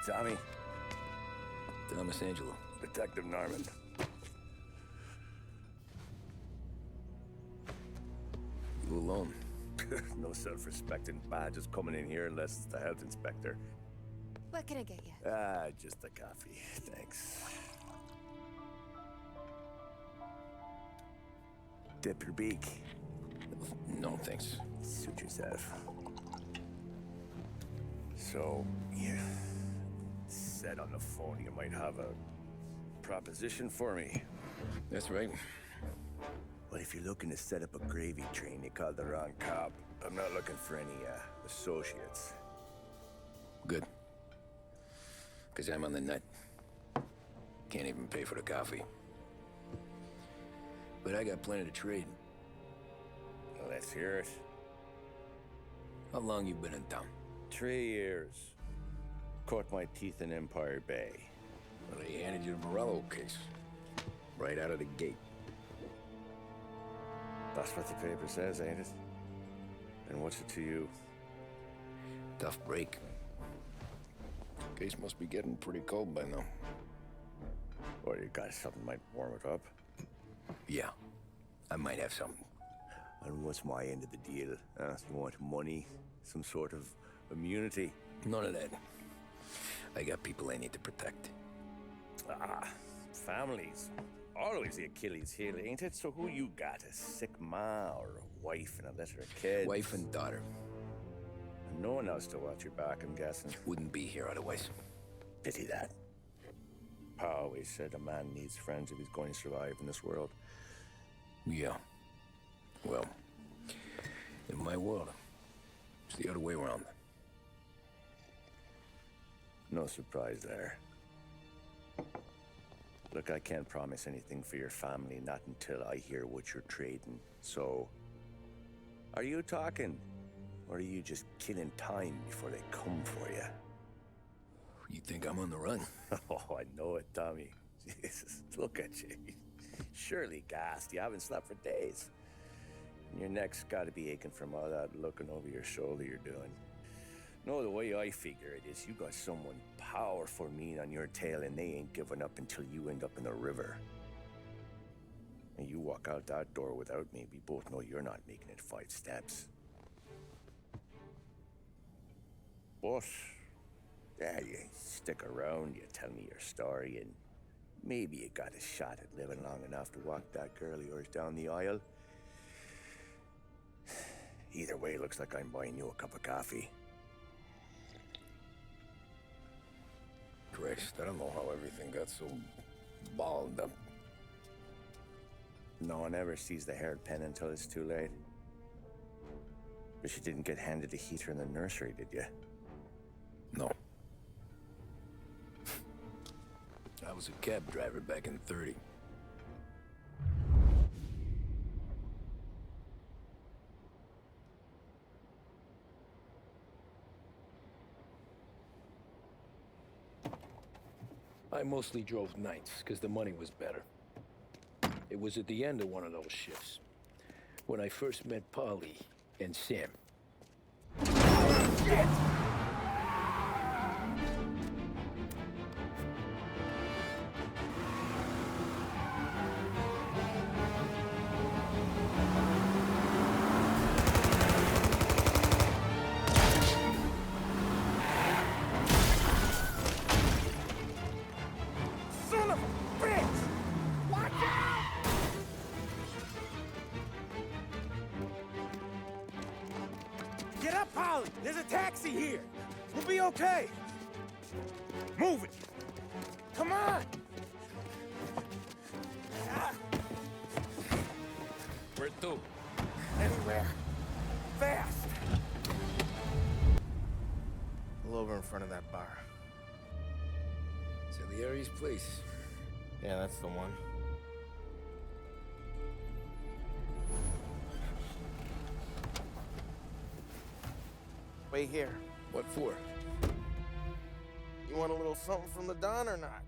Tommy. Thomas Angelo. Detective Norman. You alone? No self-respecting badges coming in here unless it's the health inspector. What can I get you? Just a coffee, thanks. Dip your beak. No, thanks. Suit yourself. So, you said on the phone you might have a proposition for me. That's right. Well, if you're looking to set up a gravy train, you called the wrong cop. I'm not looking for any, associates. Good. Because I'm on the nut. Can't even pay for the coffee. But I got plenty to trade. Well, let's hear it. How long you been in town? 3 years. Caught my teeth in Empire Bay. Well, they handed you the Morello case. Right out of the gate. That's what the paper says, ain't it? And what's it to you? Tough break. Case must be getting pretty cold by now. Or you got something might warm it up? Yeah, I might have something. And what's my end of the deal? You want money? Some sort of immunity? None of that. I got people I need to protect. Families. Always the Achilles heel, ain't it? So who you got? A sick ma or a wife and a litter of kids? Wife and daughter. And no one else to watch your back, I'm guessing. Wouldn't be here otherwise. Pity that. Pa always said a man needs friends if he's going to survive in this world. Yeah. Well, in my world, it's the other way around. No surprise there. Look, I can't promise anything for your family, not until I hear what you're trading. So, are you talking? Or are you just killing time before they come for you? You think I'm on the run? Oh, I know it, Tommy. Jesus, look at you. Surely gassed. You haven't slept for days. And your neck's got to be aching from all that looking over your shoulder you're doing. No, the way I figure it is you got someone powerful mean on your tail and they ain't giving up until you end up in the river. And you walk out that door without me, we both know you're not making it 5 steps. But, yeah, you stick around, you tell me your story, and maybe you got a shot at living long enough to walk that girl of yours down the aisle. Either way, looks like I'm buying you a cup of coffee. Christ, I don't know how everything got so balled up. No one ever sees the haired pen until it's too late. But you didn't get handed a heater in the nursery, did you? No. I was a cab driver back in '30. I mostly drove nights, because the money was better. It was at the end of one of those shifts, when I first met Polly and Sam. Shit! Get up, Polly! There's a taxi here! We'll be okay! Move it! Come on! Where to? Anywhere. Fast! Pull over in front of that bar. Salieri's place. Yeah, that's the one. Wait here. What for? You want a little something from the Don or not?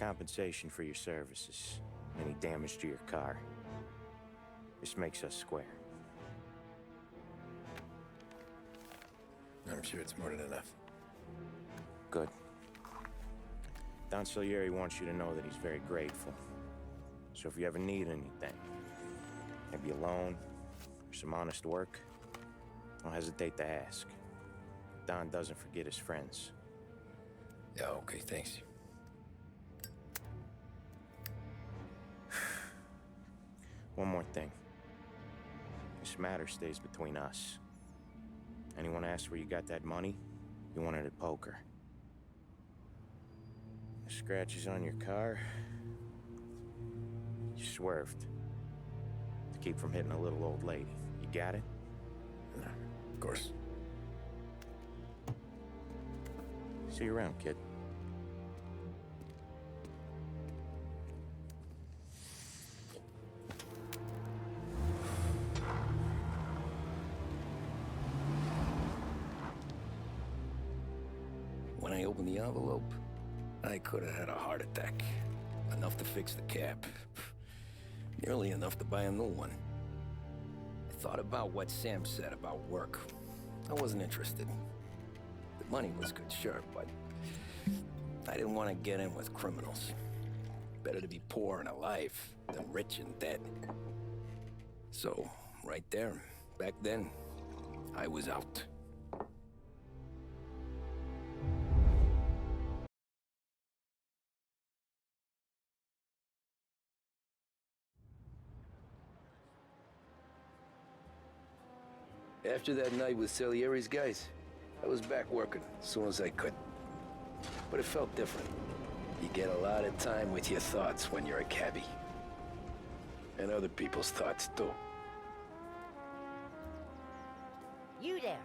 compensation for your services, any damage to your car. This makes us square. I'm sure it's more than enough. Good. Don Salieri wants you to know that he's very grateful. So if you ever need anything, maybe a loan or some honest work, don't hesitate to ask. Don doesn't forget his friends. Yeah, okay, thanks. One more thing. This matter stays between us. Anyone asks where you got that money, you won it at poker. The scratches on your car, you swerved to keep from hitting a little old lady. You got it? Of course. See you around, kid. When I opened the envelope, I could have had a heart attack. Enough to fix the cab. Nearly enough to buy a new one. I thought about what Sam said about work. I wasn't interested. The money was good, sure, but I didn't want to get in with criminals. Better to be poor and alive than rich and dead. So, right there, back then, I was out. After that night with Salieri's guys, I was back working as soon as I could. But it felt different. You get a lot of time with your thoughts when you're a cabbie. And other people's thoughts, too. You there,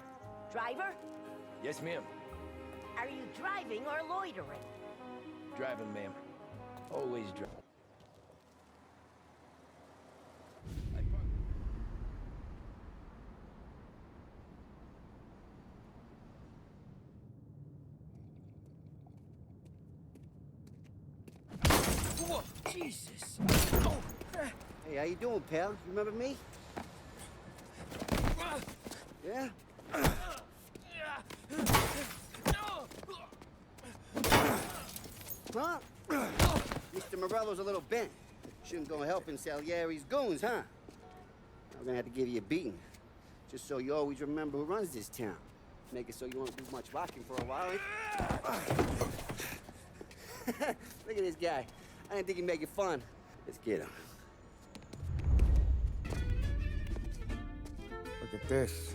driver? Yes, ma'am. Are you driving or loitering? Driving, ma'am. Always driving. Whoa, Jesus! Oh. Hey, how you doing, pal? You remember me? Yeah? Huh? Mr. Morello's a little bent. Shouldn't go helping Salieri's goons, huh? I'm gonna have to give you a beating. Just so you always remember who runs this town. Make it so you won't do much rocking for a while. Look at this guy. I didn't think he'd make it fun. Let's get him. Look at this.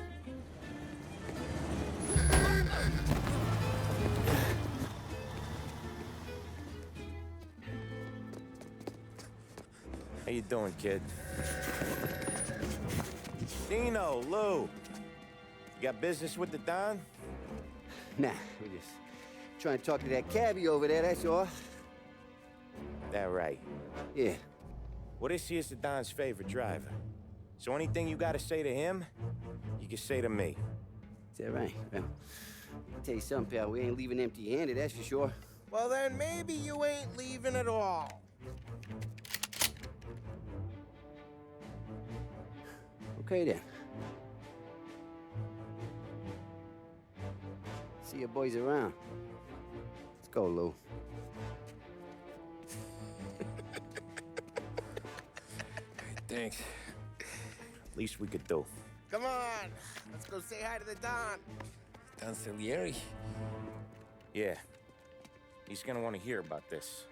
How you doing, kid? Dino, Lou. You got business with the Don? Nah, we're just trying to talk to that cabbie over there, that's all. That right. Yeah. Well, this here's the Don's favorite driver. So anything you gotta say to him, you can say to me. Is that right? Well, I'll tell you something, pal. We ain't leaving empty-handed, that's for sure. Well, then maybe you ain't leaving at all. Okay, then. See your boys around. Let's go, Lou. Thanks. Least we could do. Come on, let's go say hi to the Don. Don Salieri? Yeah. He's gonna want to hear about this.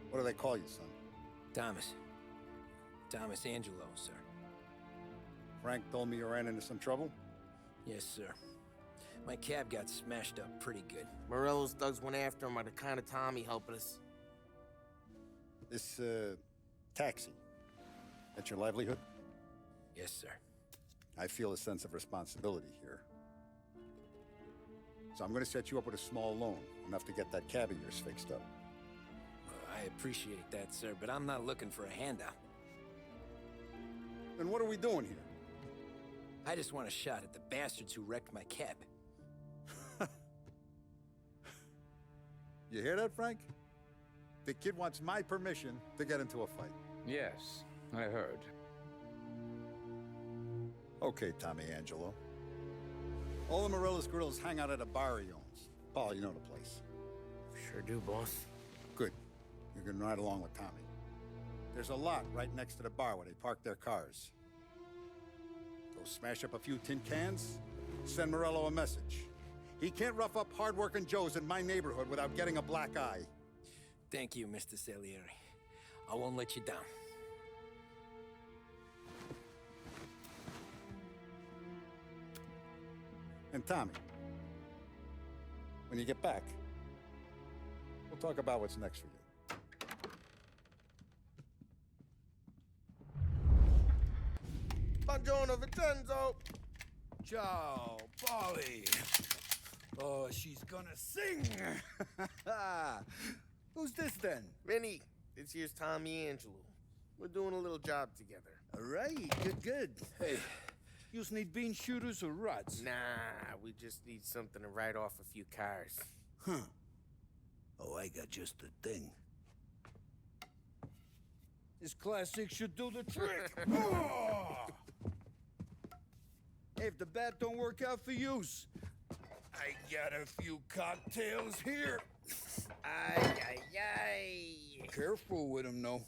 What do they call you, son? Thomas. Thomas Angelo, sir. Frank told me you ran into some trouble? Yes, sir. My cab got smashed up pretty good. Morello's thugs went after him on account of Tommy helping us. This, taxi, that's your livelihood? Yes, sir. I feel a sense of responsibility here. So I'm gonna set you up with a small loan, enough to get that cab of yours fixed up. I appreciate that, sir, but I'm not looking for a handout. Then what are we doing here? I just want a shot at the bastards who wrecked my cab. You hear that, Frank? The kid wants my permission to get into a fight. Yes, I heard. Okay, Tommy Angelo. All the Morello's girls hang out at a bar he owns. Paul, you know the place. Sure do, boss. Good. You're gonna ride along with Tommy. There's a lot right next to the bar where they park their cars. Go smash up a few tin cans, send Morello a message. He can't rough up hard-working Joes in my neighborhood without getting a black eye. Thank you, Mr. Salieri. I won't let you down. And Tommy, when you get back, we'll talk about what's next for you. Buongiorno, Vincenzo! Ciao, Polly. Oh, she's gonna sing. Who's this then? Vinny, this here's Tommy Angelo. We're doing a little job together. All right, good. Hey, you need bean shooters or rods? Nah, we just need something to write off a few cars. Huh. Oh, I got just the thing. This classic should do the trick. Oh! Hey, if the bat don't work out for use, I got a few cocktails here. Ay. Careful with them, though.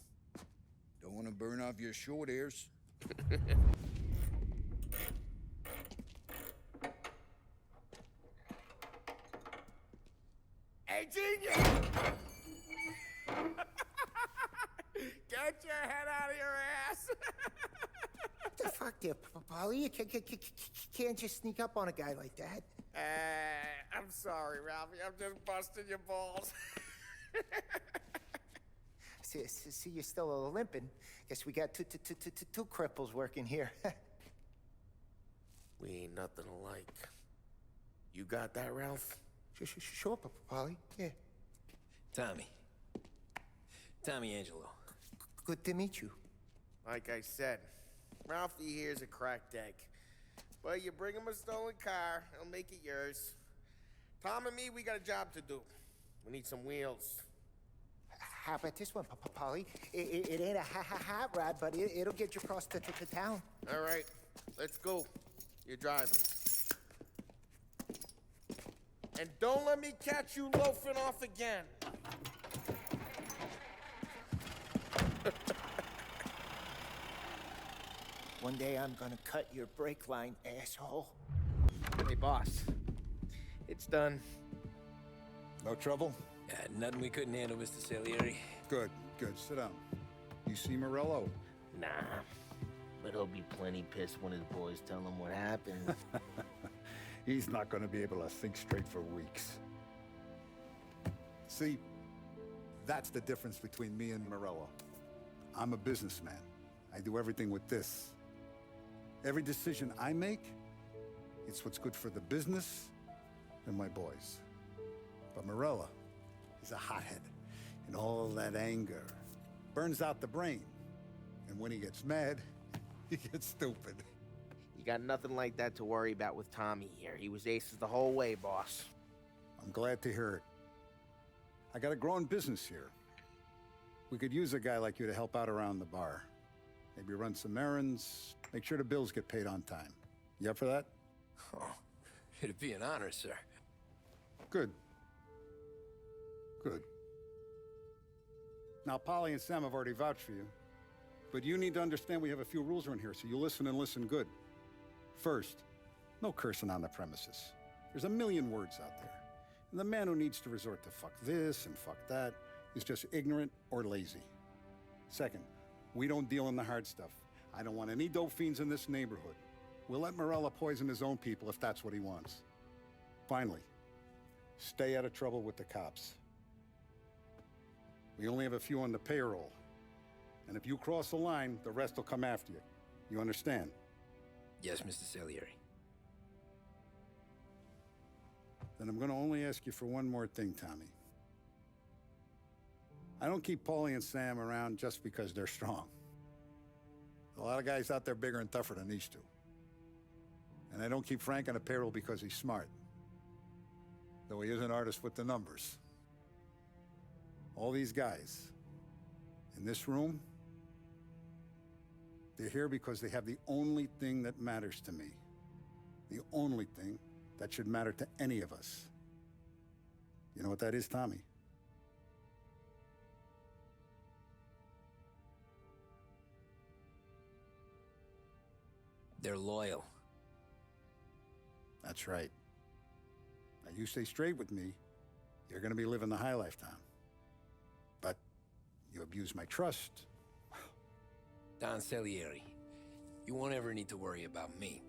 Don't want to burn off your short hairs. Hey, genius! Get your head out of your ass! The fuck there, Polly? You can't just sneak up on a guy like that. I'm sorry, Ralphie. I'm just busting your balls. See, you're still limping. Guess we got two cripples working here. We ain't nothing alike. You got that, Ralph? Sure, Polly. Yeah. Tommy Angelo. Good to meet you. Like I said, Ralphie here's a cracked egg. But you bring him a stolen car, he'll make it yours. Tom and me, we got a job to do. We need some wheels. How about this one, Polly? It ain't a hot rod, but it'll get you across to town. All right, let's go. You're driving. And don't let me catch you loafing off again. One day I'm gonna cut your brake line, asshole. Hey, boss. It's done. No trouble? Nothing we couldn't handle, Mr. Salieri. Good. Sit down. You see Morello? Nah, but he'll be plenty pissed when his boys tell him what happened. He's not going to be able to think straight for weeks. See, that's the difference between me and Morello. I'm a businessman. I do everything with this. Every decision I make, it's what's good for the business and my boys. But Morello is a hothead, and all that anger burns out the brain. And when he gets mad, he gets stupid. You got nothing like that to worry about with Tommy here. He was aces the whole way, boss. I'm glad to hear it. I got a growing business here. We could use a guy like you to help out around the bar. Maybe run some errands, make sure the bills get paid on time. You up for that? Oh, it'd be an honor, sir. Good. Now, Polly and Sam have already vouched for you. But you need to understand we have a few rules around here, so you listen and listen good. First, no cursing on the premises. There's a million words out there. And the man who needs to resort to fuck this and fuck that is just ignorant or lazy. Second, we don't deal in the hard stuff. I don't want any dope fiends in this neighborhood. We'll let Morello poison his own people if that's what he wants. Finally, stay out of trouble with the cops. We only have a few on the payroll. And if you cross the line, the rest will come after you. You understand? Yes, Mr. Salieri. Then I'm gonna only ask you for one more thing, Tommy. I don't keep Paulie and Sam around just because they're strong. A lot of guys out there bigger and tougher than these two. And I don't keep Frank on the payroll because he's smart. Though he is an artist with the numbers. All these guys in this room, they're here because they have the only thing that matters to me. The only thing that should matter to any of us. You know what that is, Tommy? They're loyal. That's right. Now, you stay straight with me, you're gonna be living the high life, Tom. But you abuse my trust. Don Salieri, you won't ever need to worry about me.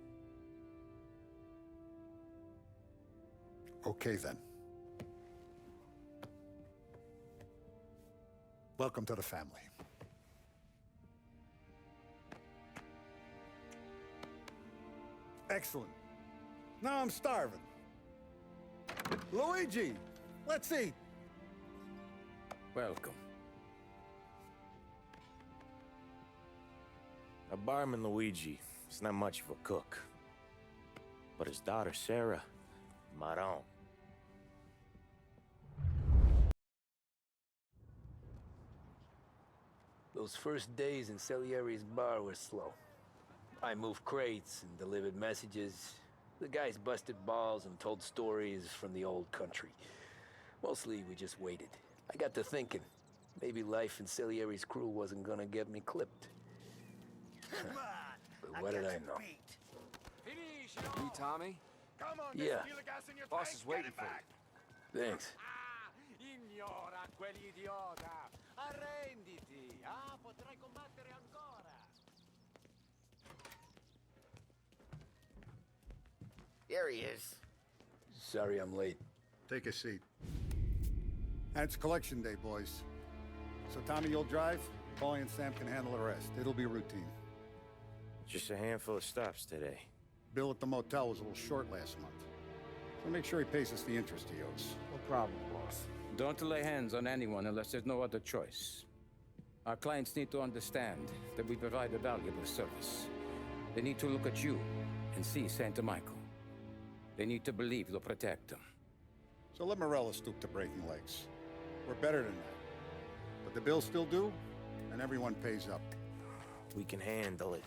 Okay, then. Welcome to the family. Excellent. Now I'm starving. Luigi, let's eat. Welcome. A barman Luigi is not much of a cook. But his daughter Sarah, Maron. Those first days in Salieri's bar were slow. I moved crates and delivered messages. The guys busted balls and told stories from the old country. Mostly, we just waited. I got to thinking, maybe life in Salieri's crew wasn't gonna get me clipped. But what did I know? You, Tommy? Come on, Yeah. Boss is waiting for you. Thanks. Ignora quell'idiota! Arrenditi! Ah, potrai combattere ancora! Here he is. Sorry I'm late. Take a seat. And it's collection day, boys. So Tommy, you'll drive. Paulie and Sam can handle the rest. It'll be routine. Just a handful of stops today. Bill at the motel was a little short last month. So make sure he pays us the interest he owes. No problem, boss. Don't lay hands on anyone unless there's no other choice. Our clients need to understand that we provide a valuable service. They need to look at you and see Santa Michael. They need to believe you'll protect them. So let Morello stoop to breaking legs. We're better than that. But the bill's still due, and everyone pays up. We can handle it.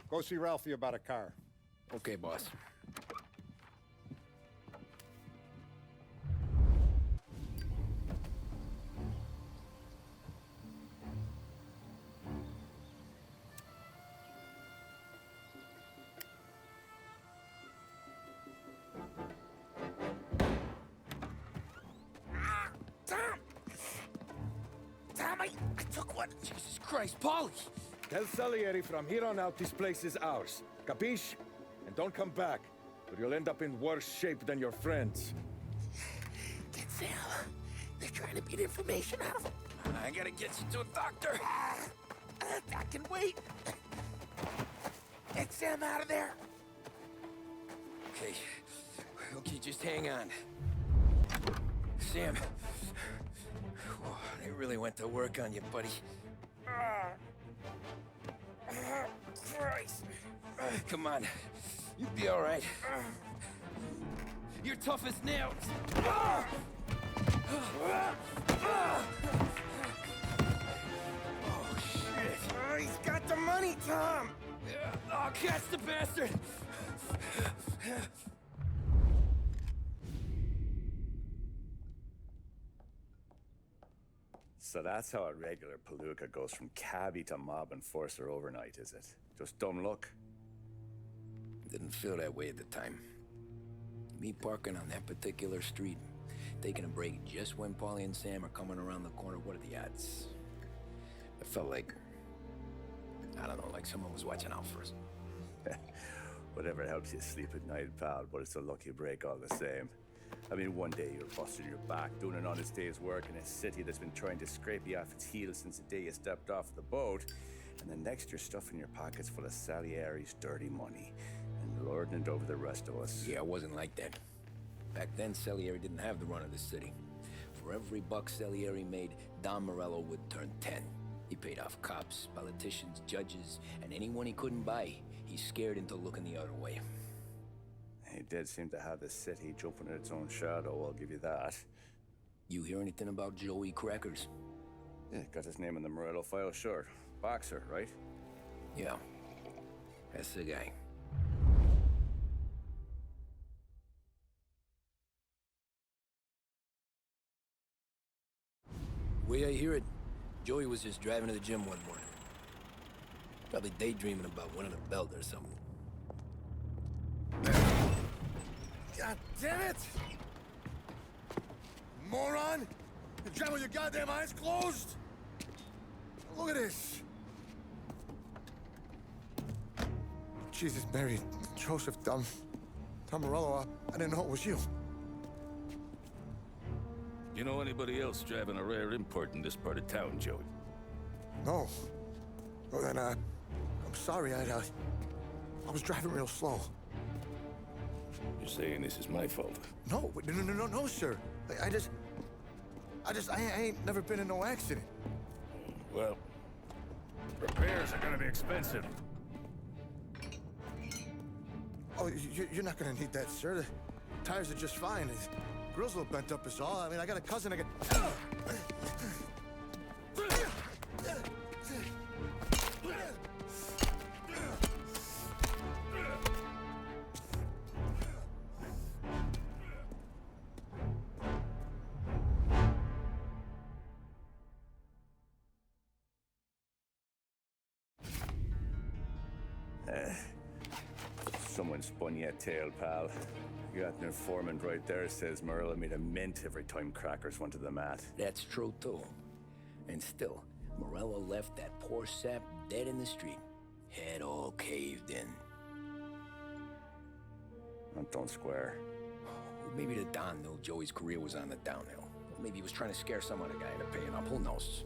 Go see Ralphie about a car. Okay, boss. I took one. Jesus Christ, Paulie! Tell Salieri from here on out this place is ours. Capiche? And don't come back, or you'll end up in worse shape than your friends. Get Sam. They're trying to beat information out of him. I gotta get you to a doctor. I can wait. Get Sam out of there. Okay. Okay, just hang on. Sam. Whoa, they really went to work on you, buddy. Christ. Come on. You'll be all right. You're tough as nails. Oh, shit. Oh, he's got the money, Tom. Oh, catch the bastard. So that's how a regular palooka goes from cabbie to mob enforcer overnight, is it? Just dumb luck? Didn't feel that way at the time. Me parking on that particular street, taking a break just when Paulie and Sam are coming around the corner, what are the odds? I felt like, I don't know, like someone was watching out for us. Whatever helps you sleep at night, pal, but it's a lucky break all the same. I mean, one day you're busting your back, doing an honest day's work in a city that's been trying to scrape you off its heels since the day you stepped off the boat, and the next you're stuffing your pockets full of Salieri's dirty money and lording it over the rest of us. Yeah, it wasn't like that. Back then, Salieri didn't have the run of the city. For every buck Salieri made, Don Morello would turn 10. He paid off cops, politicians, judges, and anyone he couldn't buy, he scared into looking the other way. He did seem to have the city jumping in its own shadow, I'll give you that. You hear anything about Joey Crackers? Yeah, got his name in the Morello file, sure. Boxer, right? Yeah, that's the guy. The way I hear it, Joey was just driving to the gym one morning. Probably daydreaming about winning a belt or something. God damn it! Moron! You're driving with your goddamn eyes closed? Look at this! Jesus, Mary, Joseph, Tom Morello, I didn't know it was you. You know anybody else driving a rare import in this part of town, Joey? No. Well, then, I'm sorry, I was driving real slow. You're saying this is my fault? No, no, sir. I ain't never been in no accident. Well, repairs are gonna be expensive. Oh, you're not gonna need that, sir. The tires are just fine. The grill's a little bent up is all. I mean, I got a cousin I can... Someone spun you a tail, pal. You got an informant right there says Morello made a mint every time Crackers went to the mat. That's true, too. And still, Morello left that poor sap dead in the street. Head all caved in. That don't square. Maybe the Don knew Joey's career was on the downhill. Or maybe he was trying to scare some other guy into paying up. Who knows?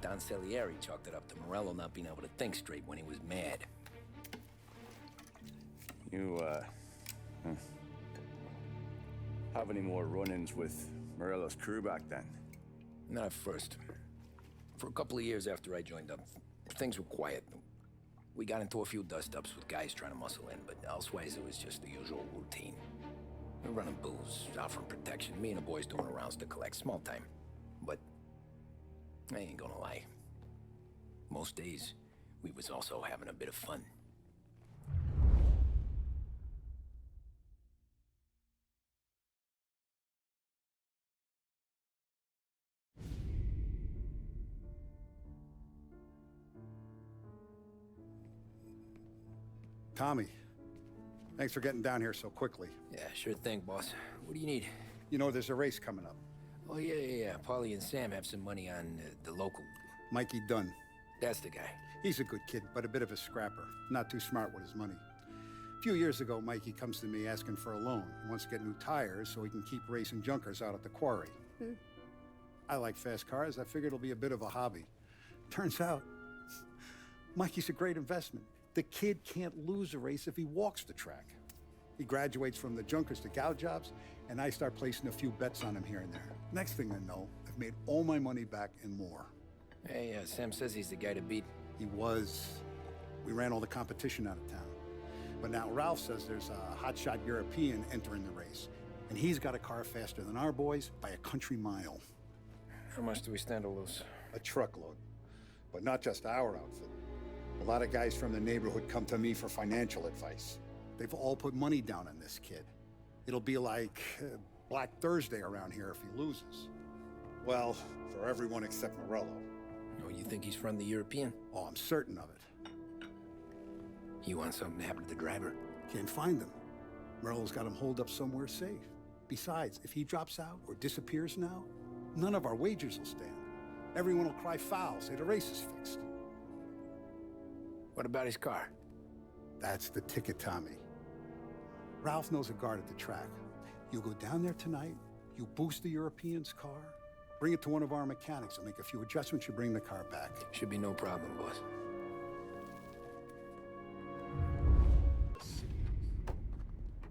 Don Salieri chalked it up to Morello not being able to think straight when he was mad. You, have any more run-ins with Morello's crew back then? Not at first. For a couple of years after I joined up, things were quiet. We got into a few dust-ups with guys trying to muscle in, but elsewise it was just the usual routine. We're running booze, offering protection, me and the boys doing rounds to collect, small time. But I ain't gonna lie. Most days, we was also having a bit of fun. Tommy, thanks for getting down here so quickly. Yeah, sure thing, boss. What do you need? You know, there's a race coming up. Oh, yeah. Paulie and Sam have some money on the local. Mikey Dunn. That's the guy. He's a good kid, but a bit of a scrapper. Not too smart with his money. A few years ago, Mikey comes to me asking for a loan. He wants to get new tires so he can keep racing junkers out at the quarry. I like fast cars. I figured it'll be a bit of a hobby. Turns out, Mikey's a great investment. The kid can't lose a race if he walks the track. He graduates from the junkers to gal jobs, and I start placing a few bets on him here and there. Next thing I know, I've made all my money back and more. Hey, Sam says he's the guy to beat. He was. We ran all the competition out of town. But now Ralph says there's a hotshot European entering the race, and he's got a car faster than our boys by a country mile. How much do we stand to lose? A truckload. But not just our outfit. A lot of guys from the neighborhood come to me for financial advice. They've all put money down on this kid. It'll be like Black Thursday around here if he loses. Well, for everyone except Morello. Oh, you think he's from the European? Oh, I'm certain of it. You want something to happen to the driver? Can't find him. Morello's got him holed up somewhere safe. Besides, if he drops out or disappears now, none of our wagers will stand. Everyone will cry foul, say the race is fixed. What about his car? That's the ticket, Tommy. Ralph knows a guard at the track. You go down there tonight, you boost the European's car, bring it to one of our mechanics. They'll make a few adjustments, you bring the car back. Should be no problem, boss.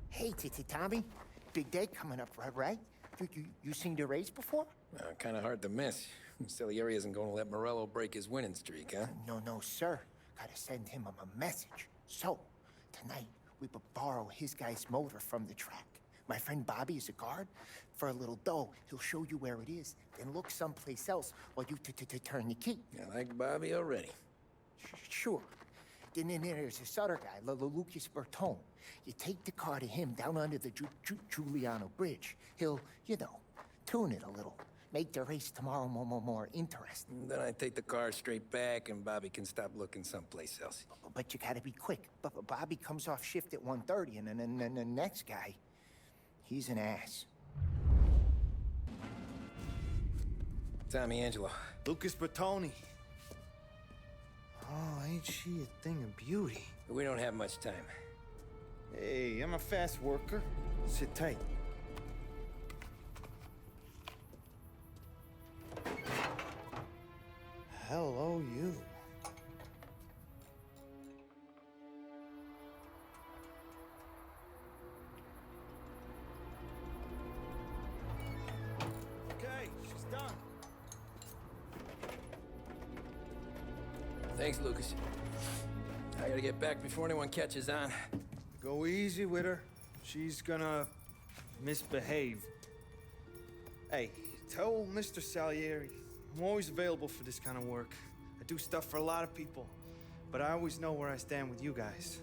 Hey, Tommy. Big day coming up, right? You seen the race before? Kind of hard to miss. Salieri isn't going to let Morello break his winning streak, huh? No, sir. Gotta send him a message. So, tonight, we borrow his guy's motor from the track. My friend Bobby is a guard. For a little dough, he'll show you where it is, then look someplace else while you turn the key. I like Bobby already. Sure. Then there's this other guy, Lucas Bertone. You take the car to him down under the Giuliano Bridge. He'll, tune it a little. Make the race tomorrow more interesting. Then I take the car straight back and Bobby can stop looking someplace else. But you gotta be quick. Bobby comes off shift at 1:30, and then the next guy, he's an ass. Tommy Angelo. Lucas Bertone. Oh, ain't she a thing of beauty? We don't have much time. Hey, I'm a fast worker. Sit tight. Hello, you. Okay, she's done. Thanks, Lucas. I gotta get back before anyone catches on. Go easy with her. She's gonna misbehave. Hey, tell Mr. Salieri I'm always available for this kind of work. I do stuff for a lot of people, but I always know where I stand with you guys.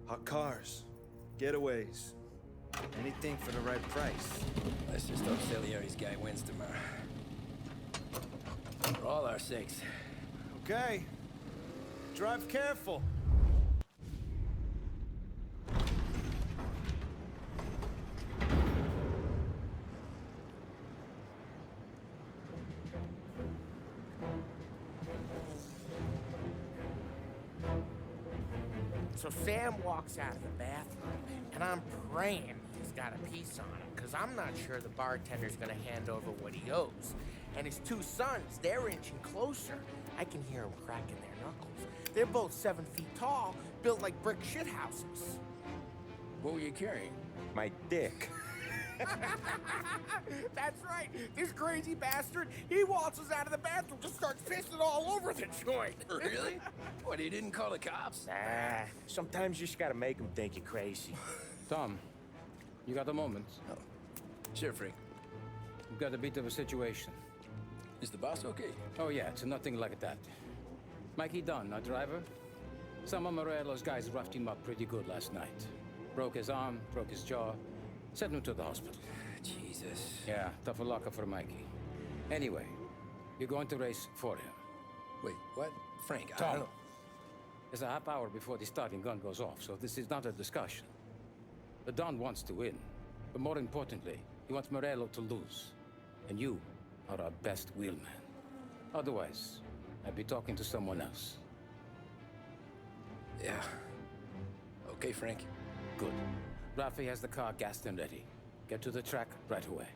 Hot cars, getaways, anything for the right price. Let's just hope Salieri's guy wins tomorrow. For all our sakes. Okay. Drive careful. So Sam walks out of the bathroom, and I'm praying he's got a piece on him, because I'm not sure the bartender's gonna hand over what he owes. And his two sons, they're inching closer. I can hear them cracking their knuckles. They're both 7 feet tall, built like brick shithouses. What were you carrying? My dick. That's right. This crazy bastard, he waltzes out of the bathroom, just starts pissing all over the joint. Really? What, he didn't call the cops? Nah, sometimes you just gotta make them think you're crazy. Tom, you got a moment? Oh. Sure, Frank. We've got a bit of a situation. Is the boss okay? Oh, yeah, it's nothing like that. Mikey Dunn, our driver. Some of Morello's guys roughed him up pretty good last night. Broke his arm, broke his jaw. Sent him to the hospital. Jesus. Yeah, tough luck for Mikey. Anyway, you're going to race for him. Wait, what? Frank, I Tom, don't know. It's a half hour before the starting gun goes off, so this is not a discussion. The Don wants to win, but more importantly, he wants Morello to lose. And you are our best wheelman. Otherwise, I'd be talking to someone else. Yeah. Okay, Frank. Good. Rafi has the car gassed and ready. Get to the track right away.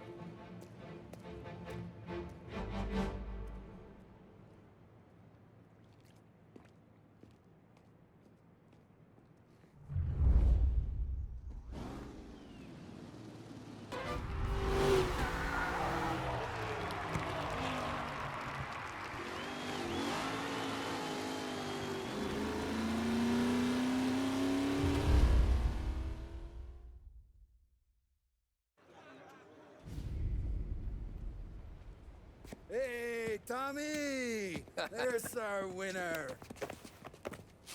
Hey, Tommy! There's our winner.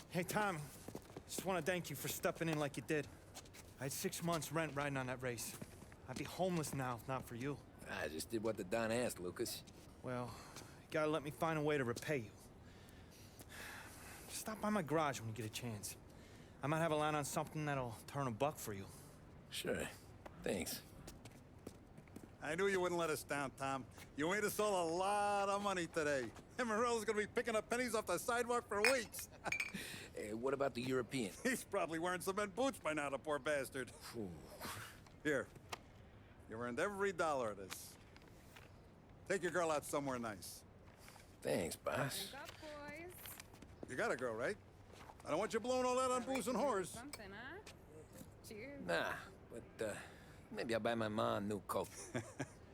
Hey, Tommy. Just want to thank you for stepping in like you did. I had 6 months rent riding on that race. I'd be homeless now if not for you. I just did what the Don asked, Lucas. Well, you gotta let me find a way to repay you. Stop by my garage when you get a chance. I might have a line on something that'll turn $1 for you. Sure. Thanks. I knew you wouldn't let us down, Tom. You made us all a lot of money today. And Morello's gonna be picking up pennies off the sidewalk for weeks. Hey, what about the European? He's probably wearing cement boots by now, the poor bastard. Here. You earned every dollar of this. Take your girl out somewhere nice. Thanks, boss. Drink up, boys. You got a girl, right? I don't want you blowing all that on booze and whores. Something, huh? Cheers. Nah, but maybe I'll buy my mom a new coat.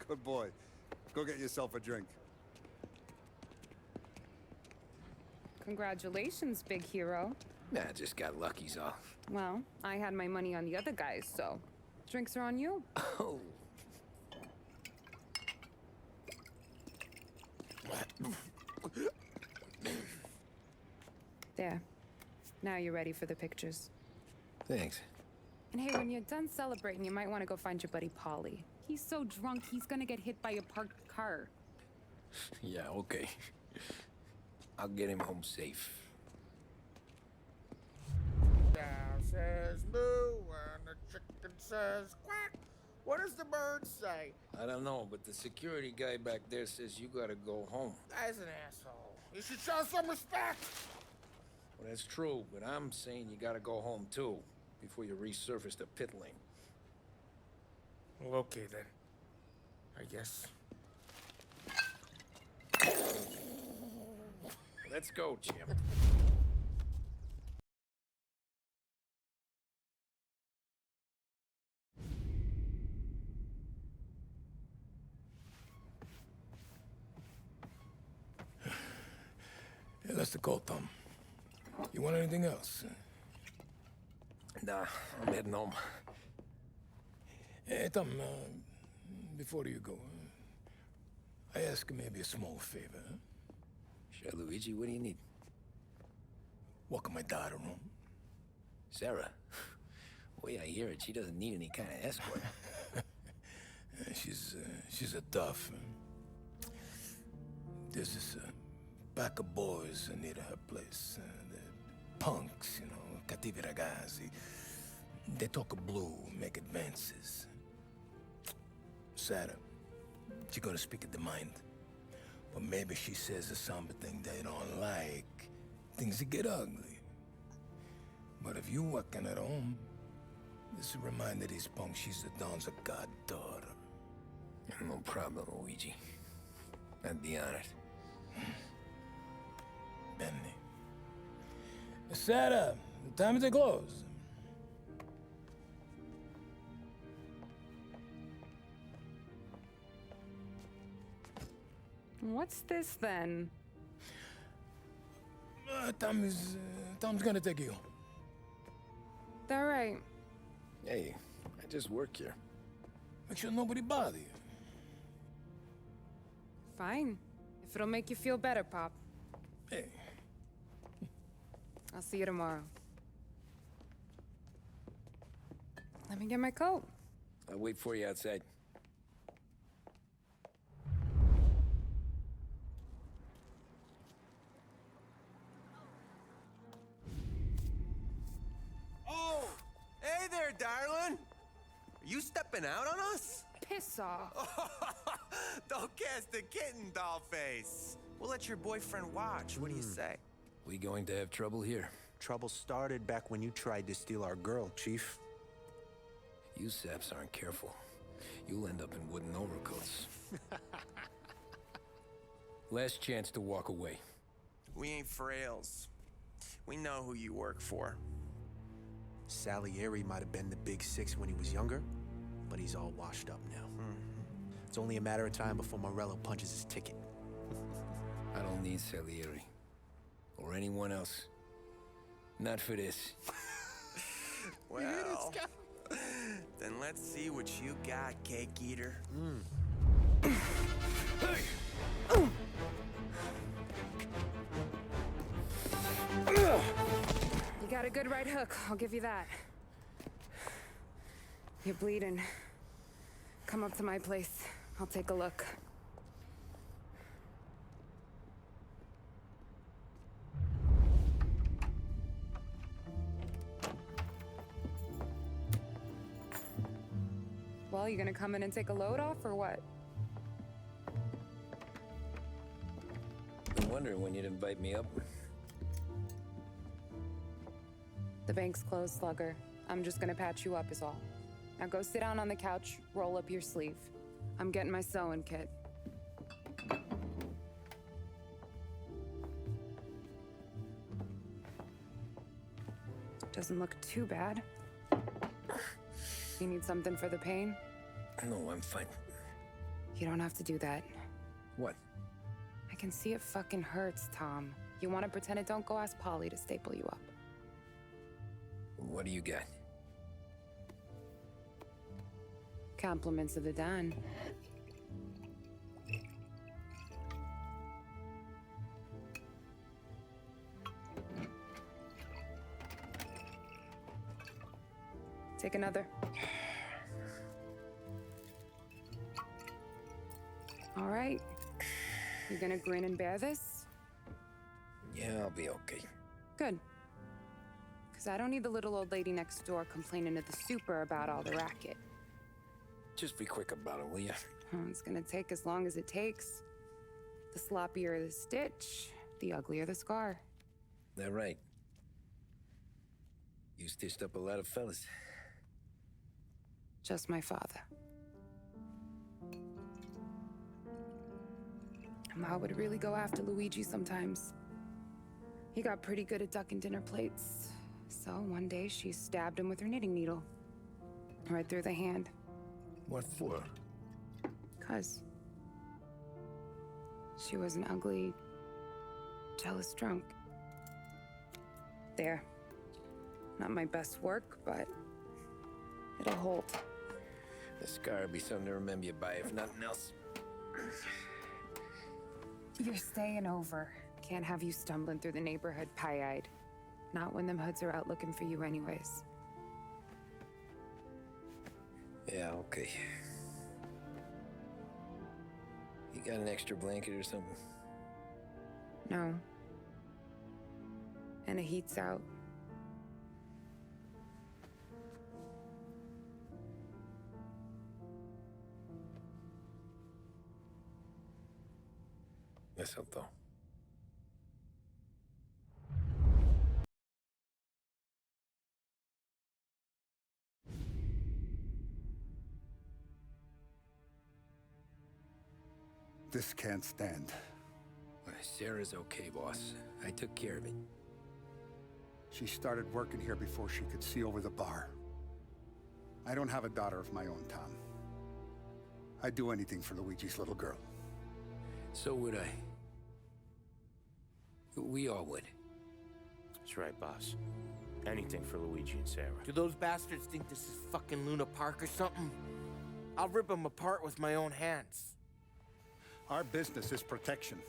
Good boy. Go get yourself a drink. Congratulations, big hero. Nah, just got lucky's off. Well, I had my money on the other guys, so drinks are on you. Oh. There. Now you're ready for the pictures. Thanks. And hey, when you're done celebrating, you might want to go find your buddy Polly. He's so drunk, he's gonna get hit by a parked car. Yeah, okay. I'll get him home safe. Cow says moo and the chicken says quack. What does the bird say? I don't know, but the security guy back there says you gotta go home. Guy's an asshole. You should show some respect. Well, that's true, but I'm saying you gotta go home too, before you resurface the pit lane. Well, okay then. I guess. Let's go, Jim. Yeah, that's the call, Tom. You want anything else? Nah, I'm heading home. Hey, Tom, before you go, I ask maybe a small favor. Huh? Sure, Luigi, what do you need? Walk my daughter home. Sarah? Way I hear it, she doesn't need any kind of escort. She's a tough. There's this pack of boys near her place. The punks, you know, cattivi ragazzi. They talk blue, make advances. Sarah, she gonna speak at the mind. But maybe she says something they don't like. Things that get ugly. But if you walking at home, this will remind these punks she's the Don's goddaughter. No problem, Luigi. I'd be honored. Benny. Sarah, the time to close. What's this then? Tom's gonna take you. All right. Hey, I just work here. Make sure nobody bother you. Fine. If it'll make you feel better, Pop. Hey. I'll see you tomorrow. Let me get my coat. I'll wait for you outside. Oh! Hey there, darling! Are you stepping out on us? Piss off. Don't cast a kitten, dollface. We'll let your boyfriend watch. What do you say? We going to have trouble here? Trouble started back when you tried to steal our girl, Chief. You saps aren't careful. You'll end up in wooden overcoats. Last chance to walk away. We ain't frails. We know who you work for. Salieri might have been the big six when he was younger, but he's all washed up now. It's only a matter of time before Morello punches his ticket. I don't need Salieri. Or anyone else. Not for this. Well, then let's see what you got, cake eater. You got a good right hook, I'll give you that. You're bleeding. Come up to my place. I'll take a look. Well, you gonna come in and take a load off, or what? Been wondering when you'd invite me up. The bank's closed, Slugger. I'm just gonna patch you up is all. Now go sit down on the couch, roll up your sleeve. I'm getting my sewing kit. Doesn't look too bad. You need something for the pain? No, I'm fine. You don't have to do that. What? I can see it fucking hurts, Tom. You want to pretend it don't? Go ask Polly to staple you up. What do you got? Compliments of the Don. Take another. All right. You gonna grin and bear this? Yeah, I'll be okay. Good. Because I don't need the little old lady next door complaining to the super about all the racket. Just be quick about it, will ya? It's gonna take as long as it takes. The sloppier the stitch, the uglier the scar. That right. You stitched up a lot of fellas. Just my father. Ma would really go after Luigi sometimes. He got pretty good at ducking dinner plates. So one day she stabbed him with her knitting needle. Right through the hand. What for? 'Cause she was an ugly, jealous drunk. There. Not my best work, but it'll hold. The scar will be something to remember you by, if nothing else. You're staying over. Can't have you stumbling through the neighborhood pie-eyed. Not when them hoods are out looking for you anyways. Yeah, okay. You got an extra blanket or something? No. And the heat's out. Eso todo. This can't stand. Sarah's okay, boss. I took care of it. She started working here before she could see over the bar. I don't have a daughter of my own, Tom. I'd do anything for Luigi's little girl. So would I. We all would. That's right, boss. Anything for Luigi and Sarah. Do those bastards think this is fucking Luna Park or something? I'll rip them apart with my own hands. Our business is protection.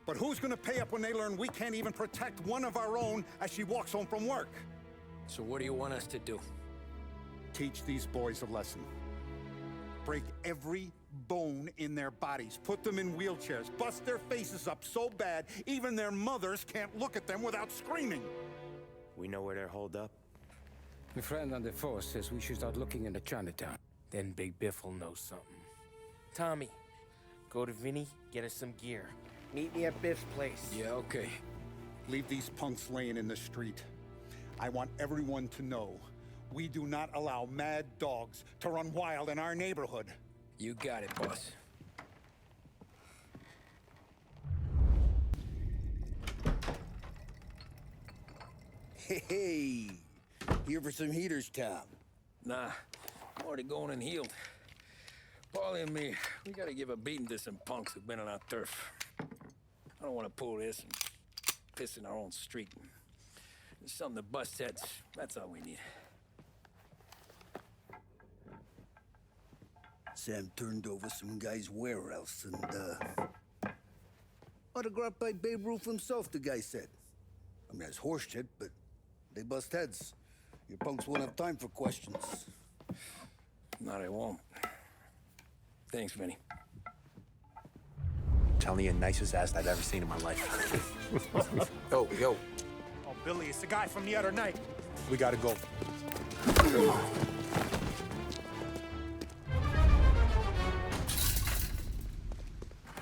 But who's gonna pay up when they learn we can't even protect one of our own as she walks home from work? So what do you want us to do? Teach these boys a lesson. Break every bone in their bodies, put them in wheelchairs, bust their faces up so bad even their mothers can't look at them without screaming. We know where they're holed up? My friend on the force says we should start looking into Chinatown. Then Big Biff will know something. Tommy, go to Vinny, get us some gear. Meet me at Biff's place. Yeah, okay. Leave these punks laying in the street. I want everyone to know we do not allow mad dogs to run wild in our neighborhood. You got it, boss. Hey, here for some heaters, Tom? Nah, I'm already going and healed. Paulie and me, we gotta give a beating to some punks who've been on our turf. I don't want to pull this and piss in our own street. There's something to bust heads. That's all we need. Sam turned over some guys' warehouse and, autographed by Babe Ruth himself, the guy said. I mean, that's horse shit, but they bust heads. Your punks won't have time for questions. No, they won't. Thanks, Vinny. Telling you, nicest ass I've ever seen in my life. Yo. Oh, Billy, it's the guy from the other night. We gotta go.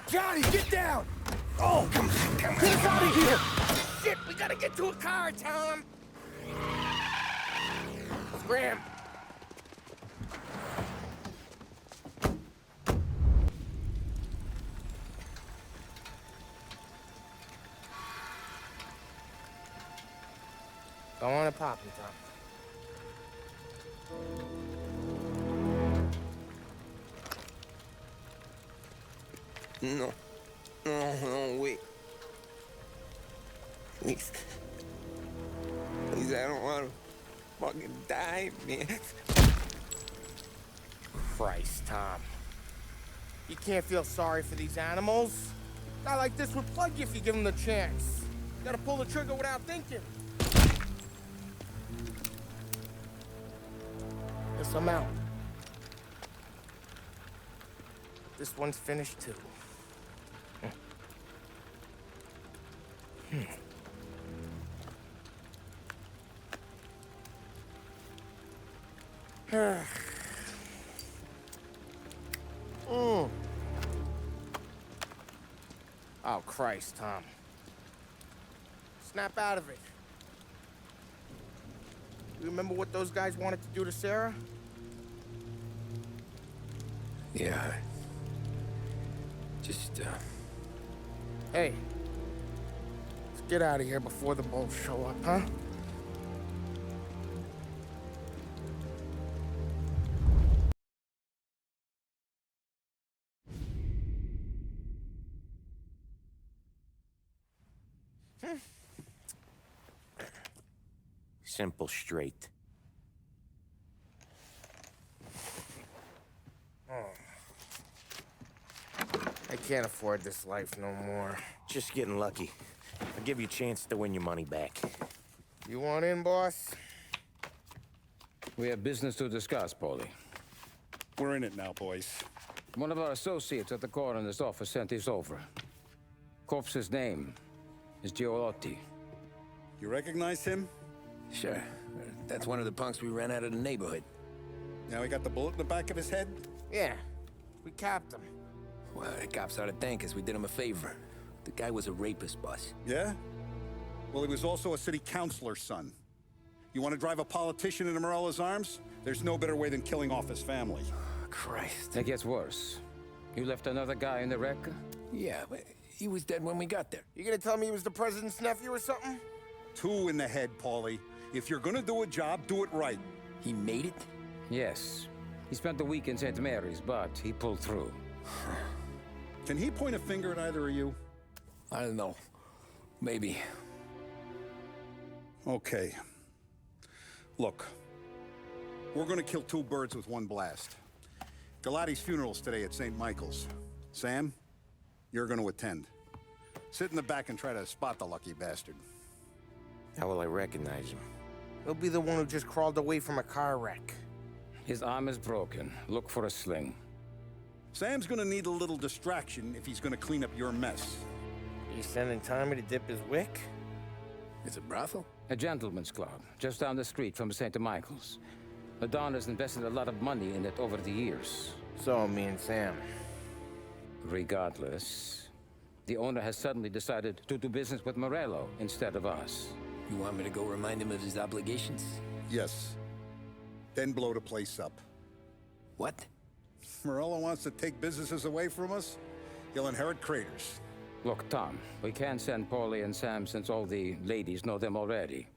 Johnny, get down! Oh, come on. Get us out of here! Shit, we gotta get to a car, Tom! Scram! Go on and pop me, Tom. No. No, wait. Please. Please, I don't want to fucking die, man. Christ, Tom. You can't feel sorry for these animals. A guy like this would plug you if you give him the chance. You gotta pull the trigger without thinking. Guess I'm out. This one's finished too. Oh, Christ, Tom. Snap out of it. You remember what those guys wanted to do to Sarah? Yeah. Just, Hey. Let's get out of here before the bulls show up, huh? Simple, straight. I can't afford this life no more. Just getting lucky. I'll give you a chance to win your money back. You want in, boss? We have business to discuss, Paulie. We're in it now, boys. One of our associates at the coroner's office sent this over. Corpse's name is Giolotti. You recognize him? Sure. That's one of the punks we ran out of the neighborhood. Now he got the bullet in the back of his head? Yeah. We capped him. Well, the cops ought to thank us. We did him a favor. The guy was a rapist, boss. Yeah? Well, he was also a city councilor's son. You want to drive a politician into Morello's arms? There's no better way than killing off his family. Christ. It gets worse. You left another guy in the wreck? Yeah, but he was dead when we got there. You gonna tell me he was the president's nephew or something? 2 in the head, Paulie. If you're gonna do a job, do it right. He made it? Yes. He spent the week in St. Mary's, but he pulled through. Can he point a finger at either of you? I don't know. Maybe. Okay. Look. We're gonna kill 2 birds with 1 blast. Galati's funeral's today at St. Michael's. Sam, you're gonna attend. Sit in the back and try to spot the lucky bastard. How will I recognize him? He'll be the one who just crawled away from a car wreck. His arm is broken. Look for a sling. Sam's gonna need a little distraction if he's gonna clean up your mess. You sending Tommy to dip his wick? It's a brothel? A gentleman's club, just down the street from St. Michael's. Madonna's invested a lot of money in it over the years. So, me and Sam. Regardless, the owner has suddenly decided to do business with Morello instead of us. You want me to go remind him of his obligations? Yes. Then blow the place up. What? Morello wants to take businesses away from us? He'll inherit craters. Look, Tom, we can't send Paulie and Sam since all the ladies know them already.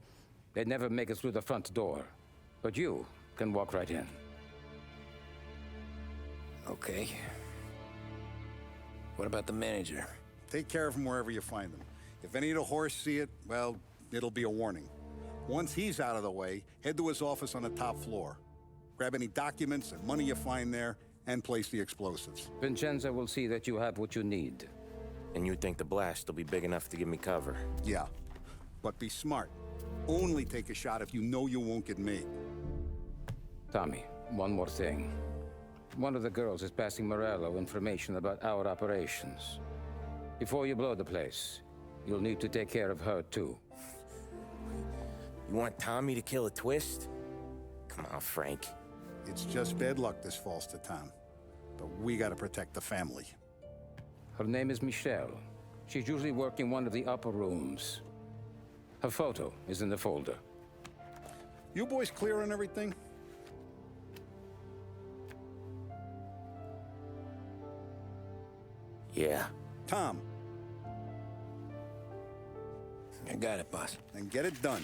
They'd never make it through the front door. But you can walk right in. Okay. What about the manager? Take care of him wherever you find him. If any of the horse see it, well, it'll be a warning. Once he's out of the way, head to his office on the top floor. Grab any documents and money you find there, and place the explosives. Vincenzo will see that you have what you need. And you think the blast will be big enough to give me cover? Yeah. But be smart. Only take a shot if you know you won't get made. Tommy, one more thing. One of the girls is passing Morello information about our operations. Before you blow the place, you'll need to take care of her, too. You want Tommy to kill a twist? Come on, Frank. It's just bad luck this falls to Tom. But we gotta protect the family. Her name is Michelle. She's usually working one of the upper rooms. Her photo is in the folder. You boys clear on everything? Yeah. Tom. I got it, boss. Then get it done.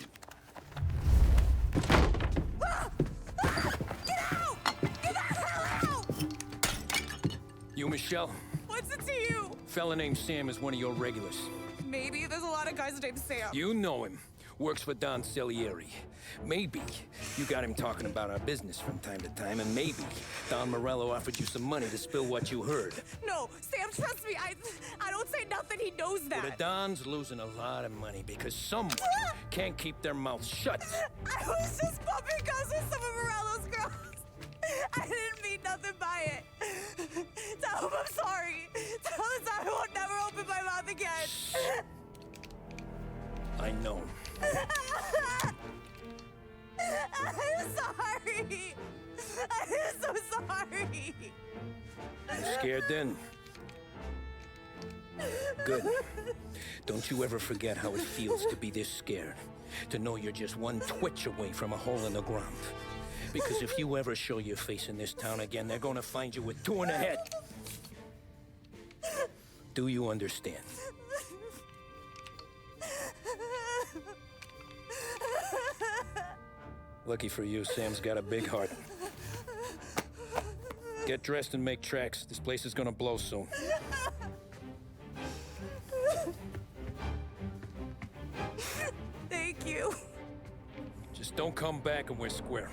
You, Michelle? What's it to you? Fella named Sam is one of your regulars. Maybe there's a lot of guys named Sam. You know him. Works for Don Salieri. Maybe you got him talking about our business from time to time, and maybe Don Morello offered you some money to spill what you heard. No, Sam, trust me. I don't say nothing. He knows that. Well, the Don's losing a lot of money because someone can't keep their mouth shut. I was just bumping guns with some of Morello's girls. I didn't mean nothing by it. Tell him I'm sorry. Tell him I won't never open my mouth again. I know. I'm sorry. I'm so sorry. You scared then? Good. Don't you ever forget how it feels to be this scared. To know you're just one twitch away from a hole in the ground. Because if you ever show your face in this town again, they're gonna find you with two in the head. Do you understand? Lucky for you, Sam's got a big heart. Get dressed and make tracks. This place is gonna blow soon. Thank you. Just don't come back and we're square.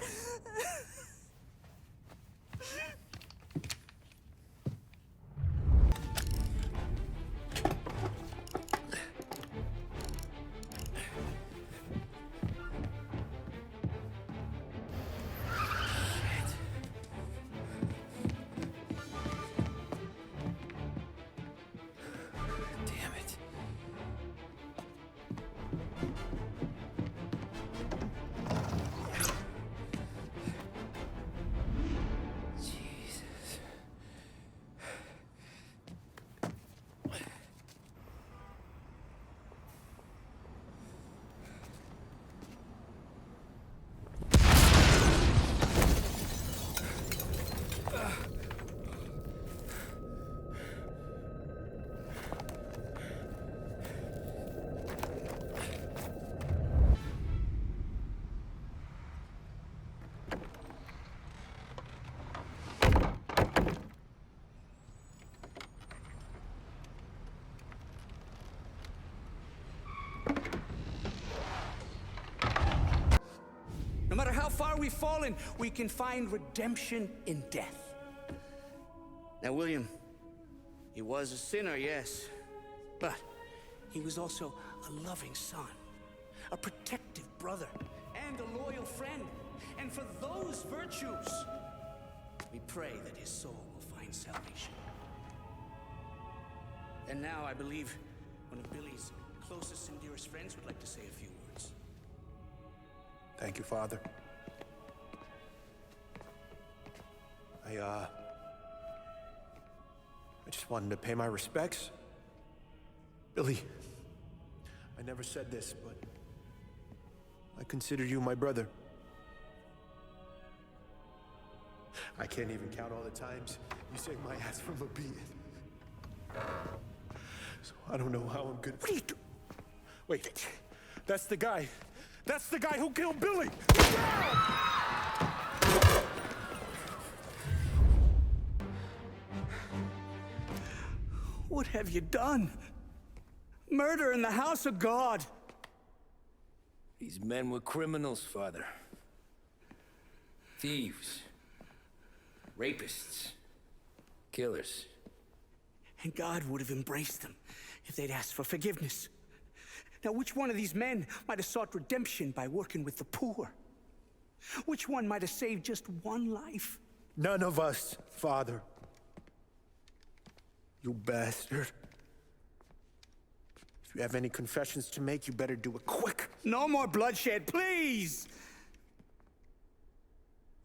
No matter how far we've fallen, we can find redemption in death. Now, William, he was a sinner, yes. But he was also a loving son, a protective brother, and a loyal friend. And for those virtues, we pray that his soul will find salvation. And now I believe one of Billy's closest and dearest friends would like to say a few words. Thank you, Father. I just wanted to pay my respects. Billy, I never said this, but I consider you my brother. I can't even count all the times you saved my ass from a beating. So I don't know how I'm gonna... What are you doing? Wait, that's the guy. That's the guy who killed Billy! What have you done? Murder in the house of God. These men were criminals, Father. Thieves. Rapists. Killers. And God would have embraced them if they'd asked for forgiveness. Now, which one of these men might have sought redemption by working with the poor? Which one might have saved just one life? None of us, Father. You bastard. If you have any confessions to make, you better do it quick. No more bloodshed, please!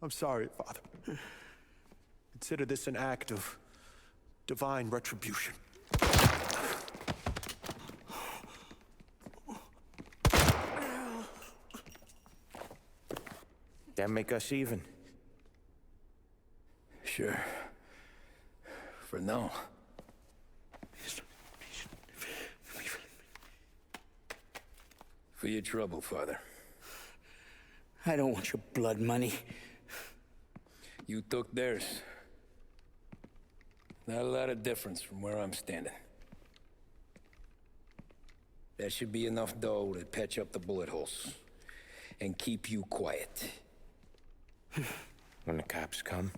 I'm sorry, Father. Consider this an act of divine retribution. That make us even? Sure. For now. For your trouble, Father. I don't want your blood money. You took theirs. Not a lot of difference from where I'm standing. That should be enough dough to patch up the bullet holes. And keep you quiet. When the cops come,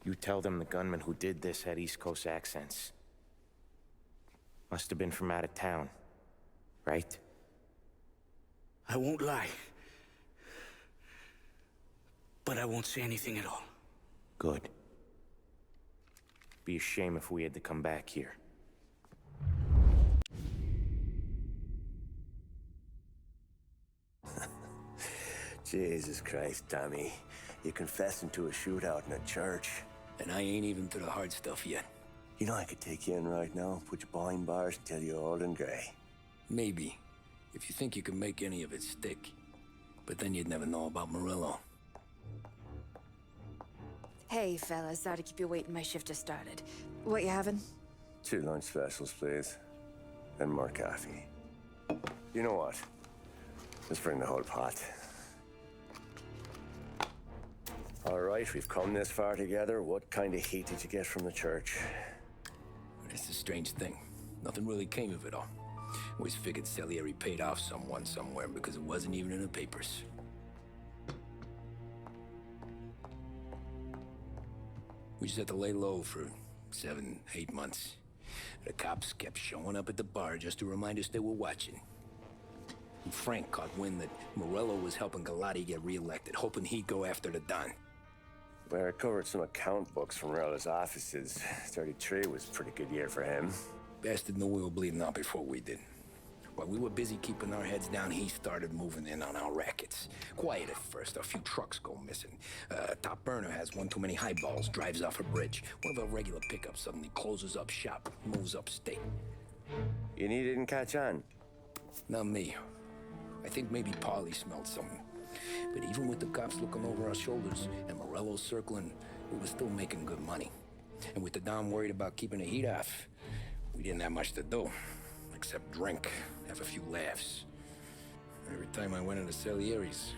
you tell them the gunman who did this had East Coast accents. Must have been from out of town, right? I won't lie. But I won't say anything at all. Good. Be a shame if we had to come back here. Jesus Christ, Tommy. You're confessing to a shootout in a church. And I ain't even to the hard stuff yet. You know I could take you in right now, put you behind bars and tell you old and gray. Maybe. If you think you can make any of it stick. But then you'd never know about Morello. Hey, fellas. Sorry to keep you waiting. My shift just started. What you having? 2 lunch specials, please. And more coffee. You know what? Let's bring the whole pot. All right, we've come this far together. What kind of heat did you get from the church? It's a strange thing. Nothing really came of it all. Always figured Salieri paid off someone somewhere because it wasn't even in the papers. We just had to lay low for 7, 8 months. The cops kept showing up at the bar just to remind us they were watching. And Frank caught wind that Morello was helping Galati get reelected, hoping he'd go after the Don. Well, I recovered some account books from Morello's offices. 33 was a pretty good year for him. Bastard knew we were bleeding out before we did. While we were busy keeping our heads down, he started moving in on our rackets. Quiet at first, a few trucks go missing. Top burner has one too many highballs, drives off a bridge. One of our regular pickups suddenly closes up shop, moves upstate. And he didn't catch on? Not me. I think maybe Paulie smelled something. But even with the cops looking over our shoulders and Morello circling, we were still making good money. And with the Dom worried about keeping the heat off, we didn't have much to do. Except drink, have a few laughs. Every time I went into Salieri's,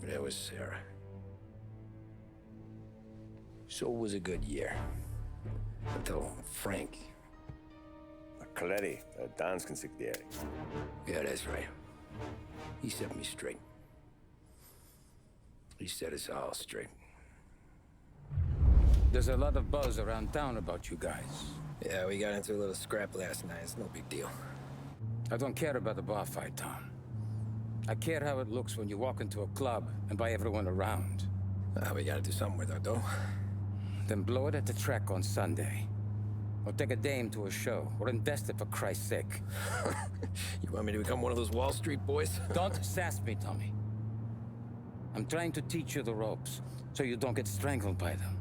there was Sarah. So it was a good year. Until Frank. Coletti, Don's consigliere. Yeah, that's right. He set me straight. He set us all straight. There's a lot of buzz around town about you guys. Yeah, we got into a little scrap last night. It's no big deal. I don't care about the bar fight, Tom. I care how it looks when you walk into a club and by everyone around. We gotta do something with our dough. Then blow it at the track on Sunday. Or take a dame to a show, or invest it for Christ's sake. You want me to become one of those Wall Street boys? Don't sass me, Tommy. I'm trying to teach you the ropes, so you don't get strangled by them.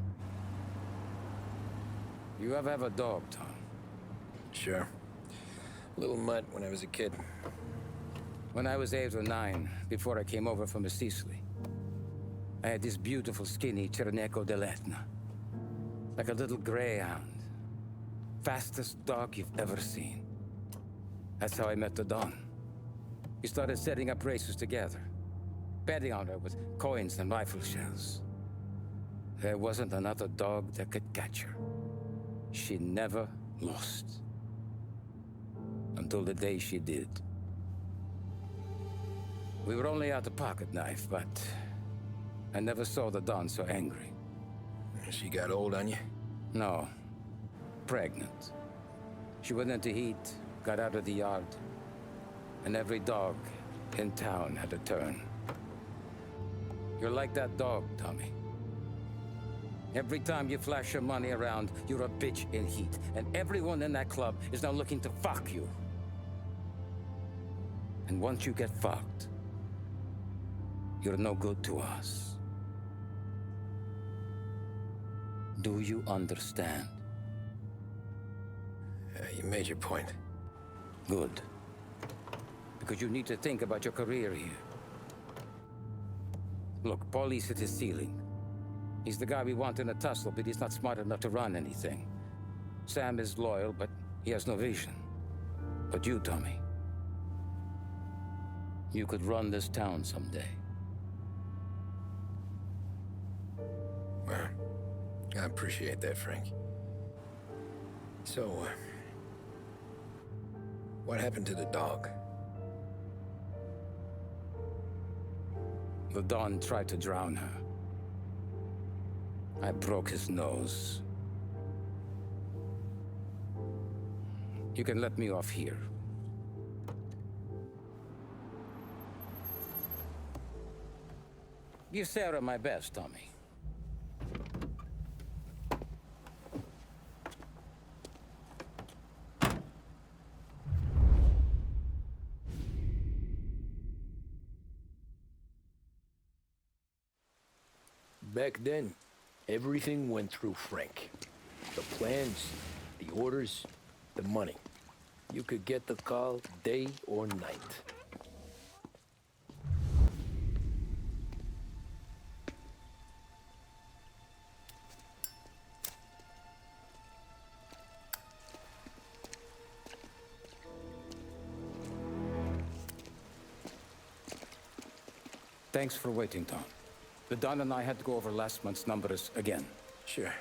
You ever have a dog, Tom? Sure. Little mutt when I was a kid. When I was 8 or 9, before I came over from Sicily, I had this beautiful, skinny Cerneco dell'Etna. Like a little greyhound. Fastest dog you've ever seen. That's how I met the Don. We started setting up races together, betting on her with coins and rifle shells. There wasn't another dog that could catch her. She never lost. Until the day she did. We were only out the pocket knife, but I never saw the Don so angry. She got old on you? No. Pregnant. She went into heat, got out of the yard, and every dog in town had a turn. You're like that dog, Tommy. Every time you flash your money around, you're a bitch in heat, and everyone in that club is now looking to fuck you. And once you get fucked, you're no good to us. Do you understand? You made your point. Good. Because you need to think about your career here. Look, Paulie's hit his ceiling. He's the guy we want in a tussle, but he's not smart enough to run anything. Sam is loyal, but he has no vision. But you, Tommy, you could run this town someday. Well, I appreciate that, Frank. So, what happened to the dog? The Don tried to drown her. I broke his nose. You can let me off here. Give Sarah my best, Tommy. Back then, everything went through Frank. The plans, the orders, the money. You could get the call day or night. Thanks for waiting, Tom. The Don and I had to go over last month's numbers again. Sure.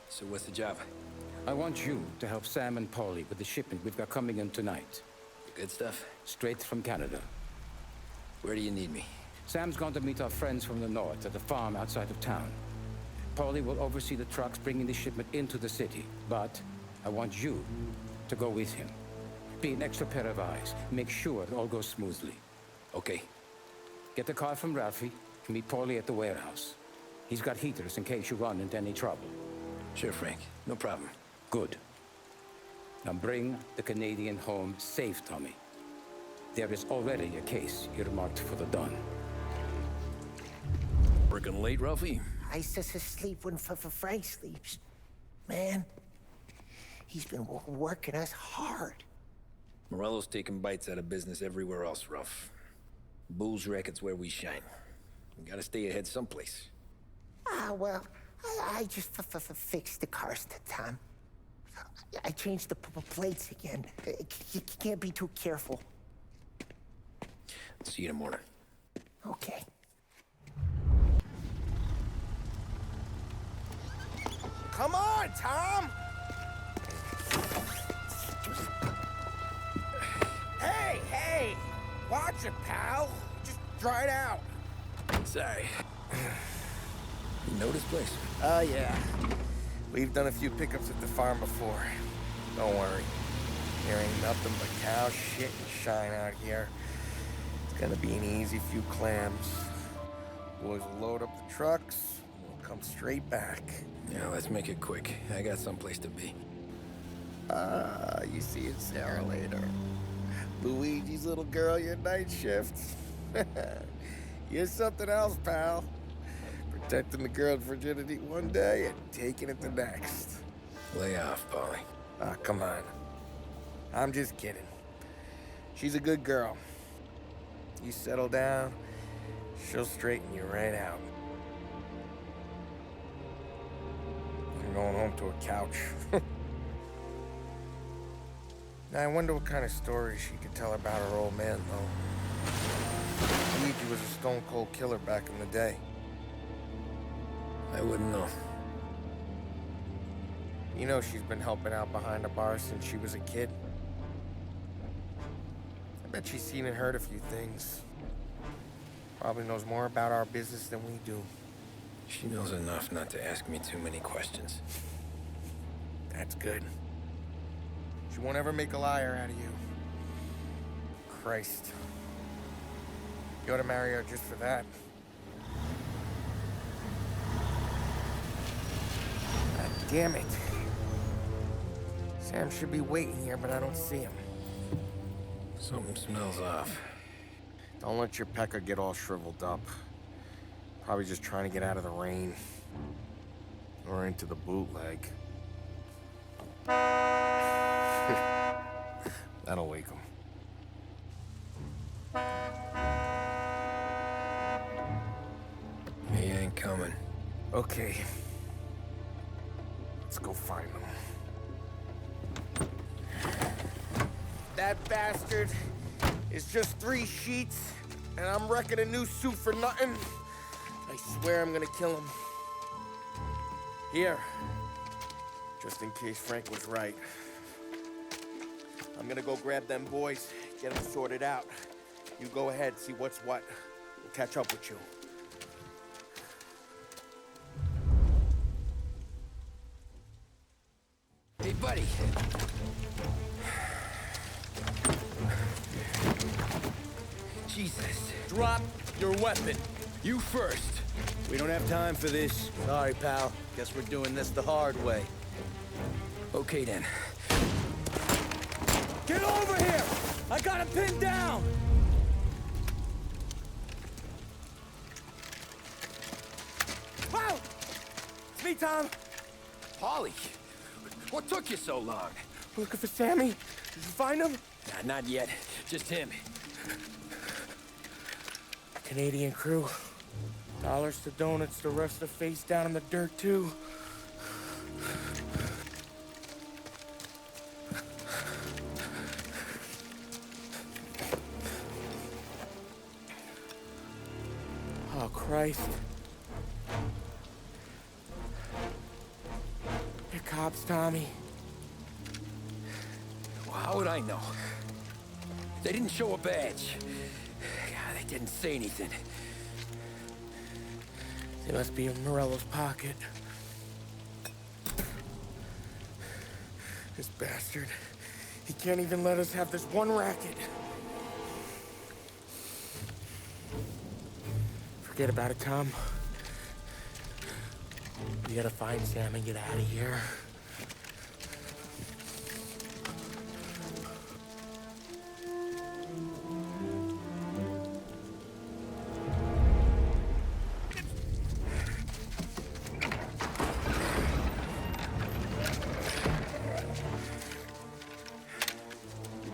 So what's the job? I want you to help Sam and Paulie with the shipment we've got coming in tonight. Good stuff? Straight from Canada. Where do you need me? Sam's going to meet our friends from the north at the farm outside of town. Paulie will oversee the trucks bringing the shipment into the city. But I want you to go with him. Be an extra pair of eyes. Make sure it all goes smoothly. Okay. Get the car from Ralphie and meet Paulie at the warehouse. He's got heaters in case you run into any trouble. Sure, Frank. No problem. Good. Now bring the Canadian home safe, Tommy. There is already a case earmarked for the Don. Working late, Ralphie? I sleep when Frank sleeps. Man, he's been working us hard. Morello's taking bites out of business everywhere else, Ralph. Bull's racket's where we shine. We gotta stay ahead someplace. Well, I just fixed the cars, Tom. I changed the plates again. You can't be too careful. See you in the morning. Okay. Come on, Tom! Hey! Watch it, pal. Just dried out. Sorry. You know this place? Yeah. We've done a few pickups at the farm before. Don't worry. There ain't nothing but cow shit and shine out here. It's gonna be an easy few clams. Boys will load up the trucks, and we'll come straight back. Yeah, let's make it quick. I got someplace to be. You see Sarah later. Luigi's little girl, your night shift. You're something else, pal. Protecting the girl's virginity one day and taking it the next. Lay off, Paulie. Come on. I'm just kidding. She's a good girl. You settle down, she'll straighten you right out. You're going home to a couch. Now, I wonder what kind of stories she could tell about her old man, though. Luigi was a stone-cold killer back in the day. I wouldn't know. You know she's been helping out behind the bar since she was a kid. I bet she's seen and heard a few things. Probably knows more about our business than we do. She knows enough not to ask me too many questions. That's good. She won't ever make a liar out of you. Christ. You ought to marry her just for that. God damn it. Sam should be waiting here, but I don't see him. Something smells off. Don't let your pecker get all shriveled up. Probably just trying to get out of the rain. Or into the bootleg. That'll wake him. He ain't coming. Okay. Let's go find him. That bastard is just 3 sheets, and I'm wrecking a new suit for nothing. I swear I'm gonna kill him. Here. Just in case Frank was right. I'm gonna go grab them boys, get them sorted out. You go ahead, see what's what. We'll catch up with you. Hey, buddy. Jesus. Drop your weapon. You first. We don't have time for this. Sorry, pal. Guess we're doing this the hard way. Okay, then. Get over here! I got him pinned down! Wow! It's me, Tom. Polly, what took you so long? Looking for Sammy? Did you find him? Nah, not yet. Just him. Canadian crew. Dollars to donuts, the rest of face down in the dirt, too. Oh, Christ. They're cops, Tommy. Well, how would I know? They didn't show a badge. God, they didn't say anything. They must be in Morello's pocket. This bastard. He can't even let us have this one racket. Forget about it, Tom. We gotta find Sam and get out of here.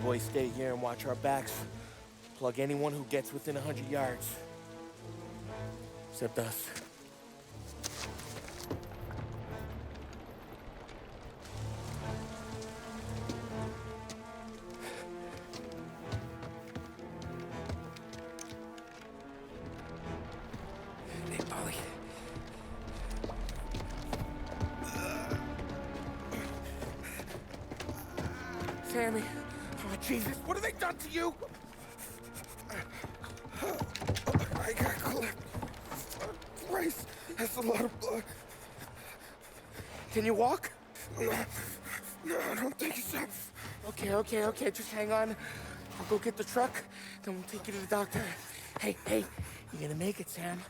Boys, stay here and watch our backs. Plug anyone who gets within 100 yards. Except us. Hey, Polly. Sammy. Oh, Jesus, what have they done to you? I got clipped. Christ, that's a lot of blood. Can you walk? No, I don't think so. Okay, just hang on. I'll go get the truck, then we'll take you to the doctor. Hey, you're gonna make it, Sam.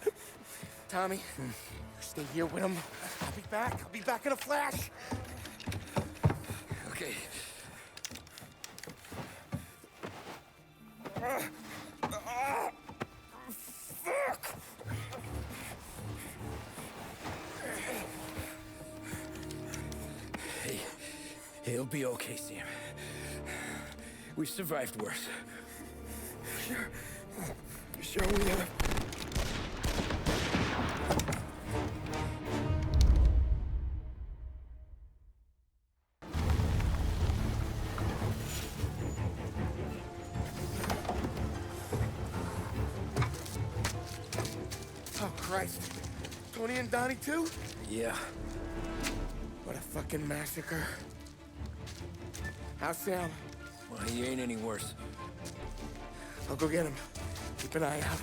Tommy, stay here with him. I'll be back in a flash. Okay. Fuck! Hey, he'll be okay, Sam. We've survived worse. Sure we have. Oh, Christ. Tony and Donnie, too? Yeah. What a fucking massacre. How's Sam? Well, he ain't any worse. I'll go get him. Keep an eye out.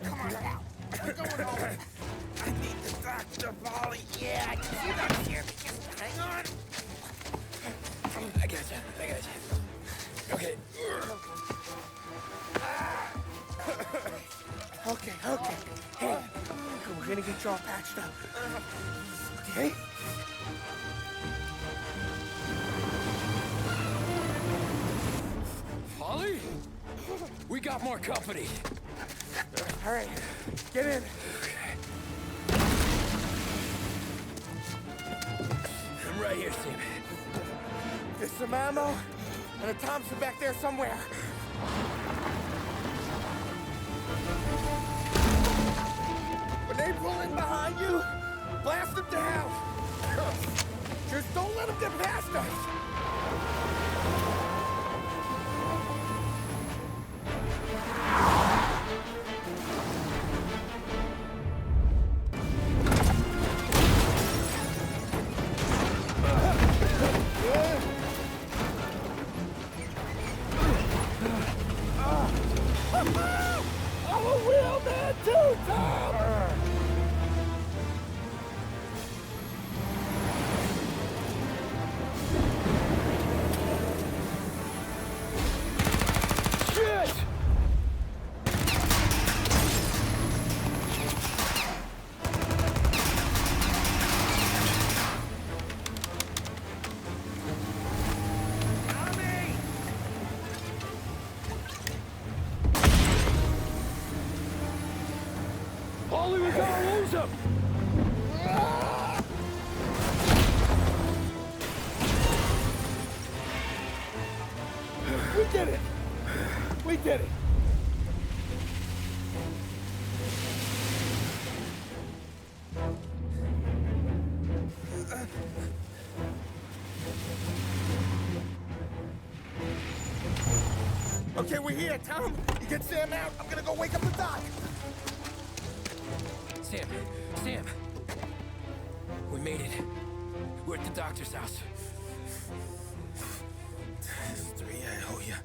Come on now. We're going home. I need the doctor, Polly. Yeah, I can see that here. Just hang on. I got you. Okay. Okay. Hey, we're gonna get you all patched up. Okay? got more company. All right, get in. I'm right here, Sam. There's some ammo and a Thompson back there somewhere. When they pull in behind you, blast them to hell. Just don't let them get past us. I'm a real man too, Tom! Shit! Ollie, we gotta lose him! We did it! We did it! Okay, we're here, Tom. You get Sam out. I'm gonna go wake up the doc. Sam! We made it. We're at the doctor's house. 3, I owe you.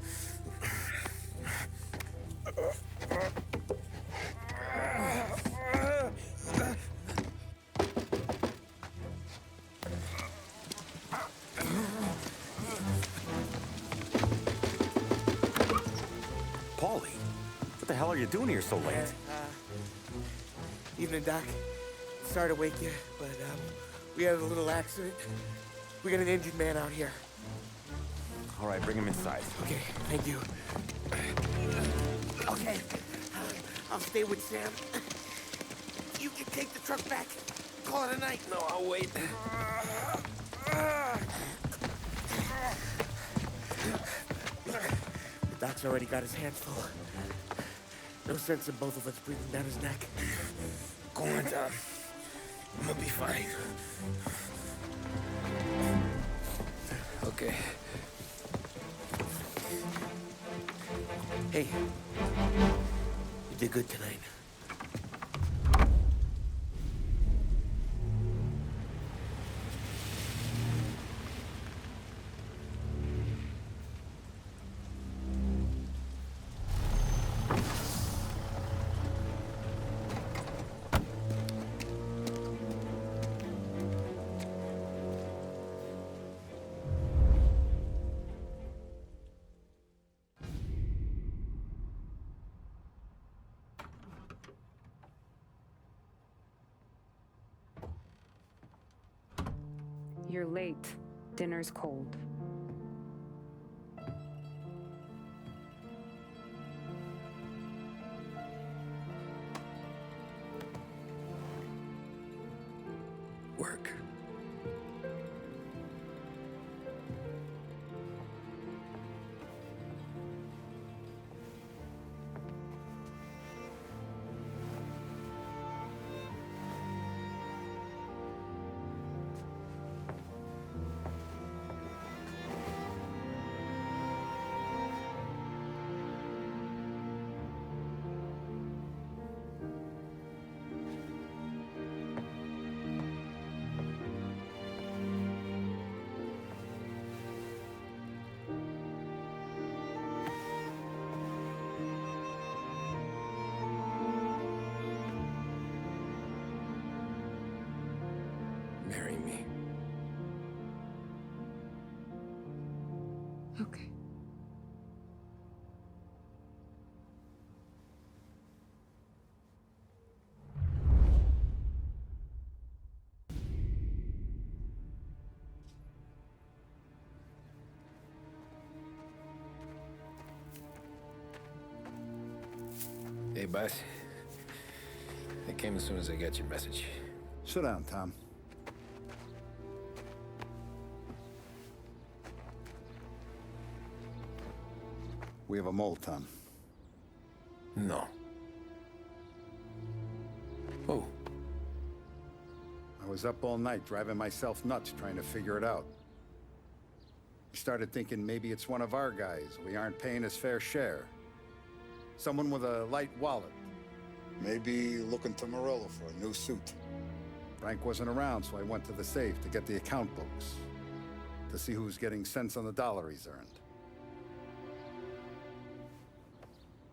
Paulie, what the hell are you doing here so late? Evening, Doc. Sorry to wake you, but we had a little accident. We got an injured man out here. All right, bring him inside. Okay, thank you. Okay, I'll stay with Sam. You can take the truck back. Call it a night. No, I'll wait. The doc's already got his hands full. No sense in both of us breathing down his neck. Go on, Tom. I'm gonna be fine. Okay. Hey, you did good tonight. You're late. Dinner's cold. Work. Hey, boss. I came as soon as I got your message. Sit down, Tom. We have a mole, Tom. No. Who? I was up all night driving myself nuts trying to figure it out. I started thinking maybe it's one of our guys. We aren't paying his fair share. Someone with a light wallet. Maybe looking to Morello for a new suit. Frank wasn't around, so I went to the safe to get the account books. To see who's getting cents on the dollar he's earned.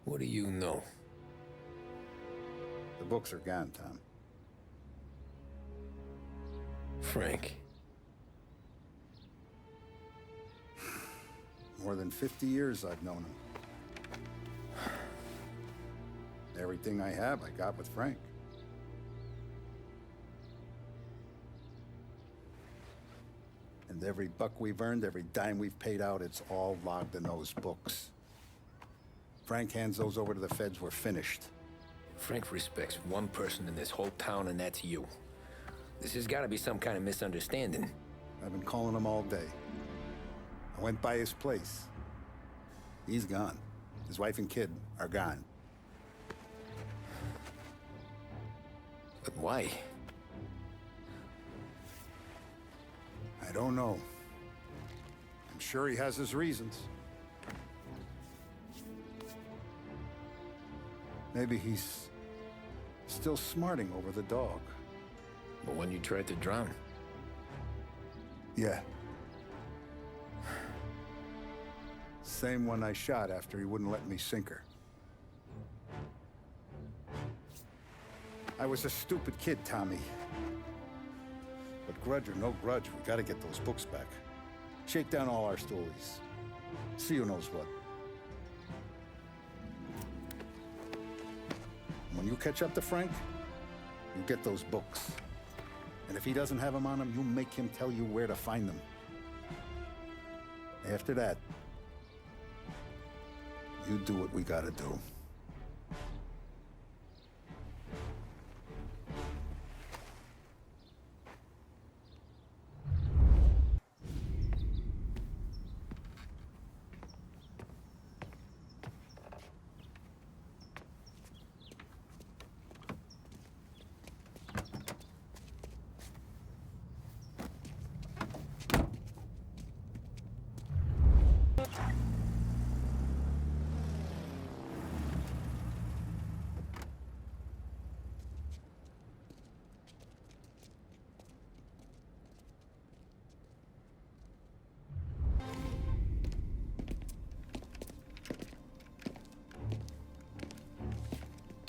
What do you know? The books are gone, Tom. Frank. More than 50 years I've known him. Everything I have, I got with Frank. And every buck we've earned, every dime we've paid out, it's all logged in those books. Frank hands those over to the feds, we're finished. Frank respects one person in this whole town, and that's you. This has got to be some kind of misunderstanding. I've been calling him all day. I went by his place. He's gone. His wife and kid are gone. But why? I don't know. I'm sure he has his reasons. Maybe he's still smarting over the dog. But when you tried to drown? Yeah. Same one I shot after he wouldn't let me sink her. I was a stupid kid, Tommy. But grudge or no grudge, we gotta get those books back. Shake down all our stories. See who knows what. When you catch up to Frank, you get those books. And if he doesn't have them on him, you make him tell you where to find them. After that, you do what we gotta do.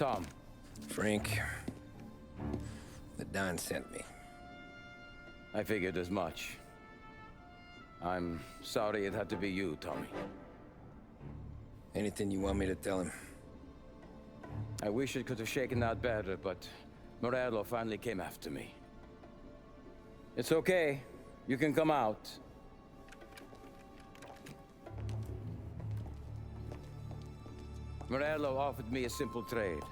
Tom. Frank. The Don sent me. I figured as much. I'm sorry it had to be you, Tommy. Anything you want me to tell him? I wish it could have shaken out better, but Morello finally came after me. It's okay. You can come out. Morello offered me a simple trade.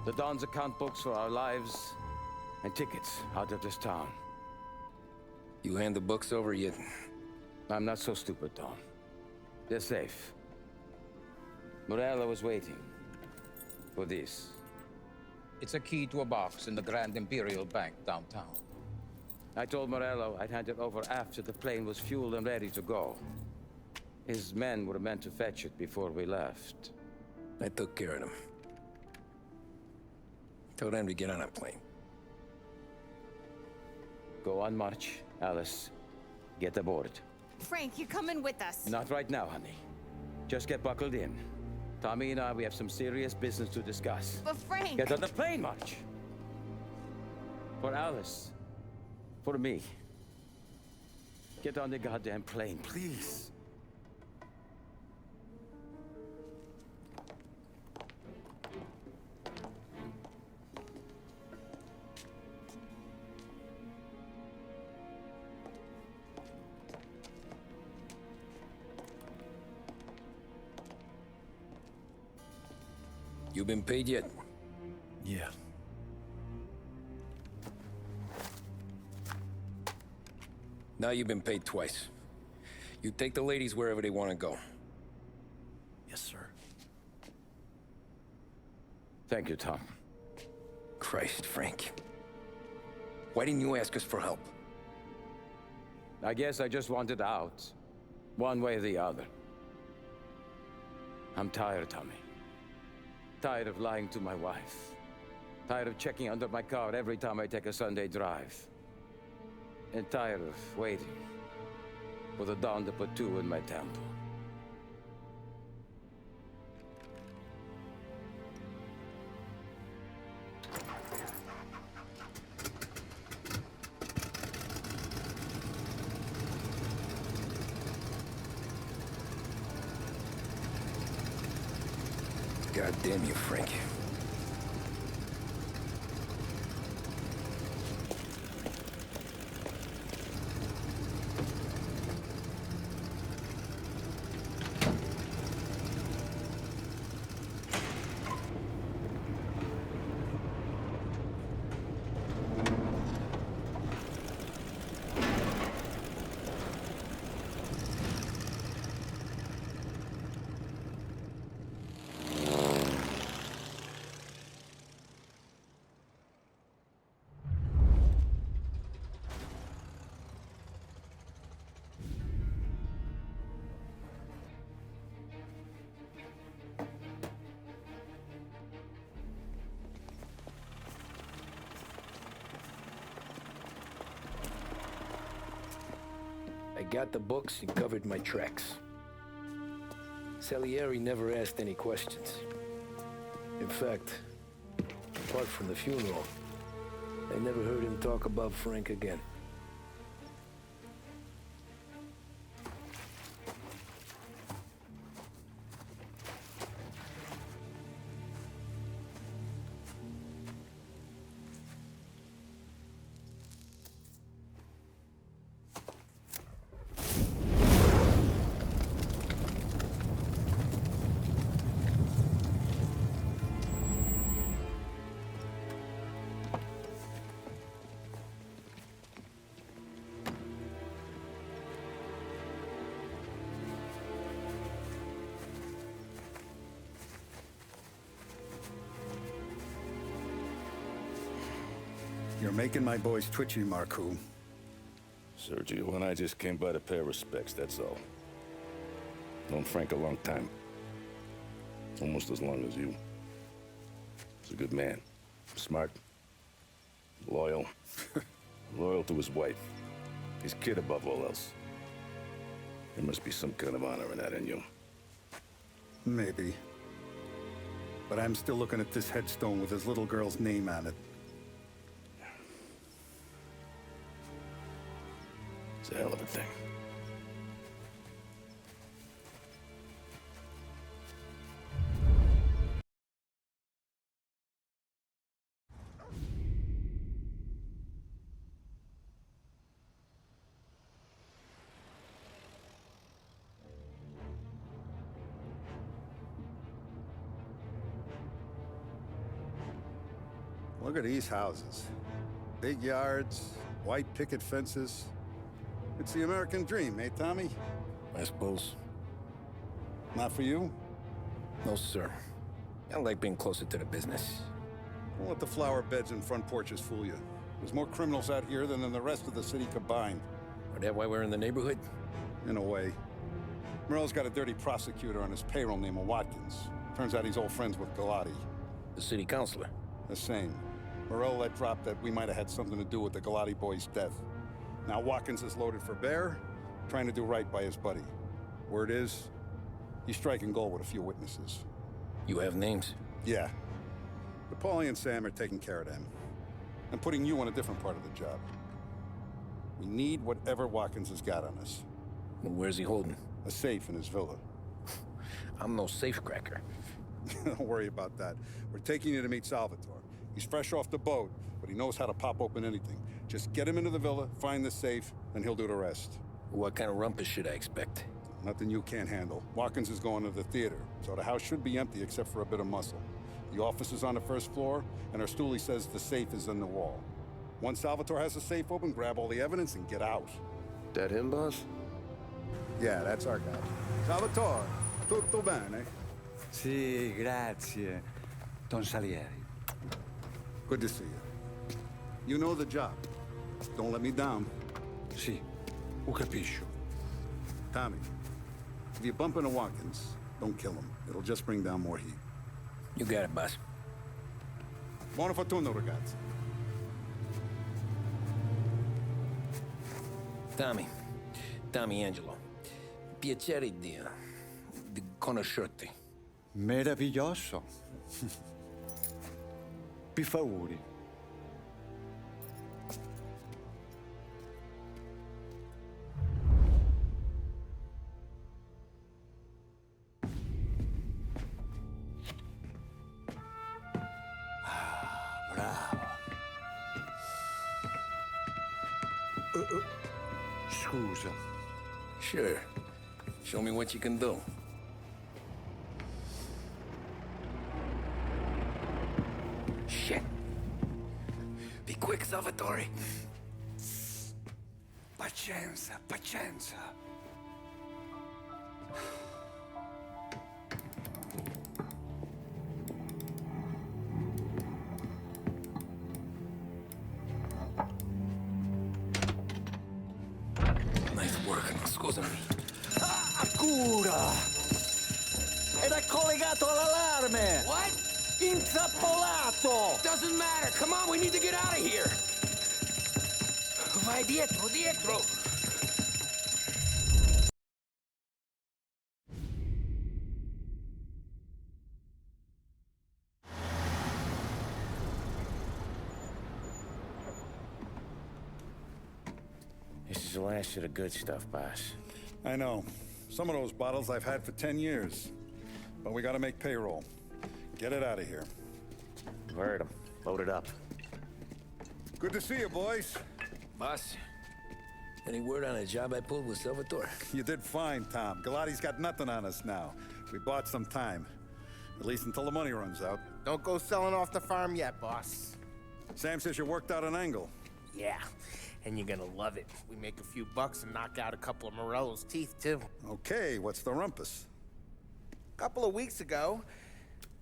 The Don's account books for our lives and tickets out of this town. You hand the books over yet? I'm not so stupid, Don. They're safe. Morello was waiting for this. It's a key to a box in the Grand Imperial Bank downtown. I told Morello I'd hand it over after the plane was fueled and ready to go. His men were meant to fetch it before we left. I took care of them. Told them to get on a plane. Go on march, Alice. Get aboard. Frank, you're coming with us. Not right now, honey. Just get buckled in. Tommy and I, we have some serious business to discuss. But Frank... Get on the plane, March! For Alice. For me. Get on the goddamn plane, please. You been paid yet? Yeah. Now you've been paid twice. You take the ladies wherever they want to go. Yes, sir. Thank you, Tom. Christ, Frank. Why didn't you ask us for help? I guess I just wanted out. One way or the other. I'm tired, Tommy. Tired of lying to my wife. Tired of checking under my car every time I take a Sunday drive. And tired of waiting for the dawn to put two in my temple. God damn you, Frank. I got the books and covered my tracks. Salieri never asked any questions. In fact, apart from the funeral, I never heard him talk about Frank again. You're making my boys twitchy, Marku. Sergio and I just came by to pay respects, that's all. Known Frank a long time. Almost as long as you. He's a good man. Smart. Loyal. Loyal to his wife. His kid above all else. There must be some kind of honor in that in you. Maybe. But I'm still looking at this headstone with his little girl's name on it. It's a hell of a thing. Look at these houses. Big yards, white picket fences. It's the American dream, eh, Tommy? I suppose. Not for you? No, sir. I like being closer to the business. Don't let the flower beds and front porches fool you. There's more criminals out here than in the rest of the city combined. Is that why we're in the neighborhood? In a way. Morello's got a dirty prosecutor on his payroll named Watkins. Turns out he's old friends with Galati. The city councilor? The same. Morello let drop that we might have had something to do with the Galati boy's death. Now Watkins is loaded for bear, trying to do right by his buddy. Word is, he's striking gold with a few witnesses. You have names? Yeah. But Paulie and Sam are taking care of them. I'm putting you on a different part of the job. We need whatever Watkins has got on us. Well, where's he holding? A safe in his villa. I'm no safecracker. Don't worry about that. We're taking you to meet Salvatore. He's fresh off the boat, but he knows how to pop open anything. Just get him into the villa, find the safe, and he'll do the rest. What kind of rumpus should I expect? Nothing you can't handle. Watkins is going to the theater, so the house should be empty except for a bit of muscle. The office is on the first floor, and our stoolie says the safe is in the wall. Once Salvatore has the safe open, grab all the evidence and get out. That him, boss? Yeah, that's our guy. Salvatore, tutto bene? Sì, grazie, Don Salieri. Good to see you. You know the job. Don't let me down. Sì, ho capisco. Tommy, if you bump into Watkins, don't kill him. It'll just bring down more heat. You got it, boss. Buona fortuna, ragazzi. Tommy Angelo. Piacere di conoscerti. Meraviglioso. Per favore. Bravo. Scusa. Sure. Show me what you can do. Shit. Be quick, Salvatore. Pazienza, pazienza. Nice work, scusami. Cura! Ed è collegato all'allarme! What? Intrappolato! Doesn't matter. Come on, we need to get out of here. Vai dietro, dietro. This is the last of the good stuff, boss. I know. Some of those bottles I've had for 10 years. But we gotta make payroll. Get it out of here. You heard him. Load it up. Good to see you, boys. Boss, any word on a job I pulled with Salvatore? You did fine, Tom. Galati's got nothing on us now. We bought some time. At least until the money runs out. Don't go selling off the farm yet, boss. Sam says you worked out an angle. Yeah, and you're gonna love it. We make a few bucks and knock out a couple of Morello's teeth, too. Okay, what's the rumpus? A couple of weeks ago,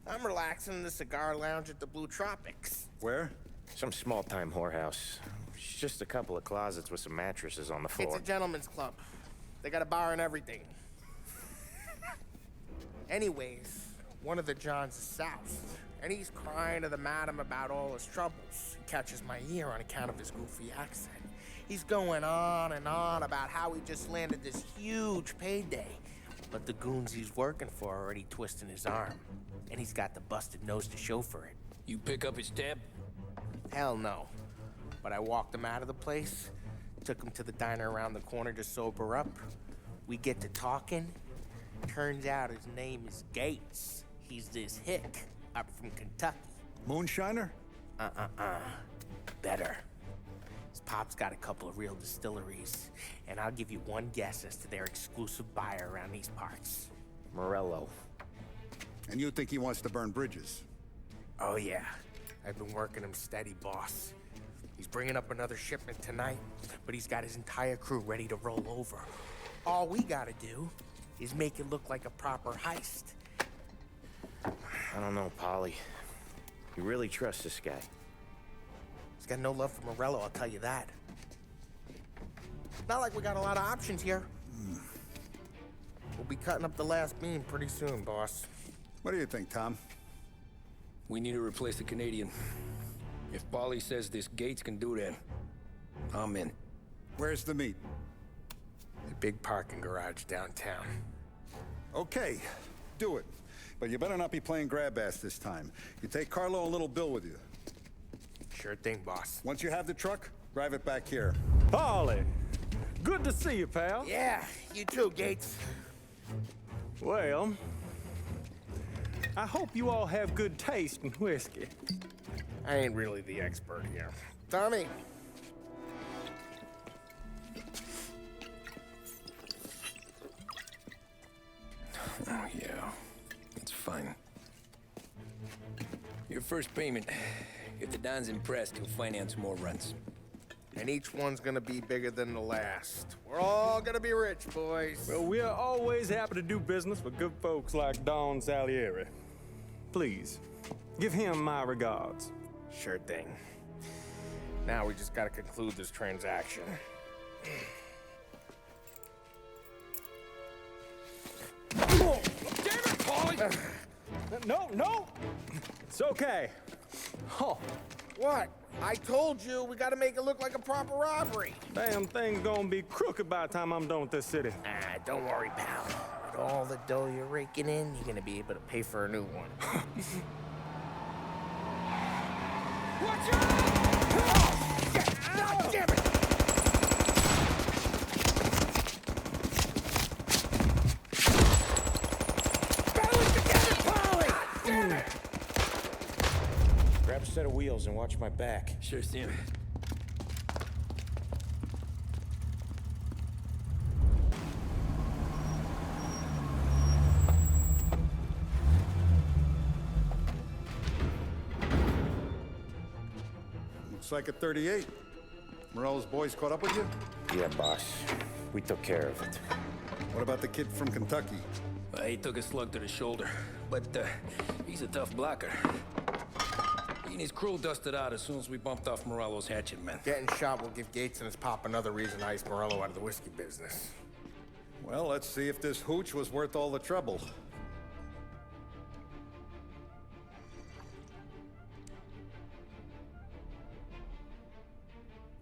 I'm relaxing in the cigar lounge at the Blue Tropics. Where? Some small-time whorehouse. It's just a couple of closets with some mattresses on the floor. It's a gentleman's club. They got a bar and everything. Anyways, one of the Johns is south, and he's crying to the madam about all his troubles. He catches my ear on account of his goofy accent. He's going on and on about how he just landed this huge payday. But the goons he's working for are already twisting his arm. And he's got the busted nose to show for it. You pick up his tab? Hell no. But I walked him out of the place, took him to the diner around the corner to sober up. We get to talking. Turns out his name is Gates. He's this hick up from Kentucky. Moonshiner? Better. His pop's got a couple of real distilleries, and I'll give you one guess as to their exclusive buyer around these parts. Morello. And you think he wants to burn bridges? Oh, yeah. I've been working him steady, boss. He's bringing up another shipment tonight, but he's got his entire crew ready to roll over. All we gotta do is make it look like a proper heist. I don't know, Polly. You really trust this guy? He's got no love for Morello, I'll tell you that. Not like we got a lot of options here. We'll be cutting up the last beam pretty soon, boss. What do you think, Tom? We need to replace the Canadian. If Polly says this Gates can do that, I'm in. Where's the meet? A big parking garage downtown. Okay, do it. But you better not be playing grab ass this time. You take Carlo and Little Bill with you. Sure thing, boss. Once you have the truck, drive it back here. Polly, good to see you, pal. Yeah, you too, Gates. Well, I hope you all have good taste in whiskey. I ain't really the expert here. Tommy. Oh, yeah. It's fine. Your first payment. If the Don's impressed, he'll finance more runs. And each one's gonna be bigger than the last. We're all gonna be rich, boys. Well, we are always happy to do business with good folks like Don Salieri. Please, give him my regards. Sure thing. Now we just gotta conclude this transaction. Oh, damn it, Paulie! No! It's okay. Oh. What? I told you, we gotta make it look like a proper robbery. Damn thing's gonna be crooked by the time I'm done with this city. Ah, don't worry, pal. With all the dough you're raking in, you're gonna be able to pay for a new one. Watch out! Oh, shit! God damn it! Grab a set of wheels and watch my back. Sure, Sam. Looks like a 38. Morello's boys caught up with you? Yeah, boss. We took care of it. What about the kid from Kentucky? He took a slug to the shoulder, but he's a tough blocker. He and his crew dusted out as soon as we bumped off Morello's hatchet men. Getting shot will give Gates and his pop another reason to ice Morello out of the whiskey business. Well, let's see if this hooch was worth all the trouble.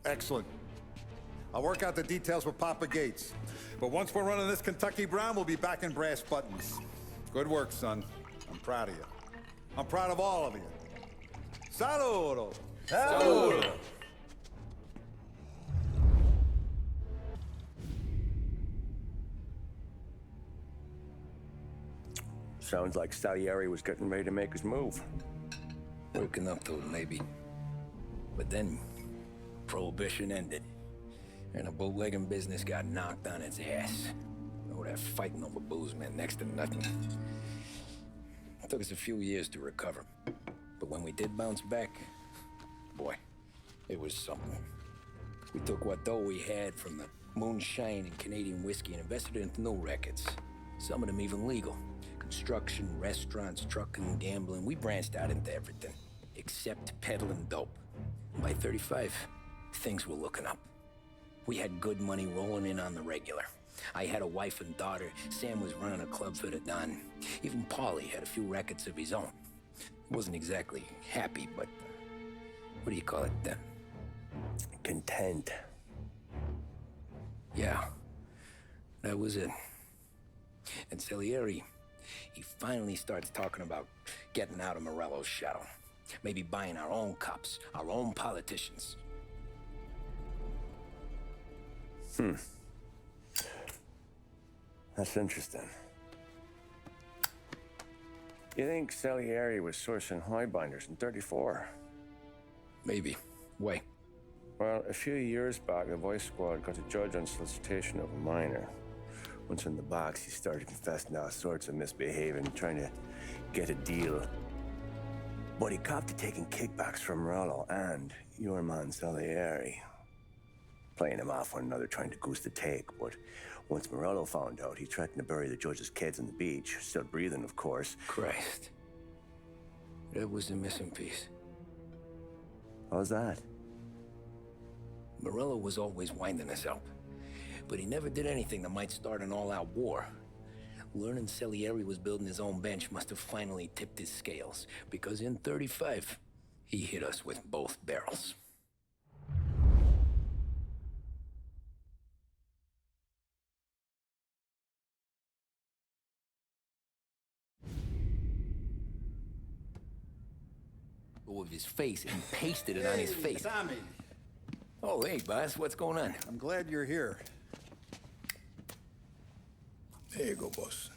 Excellent. I'll work out the details with Papa Gates. But once we're running this Kentucky Brown, we'll be back in brass buttons. Good work, son. I'm proud of you. I'm proud of all of you. Saludo! Saludo! Sounds like Salieri was getting ready to make his move. Working up to it, maybe. But then, Prohibition ended. And the bootlegging business got knocked on its ass. Oh, that fighting over booze meant next to nothing. It took us a few years to recover. But when we did bounce back, boy, it was something. We took what dough we had from the moonshine and Canadian whiskey and invested it into new rackets. Some of them even legal. Construction, restaurants, trucking, gambling. We branched out into everything, except peddling dope. By 35, things were looking up. We had good money rolling in on the regular. I had a wife and daughter. Sam was running a club for the Don. Even Paulie had a few rackets of his own. Wasn't exactly happy, but what do you call it then? Content. Yeah, that was it. And Salieri, he finally starts talking about getting out of Morello's shadow. Maybe buying our own cops, our own politicians. That's interesting. You think Salieri was sourcing highbinders in 34? Maybe. Why? Well, a few years back, the Vice Squad got a judge on solicitation of a minor. Once in the box, he started confessing all sorts of misbehaving, trying to get a deal. But he copped to taking kickbacks from Morello and your man Salieri. Playing them off one another, trying to goose the take, but once Morello found out, he threatened to bury the judge's kids on the beach. Still breathing, of course. Christ. That was the missing piece. How's that? Morello was always winding us up, but he never did anything that might start an all-out war. Learning Salieri was building his own bench must have finally tipped his scales, because in 35, he hit us with both barrels. With his face, and pasted it on his face. Tommy. Oh, hey, boss, what's going on? I'm glad you're here. There you go, boss.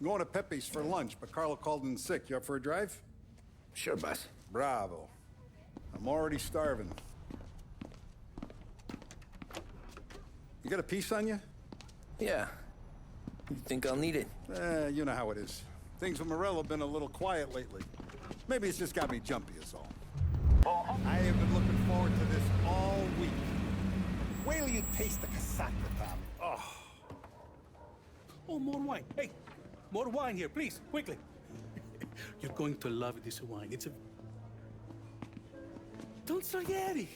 I'm going to Pepe's for lunch, but Carlo called in sick. You up for a drive? Sure, boss. Bravo. I'm already starving. You got a piece on you? Yeah. You think I'll need it? You know how it is. Things with Morello have been a little quiet lately. Maybe it's just got me jumpy is all. I have been looking forward to this all week. Wait till you taste the casaca, Tom. Oh. Oh, more wine. Hey, more wine here, please, quickly. You're going to love this wine. It's a... Don Salieri!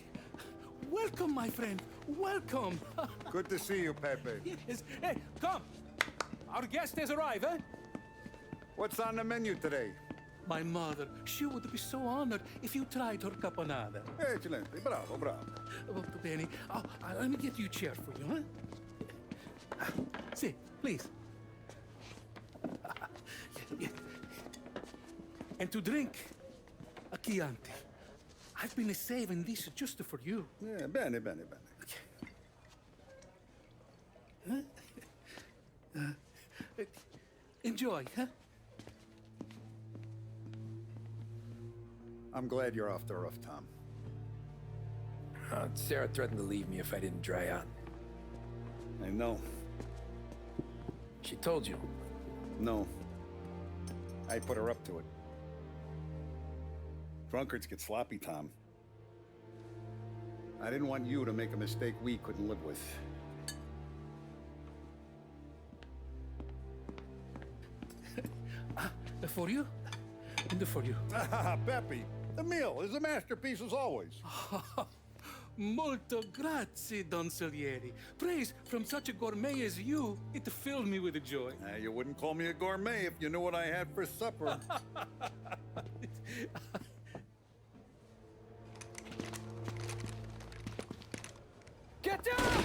Welcome, my friend. Welcome. Good to see you, Pepe. Yes. Hey, come. Our guest has arrived, eh? What's on the menu today? My mother, she would be so honored if you tried her caponata. Excelente, bravo, bravo. Molto bene. Oh, let me get you a chair for you, huh? See, please. Yeah. And to drink, a Chianti. I've been saving this just for you. Yeah, bene, bene, bene. Enjoy, huh? I'm glad you're off the roof, Tom. Sarah threatened to leave me if I didn't dry out. I know. She told you? No. I put her up to it. Drunkards get sloppy, Tom. I didn't want you to make a mistake we couldn't live with. For you? And for you. Pepe, the meal is a masterpiece as always. Molto grazie, Don Salieri. Praise from such a gourmet as you, it filled me with joy. You wouldn't call me a gourmet if you knew what I had for supper. Get down!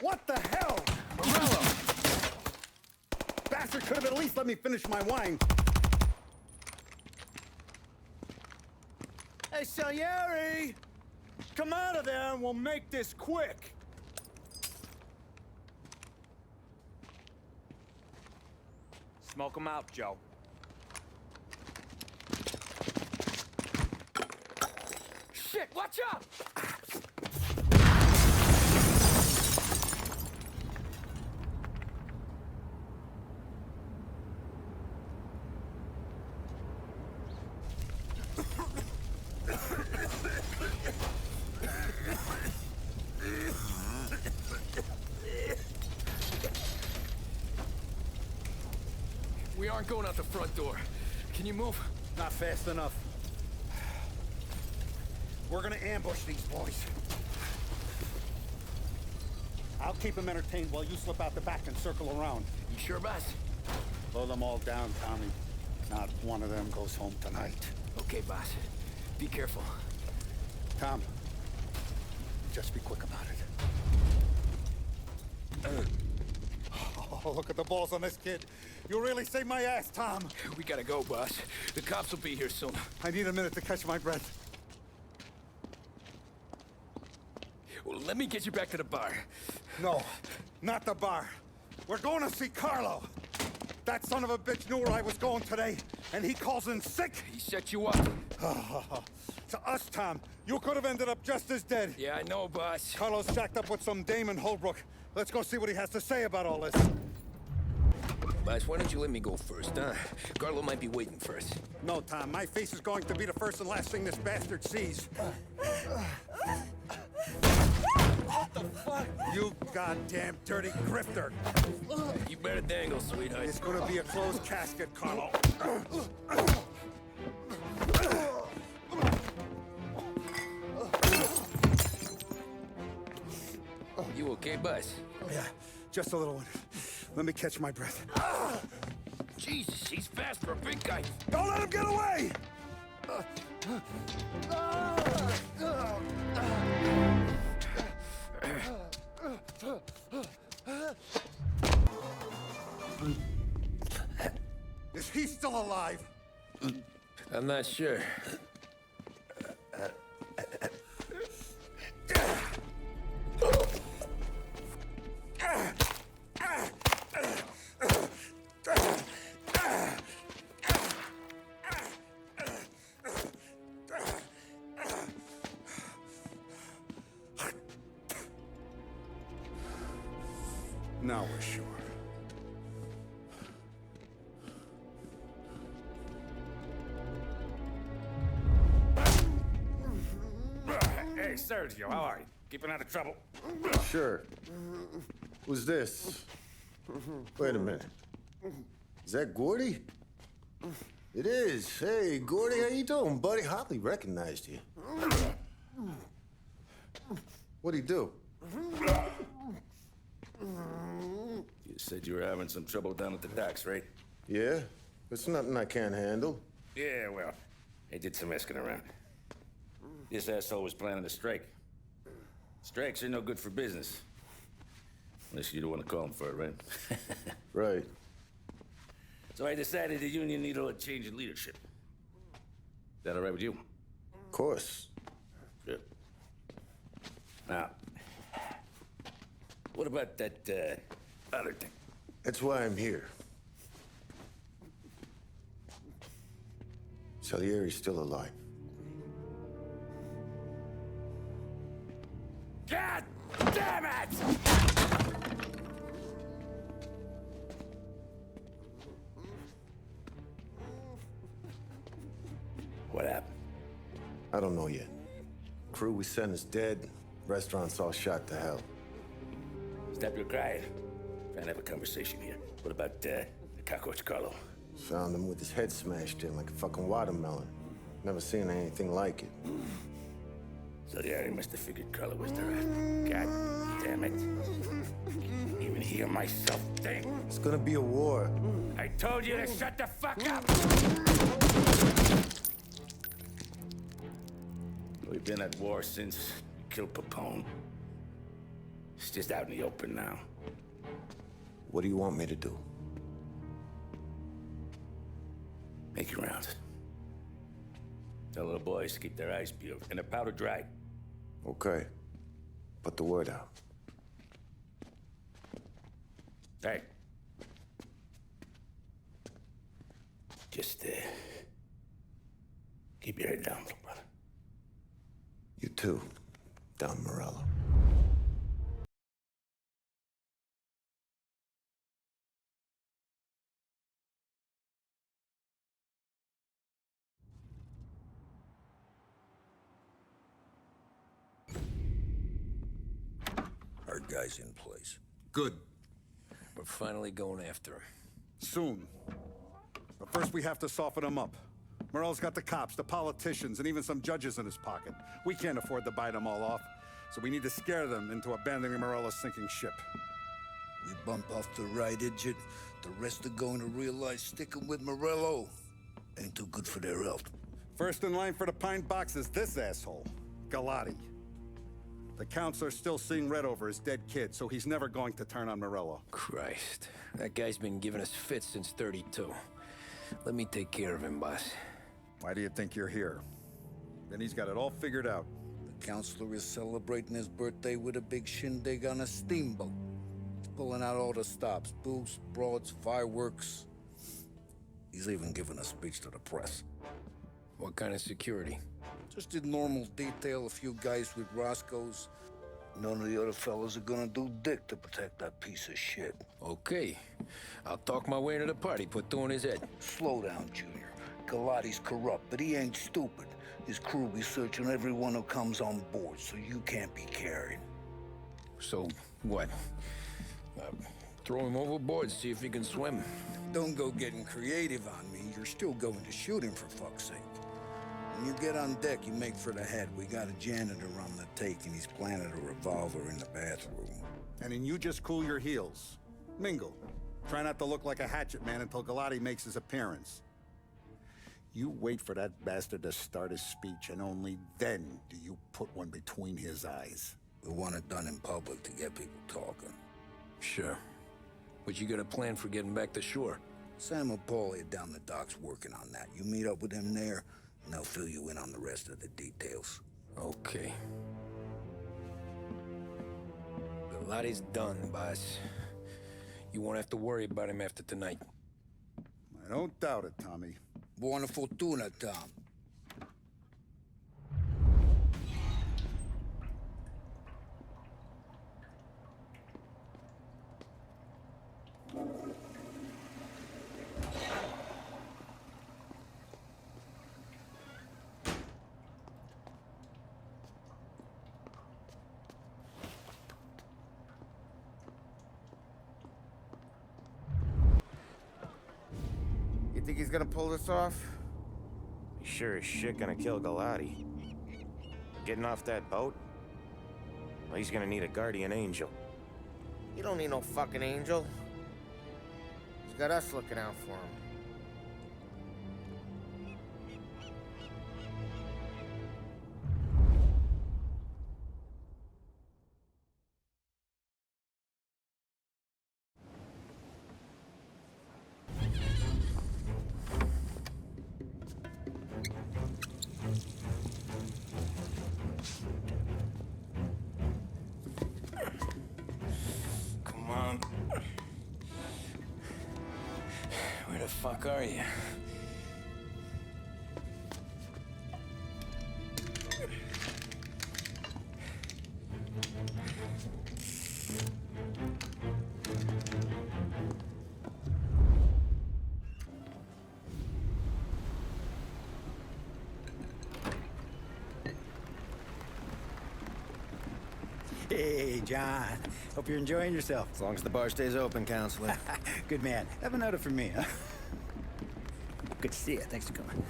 What the hell? Morello! Bastard could have at least let me finish my wine. Hey, Salieri! Come out of there and we'll make this quick. Smoke 'em out, Joe. Shit, watch out! We aren't going out the front door. Can you move? Not fast enough. We're gonna ambush these boys. I'll keep them entertained while you slip out the back and circle around. You sure, boss? Blow them all down, Tommy. Not one of them goes home tonight. Okay, boss. Be careful. Tom, just be quick about it. Oh, look at the balls on this kid. You really saved my ass, Tom. We gotta go, boss. The cops will be here soon. I need a minute to catch my breath. Well, let me get you back to the bar. No, not the bar. We're going to see Carlo. That son of a bitch knew where I was going today, and he calls in sick. He set you up. To us, Tom, you could have ended up just as dead. Yeah, I know, boss. Carlo's shacked up with some dame in Holbrook. Let's go see what he has to say about all this. Boss, why don't you let me go first, huh? Carlo might be waiting for us. No, Tom, my face is going to be the first and last thing this bastard sees. What the fuck? You goddamn dirty grifter. You better dangle, sweetheart. It's gonna be a closed casket, Carlo. You okay, boss? Yeah, just a little one. Let me catch my breath. Jesus, he's fast for a big guy. Don't let him get away! Is he still alive? I'm not sure. Now we're sure. Hey, Sergio, how are you? Keeping out of trouble? Sure. Who's this? Wait a minute. Is that Gordy? It is. Hey, Gordy, how you doing, buddy? Hardly recognized you. What'd he do? You said you were having some trouble down at the docks, right? Yeah? It's nothing I can't handle. Yeah, well, they did some asking around. This asshole was planning a strike. Strikes are no good for business. Unless you don't want to call him for it, right? Right. So I decided the union needed a change in leadership. Is that all right with you? Of course. Good. Now, what about that, other thing? That's why I'm here. Salieri's still alive. God damn it! What happened? I don't know yet. Crew we sent is dead. Restaurant's all shot to hell. Stop your crying. Trying to have a conversation here. What about, the cockroach Carlo? Found him with his head smashed in like a fucking watermelon. Never seen anything like it. Salieri must have figured Carlo was the rat. God damn it. Can't even hear myself think. It's gonna be a war. I told you to shut the fuck up! We've been at war since we killed Papone. It's just out in the open now. What do you want me to do? Make your rounds. Tell little boys to keep their eyes peeled and their powder dry. Okay. Put the word out. Hey. Just, keep your head down, little brother. You too, Don Morello. Our guy's in place. Good. We're finally going after him. Soon. But first we have to soften him up. Morello's got the cops, the politicians, and even some judges in his pocket. We can't afford to bite them all off, so we need to scare them into abandoning Morello's sinking ship. We bump off the right idiot, the rest are going to realize sticking with Morello ain't too good for their health. First in line for the pine box is this asshole, Galati. The counselor's still seeing red over his dead kid, so he's never going to turn on Morello. Christ. That guy's been giving us fits since 32. Let me take care of him, boss. Why do you think you're here? Then he's got it all figured out. The counselor is celebrating his birthday with a big shindig on a steamboat. He's pulling out all the stops, booze, broads, fireworks. He's even giving a speech to the press. What kind of security? Just did normal detail, a few guys with Roscoe's. None of the other fellas are gonna do dick to protect that piece of shit. Okay. I'll talk my way into the party, put two in his head. Slow down, Junior. Galati's corrupt, but he ain't stupid. His crew be searching everyone who comes on board, so you can't be carried. So, what? Throw him overboard, see if he can swim. Don't go getting creative on me. You're still going to shoot him, for fuck's sake. When you get on deck, you make for the head. We got a janitor on the take, and he's planted a revolver in the bathroom. And then you just cool your heels. Mingle. Try not to look like a hatchet man until Galati makes his appearance. You wait for that bastard to start his speech, and only then do you put one between his eyes. We want it done in public to get people talking. Sure. But you got a plan for getting back to shore? Sam Apolli down the docks working on that. You meet up with him there, and they'll fill you in on the rest of the details. Okay. Galati's done, boss. You won't have to worry about him after tonight. I don't doubt it, Tommy. Buona fortuna, Tom. think he's gonna pull this off? He's sure as shit gonna kill Galati. Getting off that boat? Well, he's gonna need a guardian angel. He don't need no fucking angel. He's got us looking out for him. Come on. Where the fuck are you? Hey, John. Hope you're enjoying yourself. As long as the bar stays open, counselor. Good man. Have a note from me, huh? Good to see you. Thanks for coming.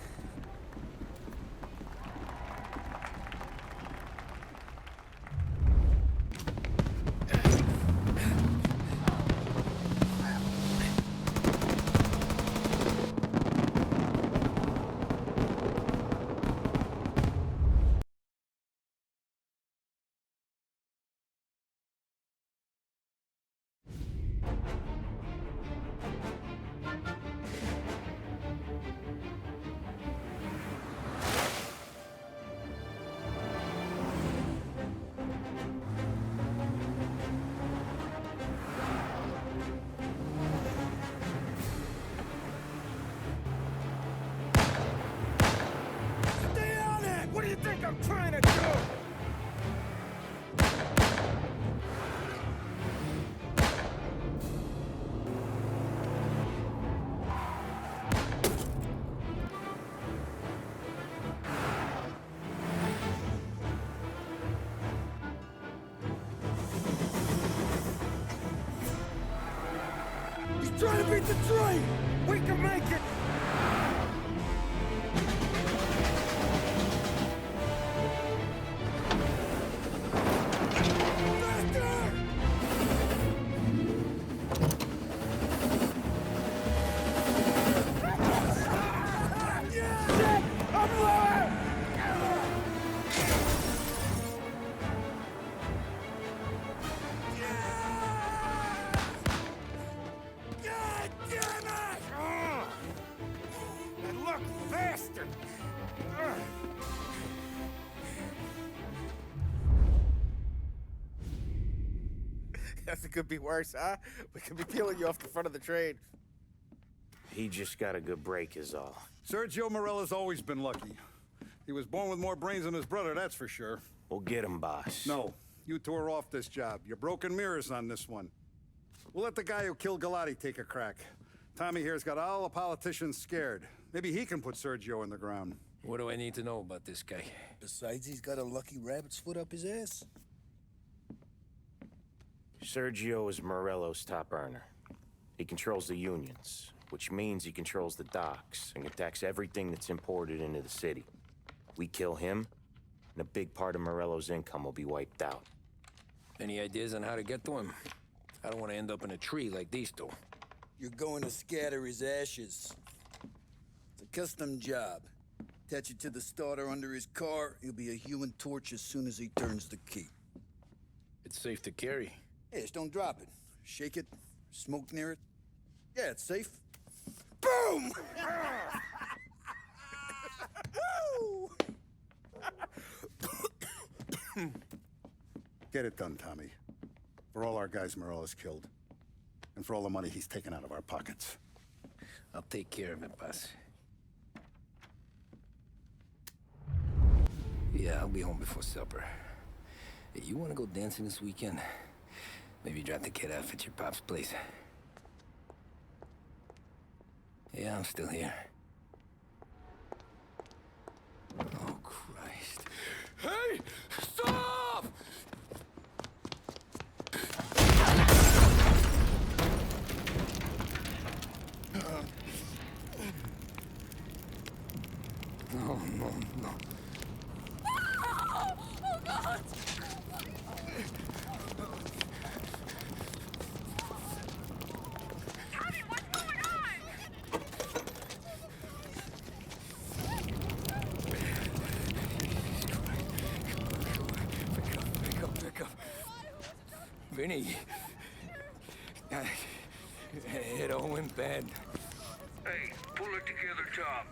I'm trying to do! He's trying to beat the train! We can make it! Guess it could be worse, huh? We could be peeling you off the front of the train. He just got a good break is all. Sergio Morello's always been lucky. He was born with more brains than his brother, that's for sure. We'll get him, boss. No, you tore off this job. You're broken mirrors on this one. We'll let the guy who killed Galati take a crack. Tommy here's got all the politicians scared. Maybe he can put Sergio in the ground. What do I need to know about this guy? Besides, he's got a lucky rabbit's foot up his ass. Sergio is Morello's top earner. He controls the unions, which means he controls the docks and can tax everything that's imported into the city. We kill him, and a big part of Morello's income will be wiped out. Any ideas on how to get to him? I don't want to end up in a tree like these two. You're going to scatter his ashes. It's a custom job. Attach it to the starter under his car. He'll be a human torch as soon as he turns the key. It's safe to carry. Hey, just don't drop it. Shake it, smoke near it. Yeah, it's safe. Boom! Get it done, Tommy. For all our guys Morello's killed. And for all the money he's taken out of our pockets. I'll take care of it, boss. Yeah, I'll be home before supper. Hey, you want to go dancing this weekend? Maybe drop the kid off at your pop's place. Yeah, I'm still here. Oh, Christ. Hey! Stop! no. Oh, God! Tommy, what's going on? Pick up. Vinny. It all went bad. Hey, pull it together, Tom.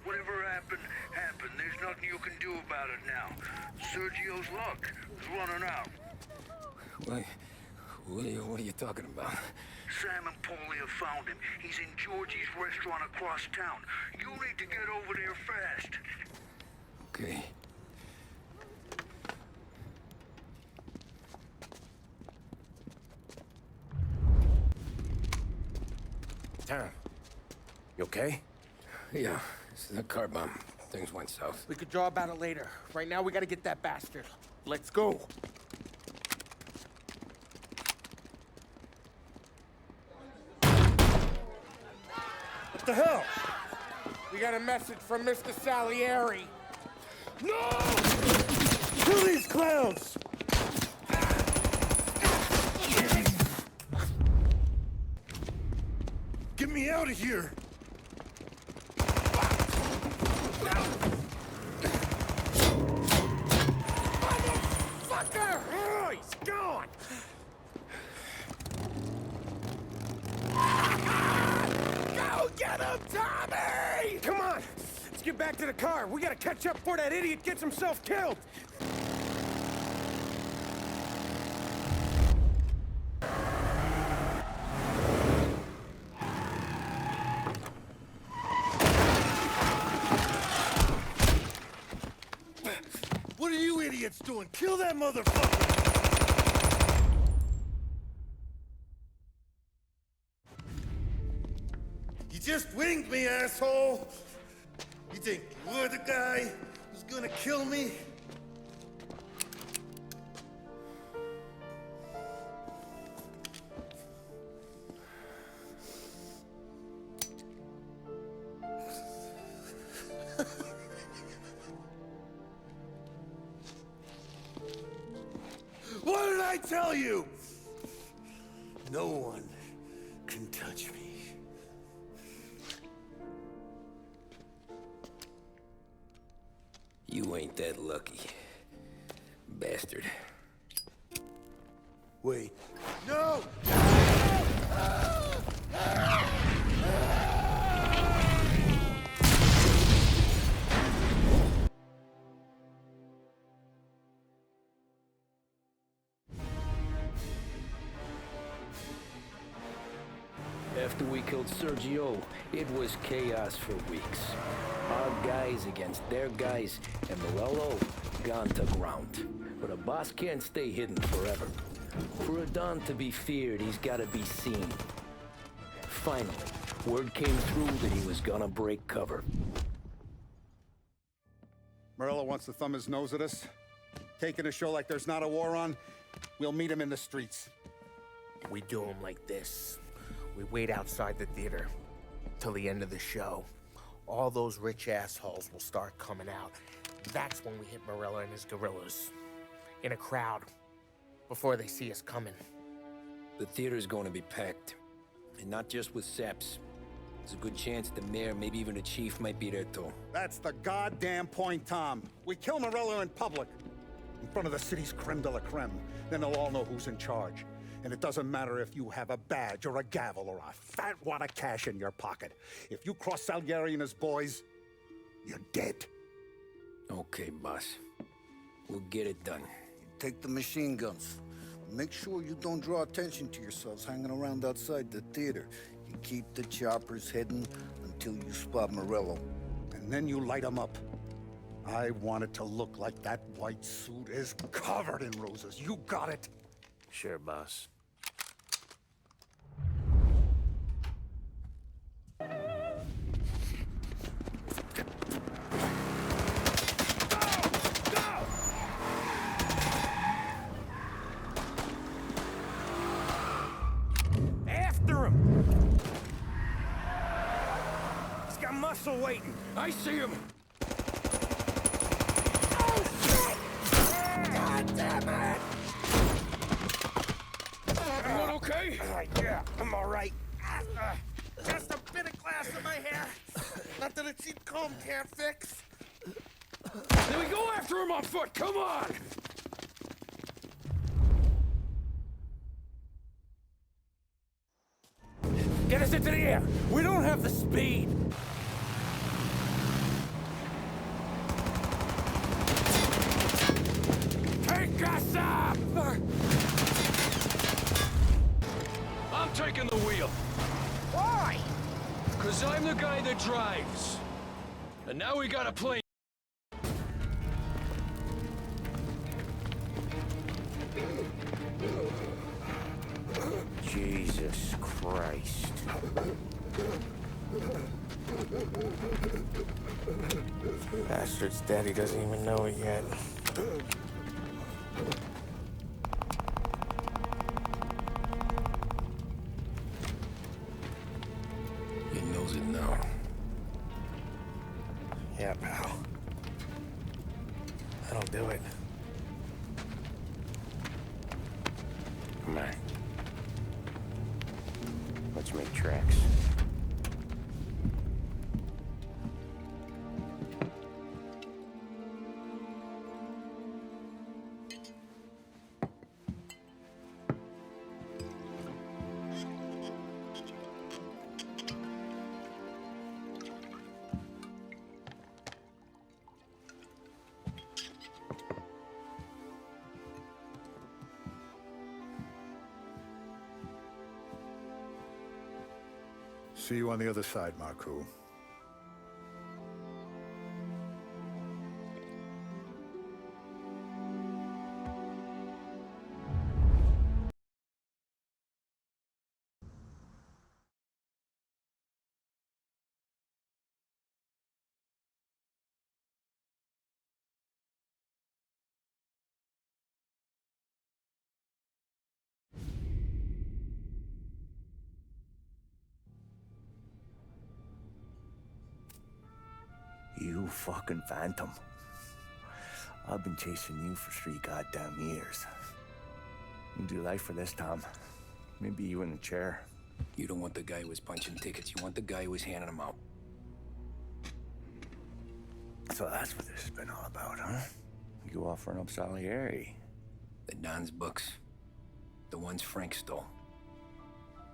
Whatever happened, happened. There's nothing you can do about it now. Sergio's luck is running out. What are you talking about? Sam and Paulie have found him. He's in Georgie's restaurant across town. You need to get over there fast. Okay. Tom, you okay? Yeah, it's the car bomb. Things went south. We could draw about it later. Right now, we gotta get that bastard. Let's go. What the hell? We got a message from Mr. Salieri. No! Kill these clowns! Get me out of here! Motherfucker! Oh, he's gone! Go get him, Tommy! Come on! Let's get back to the car. We gotta catch up before that idiot gets himself killed! What are you idiots doing? Kill that motherfucker! You just winged me, asshole! You think you're the guy who's gonna kill me? What did I tell you? No one can touch me. You ain't that lucky, bastard. Wait. No! After we killed Sergio, it was chaos for weeks. Our guys against their guys, and Morello gone to ground. But a boss can't stay hidden forever. For a Don to be feared, he's gotta be seen. Finally, word came through that he was gonna break cover. Morello wants to thumb his nose at us. Taking a show like there's not a war on, we'll meet him in the streets. We do him like this. We wait outside the theater till the end of the show. All those rich assholes will start coming out. That's when we hit Morello and his guerrillas. In a crowd. Before they see us coming. The theater's going to be packed. And not just with saps. There's a good chance the mayor, maybe even the chief, might be there too. That's the goddamn point, Tom. We kill Morello in public. In front of the city's creme de la creme. Then they'll all know who's in charge. And it doesn't matter if you have a badge or a gavel or a fat wad of cash in your pocket. If you cross Salieri and his boys, you're dead. Okay, boss. We'll get it done. Take the machine guns. Make sure you don't draw attention to yourselves hanging around outside the theater. You keep the choppers hidden until you spot Morello. And then you light them up. I want it to look like that white suit is covered in roses. You got it? Sure, boss. After him! He's got muscle waiting. I see him! right. Just a bit of glass in my hair. Nothing a cheap comb can't fix. Then we go after him on foot, come on! Get us into the air! We don't have the speed! Take us up! I'm taking the wheel. Why? Cause I'm the guy that drives. And now we got a plane. Jesus Christ. Bastard's daddy doesn't even know it yet. He knows it now. Yeah, pal. That'll do it. Come on. Let's make tracks. See you on the other side, Marku. You fucking phantom. I've been chasing you for 3 goddamn years. You do life for this, Tom. Maybe you in a chair. You don't want the guy who was punching tickets. You want the guy who was handing them out. So that's what this has been all about, huh? You offering up Salieri. The Don's books. The ones Frank stole.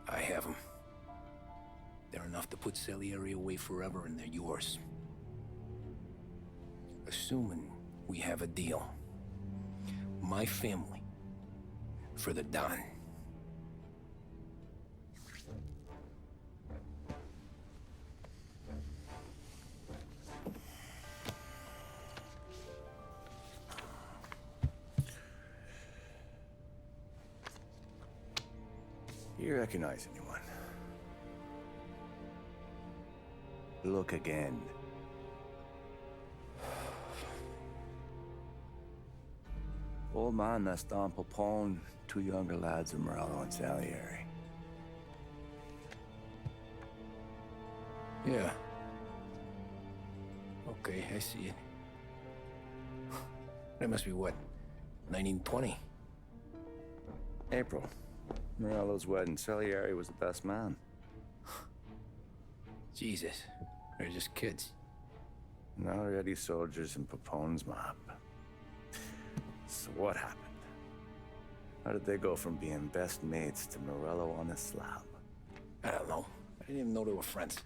I have them. They're enough to put Salieri away forever, and they're yours. Assuming we have a deal. My family for the Don. You recognize anyone? Look again. Old man that's Don Popone, 2 younger lads of Morello and Salieri. Yeah. Okay, I see it. That must be what, 1920? April. Morello's wedding. Salieri was the best man. Jesus, they're just kids. Now already soldiers in Popone's mob. So what happened? How did they go from being best mates to Morello on a slab? I don't know. I didn't even know they were friends.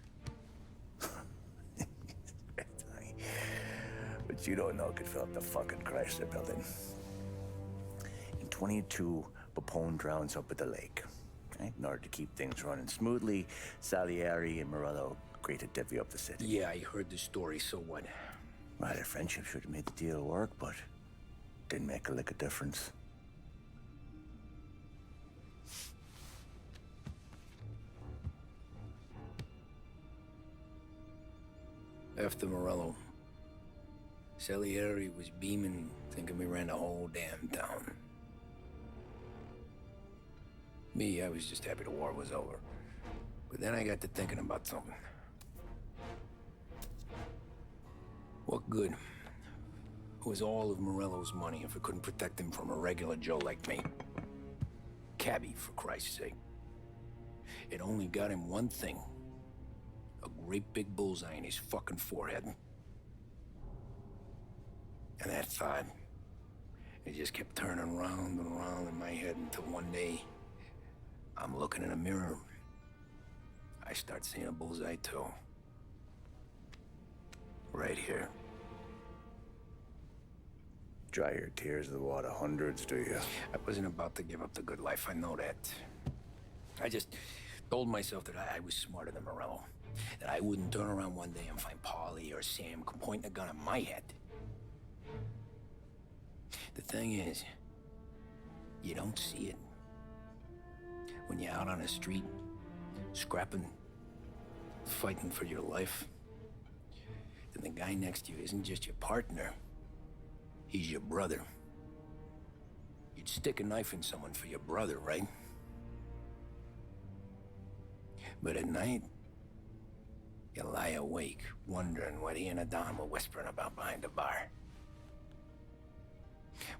But you don't know could fill up the fucking Chrysler building. In 22, Popone drowns up at the lake. Right? In order to keep things running smoothly, Salieri and Morello agreed to divvy up the city. Yeah, I heard the story, so what? Well, their friendship should have made the deal work, but didn't make a lick of difference. After Morello, Salieri was beaming, thinking we ran the whole damn town. Me, I was just happy the war was over. But then I got to thinking about something. What good was all of Morello's money if it couldn't protect him from a regular Joe like me? Cabbie, for Christ's sake. It only got him one thing. A great big bullseye in his fucking forehead. And that thought, it just kept turning round and round in my head until one day, I'm looking in a mirror. I start seeing a bullseye too. Right here. Dry your tears with what, hundreds, do you? I wasn't about to give up the good life, I know that. I just told myself that I was smarter than Morello. That I wouldn't turn around one day and find Paulie or Sam pointing a gun at my head. The thing is, you don't see it. When you're out on the street, scrapping, fighting for your life, then the guy next to you isn't just your partner, he's your brother. You'd stick a knife in someone for your brother, right? But at night, you lie awake, wondering what he and Adam were whispering about behind the bar.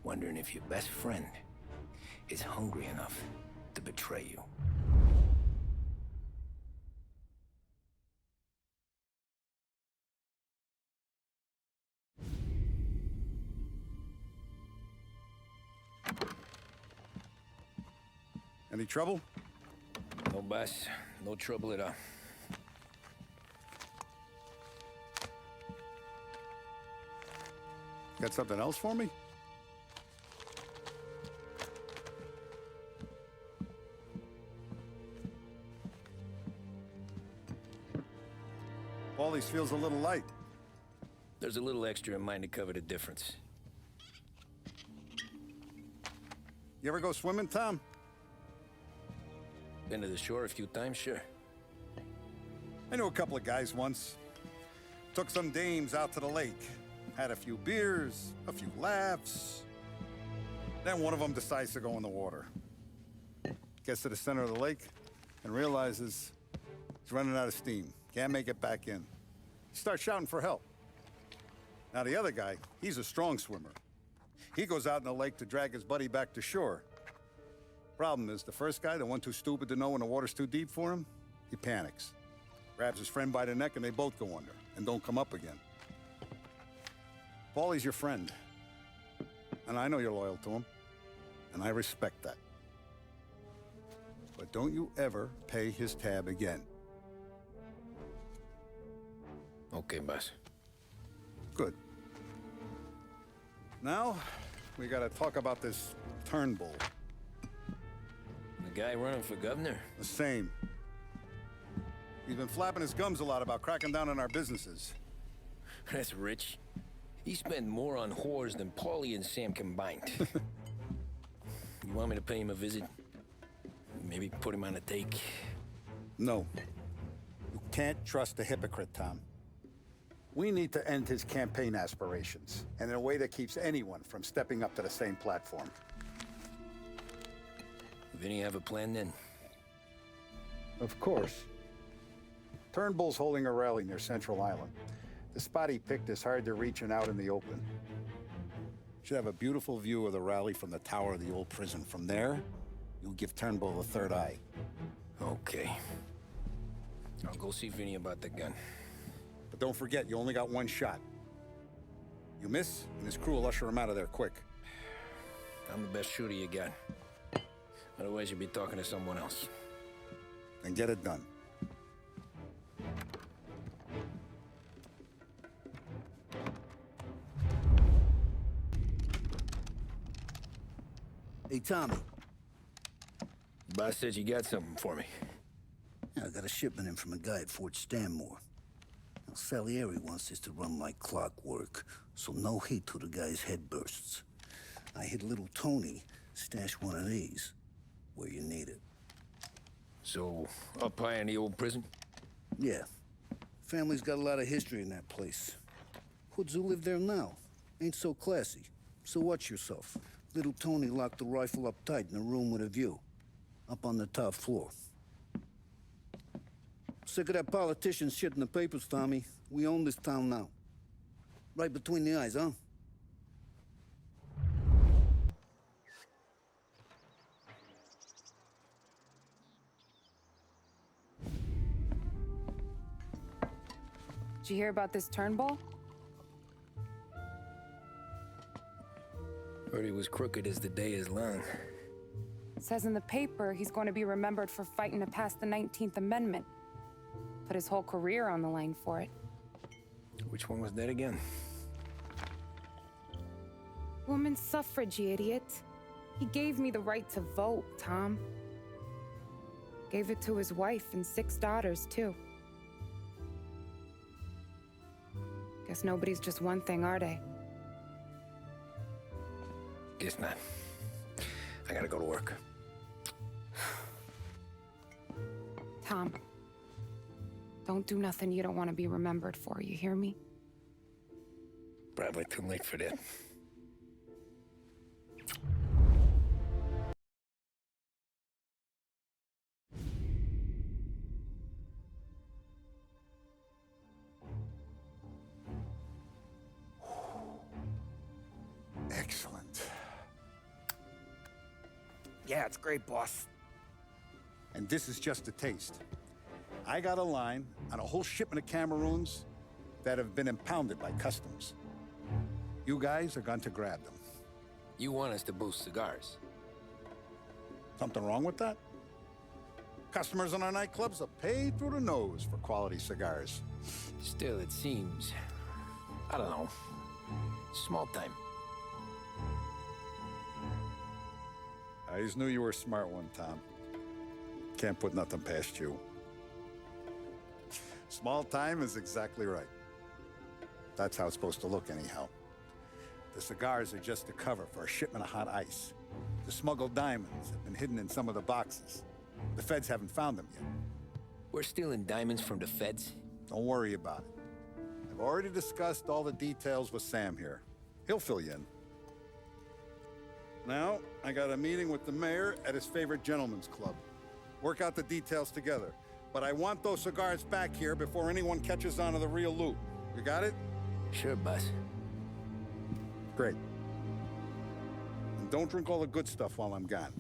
Wondering if your best friend is hungry enough to betray you. Any trouble? No, boss. No trouble at all. Got something else for me? Paulie's feels a little light. There's a little extra in mine to cover the difference. You ever go swimming, Tom? Been to the shore a few times, sure. I knew a couple of guys once. Took some dames out to the lake. Had a few beers, a few laughs. Then one of them decides to go in the water. Gets to the center of the lake and realizes he's running out of steam. Can't make it back in. He starts shouting for help. Now the other guy, he's a strong swimmer. He goes out in the lake to drag his buddy back to shore. Problem is, the first guy, the one too stupid to know when the water's too deep for him, he panics. Grabs his friend by the neck and they both go under and don't come up again. Paulie's your friend. And I know you're loyal to him. And I respect that. But don't you ever pay his tab again. Okay, boss. Good. Now, we gotta talk about this Turnbull. The guy running for governor? The same. He's been flapping his gums a lot about cracking down on our businesses. That's rich. He spent more on whores than Paulie and Sam combined. You want me to pay him a visit? Maybe put him on a take? No. You can't trust a hypocrite, Tom. We need to end his campaign aspirations, and in a way that keeps anyone from stepping up to the same platform. Vinny have a plan then? Of course. Turnbull's holding a rally near Central Island. The spot he picked is hard to reach and out in the open. Should have a beautiful view of the rally from the tower of the old prison. From there, you'll give Turnbull the third eye. Okay. I'll go see Vinny about the gun. But don't forget, you only got one shot. You miss, and his crew will usher him out of there quick. I'm the best shooter you got. Otherwise, you'll be talking to someone else. Then get it done. Hey, Tommy. Boss said you got something for me. Yeah, I got a shipment in from a guy at Fort Stanmore. Now, Salieri wants this to run like clockwork, so no heat till the guy's head bursts. I hit little Tony, stash one of these where you need it. So, up high in the old prison? Yeah. Family's got a lot of history in that place. Hoods who live there now ain't so classy, so watch yourself. Little Tony locked the rifle up tight in a room with a view, up on the top floor. Sick of that politician shit in the papers, Tommy. We own this town now. Right between the eyes, huh? you hear about this Turnbull? Heard he was crooked as the day is long. Says in the paper he's going to be remembered for fighting to pass the 19th Amendment. Put his whole career on the line for it. Which one was that again? Women's suffrage, you idiot. He gave me the right to vote, Tom. Gave it to his wife and 6 daughters, too. Guess nobody's just one thing, are they? Guess not. I gotta go to work. Tom, don't do nothing you don't want to be remembered for, you hear me? Probably too late for that. Excellent. Yeah, it's great, boss. And this is just a taste. I got a line on a whole shipment of Cameroons that have been impounded by customs. You guys are going to grab them. You want us to boost cigars? Something wrong with that? Customers in our nightclubs are paid through the nose for quality cigars. Still, it seems... I don't know. Small time. I always knew you were a smart one, Tom. Can't put nothing past you. Small time is exactly right. That's how it's supposed to look anyhow. The cigars are just a cover for a shipment of hot ice. The smuggled diamonds have been hidden in some of the boxes. The feds haven't found them yet. We're stealing diamonds from the feds? Don't worry about it. I've already discussed all the details with Sam here. He'll fill you in. Now, I got a meeting with the mayor at his favorite gentleman's club. Work out the details together. But I want those cigars back here before anyone catches on to the real loot. You got it? Sure, boss. Great. And don't drink all the good stuff while I'm gone.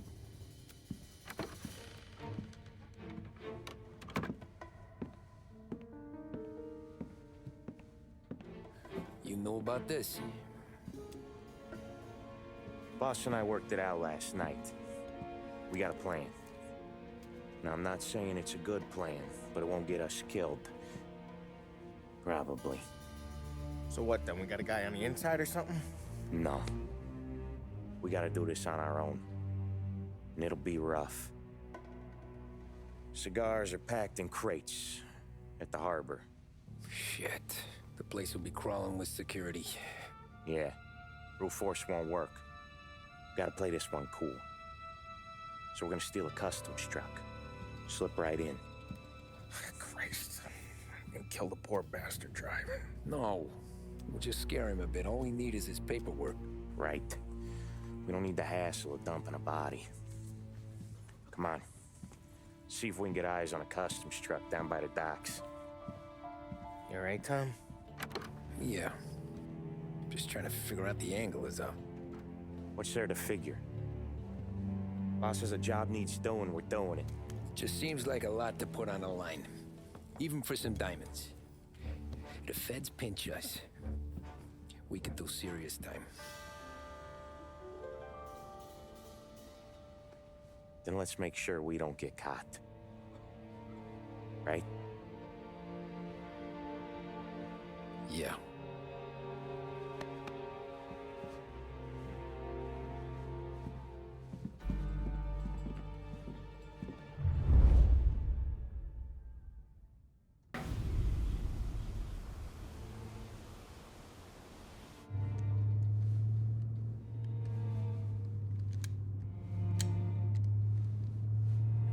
You know about this? Boss and I worked it out last night. We got a plan. Now, I'm not saying it's a good plan, but it won't get us killed. Probably. So what then? We got a guy on the inside or something? No. We gotta do this on our own. And it'll be rough. Cigars are packed in crates at the harbor. Shit. The place will be crawling with security. Yeah. Brute force won't work. Gotta play this one cool. So we're gonna steal a customs truck. Slip right in. Christ. I'm gonna kill the poor bastard driver. No. We'll just scare him a bit. All we need is his paperwork. Right. We don't need the hassle of dumping a body. Come on. See if we can get eyes on a customs truck down by the docks. You all right, Tom? Yeah. Just trying to figure out the angle is up. What's there to figure? Boss says a job needs doing, we're doing it. Just seems like a lot to put on the line. Even for some diamonds. If the feds pinch us, we could do serious time. Then let's make sure we don't get caught. Right? Yeah.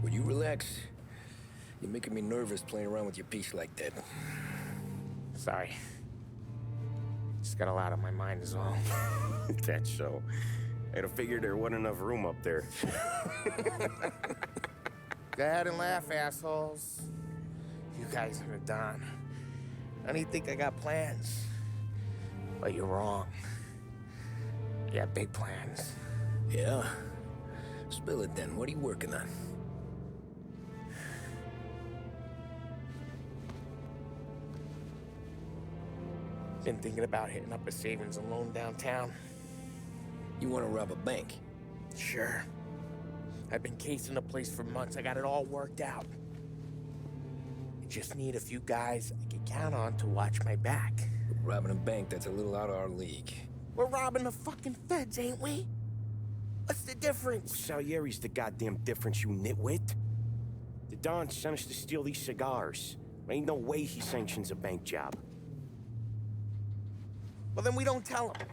Will you relax? You're making me nervous playing around with your piece like that. Sorry. Just got a lot on my mind is all. That's so. I'd have figured there wasn't enough room up there. Go ahead and laugh, assholes. You guys are done. I don't even think I got plans. But you're wrong. I got big plans. Yeah? Spill it then. What are you working on? Been thinking about hitting up a savings and loan downtown. You want to rob a bank? Sure. I've been casing the place for months. I got it all worked out. I just need a few guys I can count on to watch my back. Robbing a bank, that's a little out of our league. We're robbing the fucking feds, ain't we? What's the difference? Salieri's the goddamn difference, you nitwit. The Don sent us to steal these cigars. Ain't no way he sanctions a bank job. Well, then we don't tell him.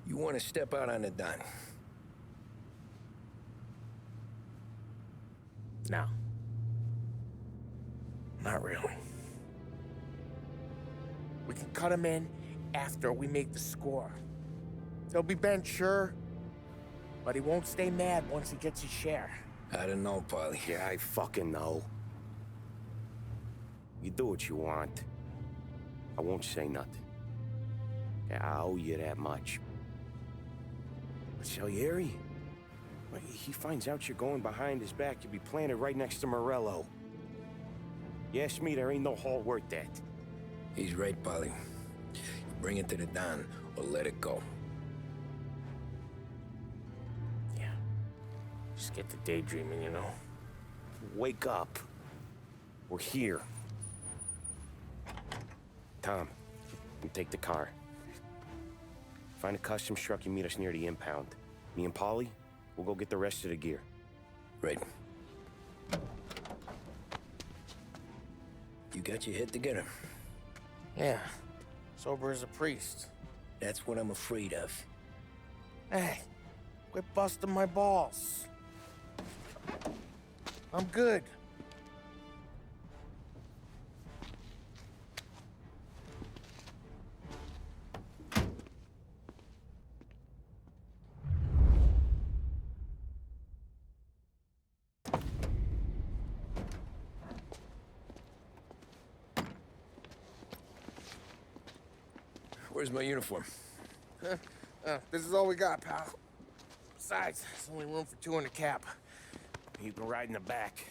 You want to step out on the Don? No. Not really. We can cut him in after we make the score. He'll be bent, sure, but he won't stay mad once he gets his share. I don't know, Polly. Yeah, I fucking know. You do what you want. I won't say nothing. Yeah, I owe you that much. But Salieri? Well, he finds out you're going behind his back, you'll be planted right next to Morello. You ask me, there ain't no haul worth that. He's right, Polly. You bring it to the Don or let it go. Yeah. Just get to daydreaming, you know? Wake up. We're here. Tom, you take the car. Find a customs truck and meet us near the impound. Me and Polly, we'll go get the rest of the gear. Right. You got your head together. Yeah. Sober as a priest. That's what I'm afraid of. Hey, quit busting my balls. I'm good. Where's my uniform? This is all we got, pal. Besides, there's only room for two in the cab. You can ride in the back.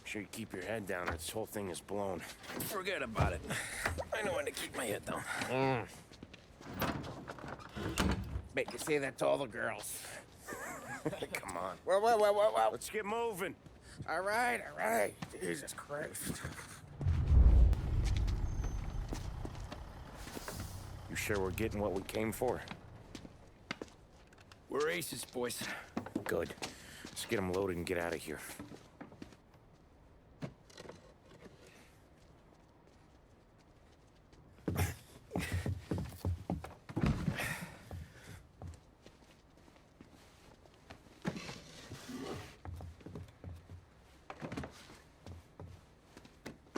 Sure you keep your head down or this whole thing is blown. Forget about it. I know when to keep my head down. Bet you say that to all the girls. Come on. Well. Let's get moving. All right. Jesus Christ. You sure we're getting what we came for? We're aces, boys. Good. Let's get them loaded and get out of here.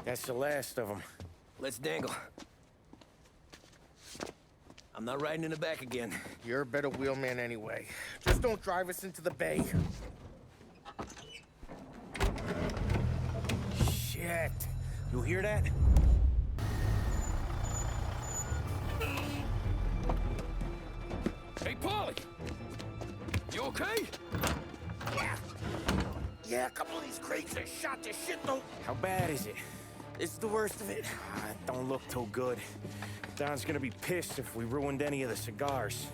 That's the last of them. Let's dangle. I'm not riding in the back again. You're a better wheelman anyway. Just don't drive us into the bay. Shit. You hear that? Hey, Paulie! You okay? Yeah, a couple of these crates that shot this shit though. How bad is it? It's the worst of it. Don't look too good. Don's gonna be pissed if we ruined any of the cigars.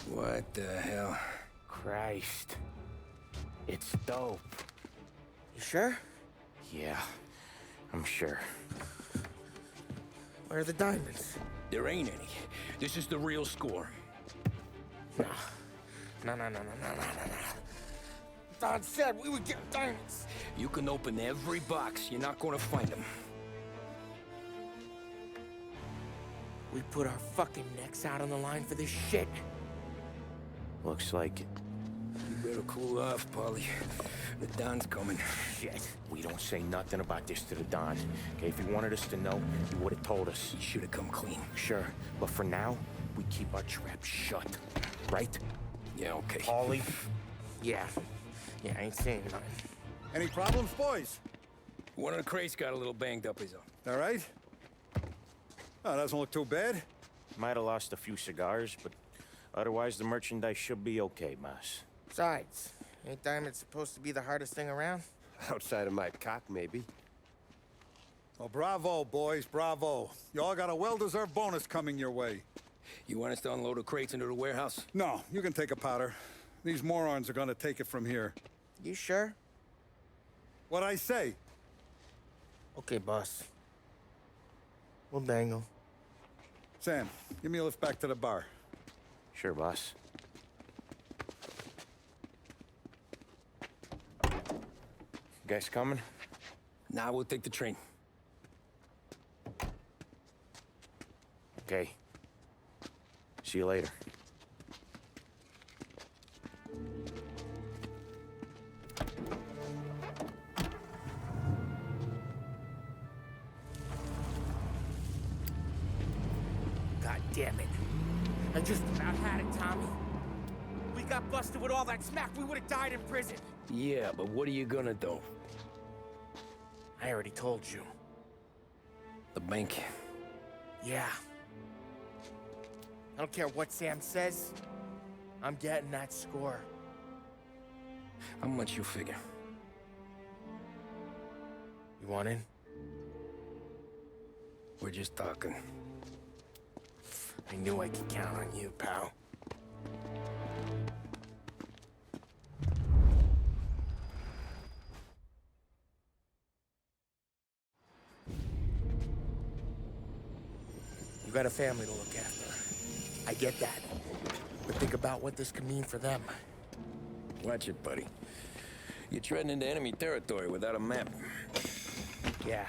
What the hell? Christ. It's dope. You sure? Yeah, I'm sure. Where are the diamonds? There ain't any. This is the real score. No. Don said we would get diamonds. You can open every box. You're not gonna find them. We put our fucking necks out on the line for this shit. Looks like it. You better cool off, Paulie. The Don's coming. Shit. We don't say nothing about this to the Don. Okay, if he wanted us to know, he would have told us. He should have come clean. Sure, but for now, we keep our trap shut. Right? Yeah, okay. Paulie? Yeah, I ain't saying nothing. Any problems, boys? One of the crates got a little banged up, is all. All right? Oh, doesn't look too bad. Might have lost a few cigars, but otherwise the merchandise should be okay, Mas. Besides, Ain't diamond supposed to be the hardest thing around? Outside of my cock, maybe. Well, bravo, boys, bravo. You all got a well-deserved bonus coming your way. You want us to unload the crates into the warehouse? No, you can take a powder. These morons are gonna take it from here. You sure? What'd I say? Okay, boss. We'll dangle. Sam, give me a lift back to the bar. Sure, boss. You guys coming? Nah, we'll take the train. Okay. See you later. God damn it. I just about had it, Tommy. We got busted with all that smack, we would have died in prison. Yeah, but what are you gonna do? I already told you. The bank. Yeah. I don't care what Sam says. I'm getting that score. How much you figure? You want in? We're just talking. I knew I could count on you, pal. You got a family to look after. I get that. But think about what this could mean for them. Watch it, buddy. You're treading into enemy territory without a map. Yeah.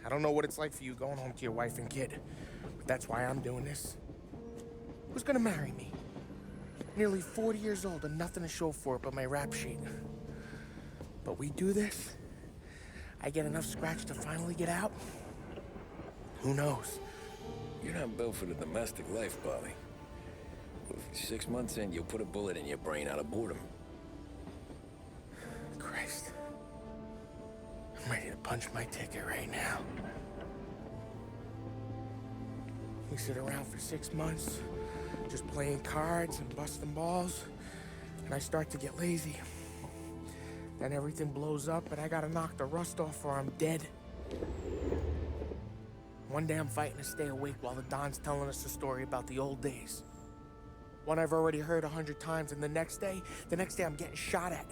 I don't know what it's like for you going home to your wife and kid. But that's why I'm doing this. Who's gonna marry me? Nearly 40 years old and nothing to show for it but my rap sheet. But we do this, I get enough scratch to finally get out? Who knows? You're not built for the domestic life, Bobby. 6 months in, you'll put a bullet in your brain out of boredom. Christ. I'm ready to punch my ticket right now. We sit around for 6 months, just playing cards and busting balls, and I start to get lazy. Then everything blows up, and I gotta knock the rust off or I'm dead. One day I'm fighting to stay awake while the Don's telling us a story about the old days. One I've already heard 100 times, and the next day I'm getting shot at,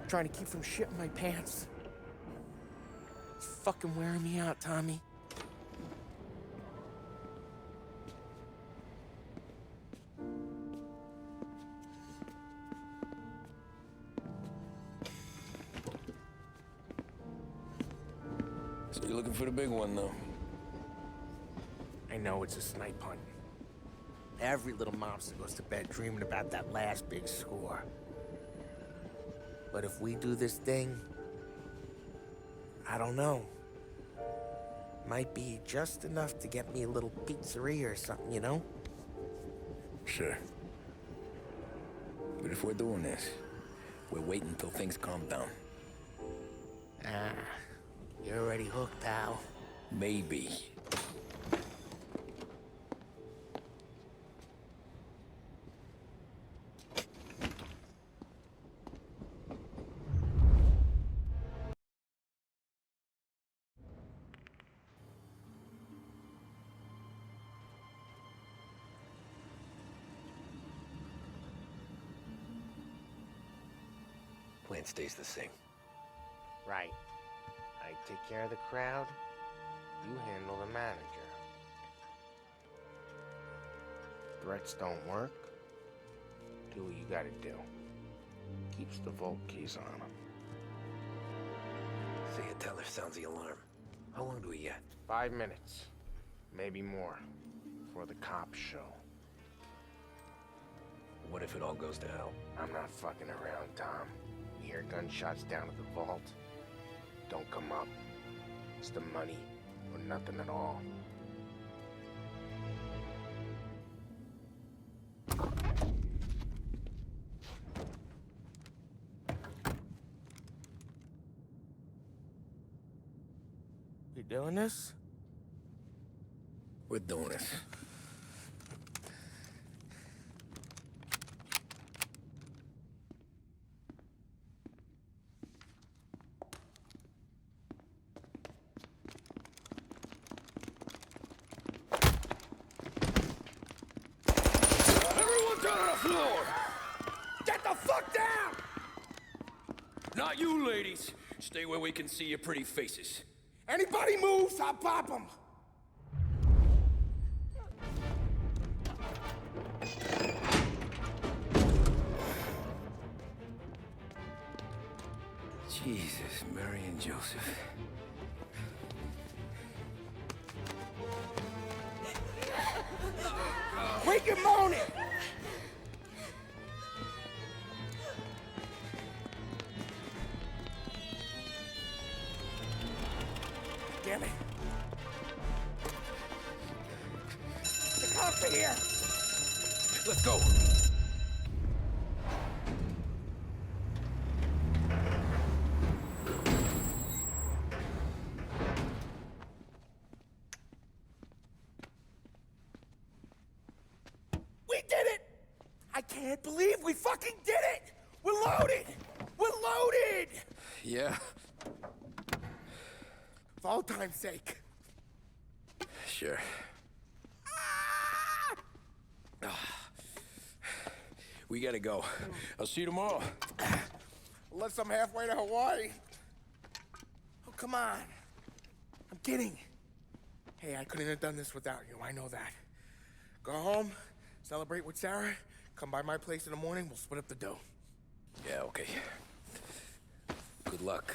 trying to keep from shitting my pants. It's fucking wearing me out, Tommy. So you're looking for the big one, though? I know it's a snipe hunt. Every little mobster goes to bed dreaming about that last big score. But if we do this thing, I don't know. Might be just enough to get me a little pizzeria or something, you know? Sure. But if we're doing this, we're waiting until things calm down. Ah, you're already hooked, pal. Maybe. Plan stays the same. Right. I take care of the crowd, you handle the manager. Threats don't work, do what you gotta do. Keeps the vault keys on him. Say a teller sounds the alarm. How long do we get? 5 minutes, maybe more, before the cops show. What if it all goes to hell? I'm not fucking around, Tom. You hear gunshots down at the vault. Don't come up. It's the money, or nothing at all. We doing this? We're doing this. Get the fuck down! Not you, ladies. Stay where we can see your pretty faces. Anybody moves, I'll pop them. Jesus, Mary and Joseph. Wake him moaning! Damn it. The cops are here! Let's go. We did it! I can't believe we fucking did it! We're loaded! We're loaded! Yeah, For all time's sake. sure. We gotta go. I'll see you tomorrow. Unless I'm halfway to Hawaii. Oh, come on. I'm kidding. Hey, I couldn't have done this without you. I know that. Go home, celebrate with Sarah, come by my place in the morning, we'll split up the dough. Yeah, okay. Good luck.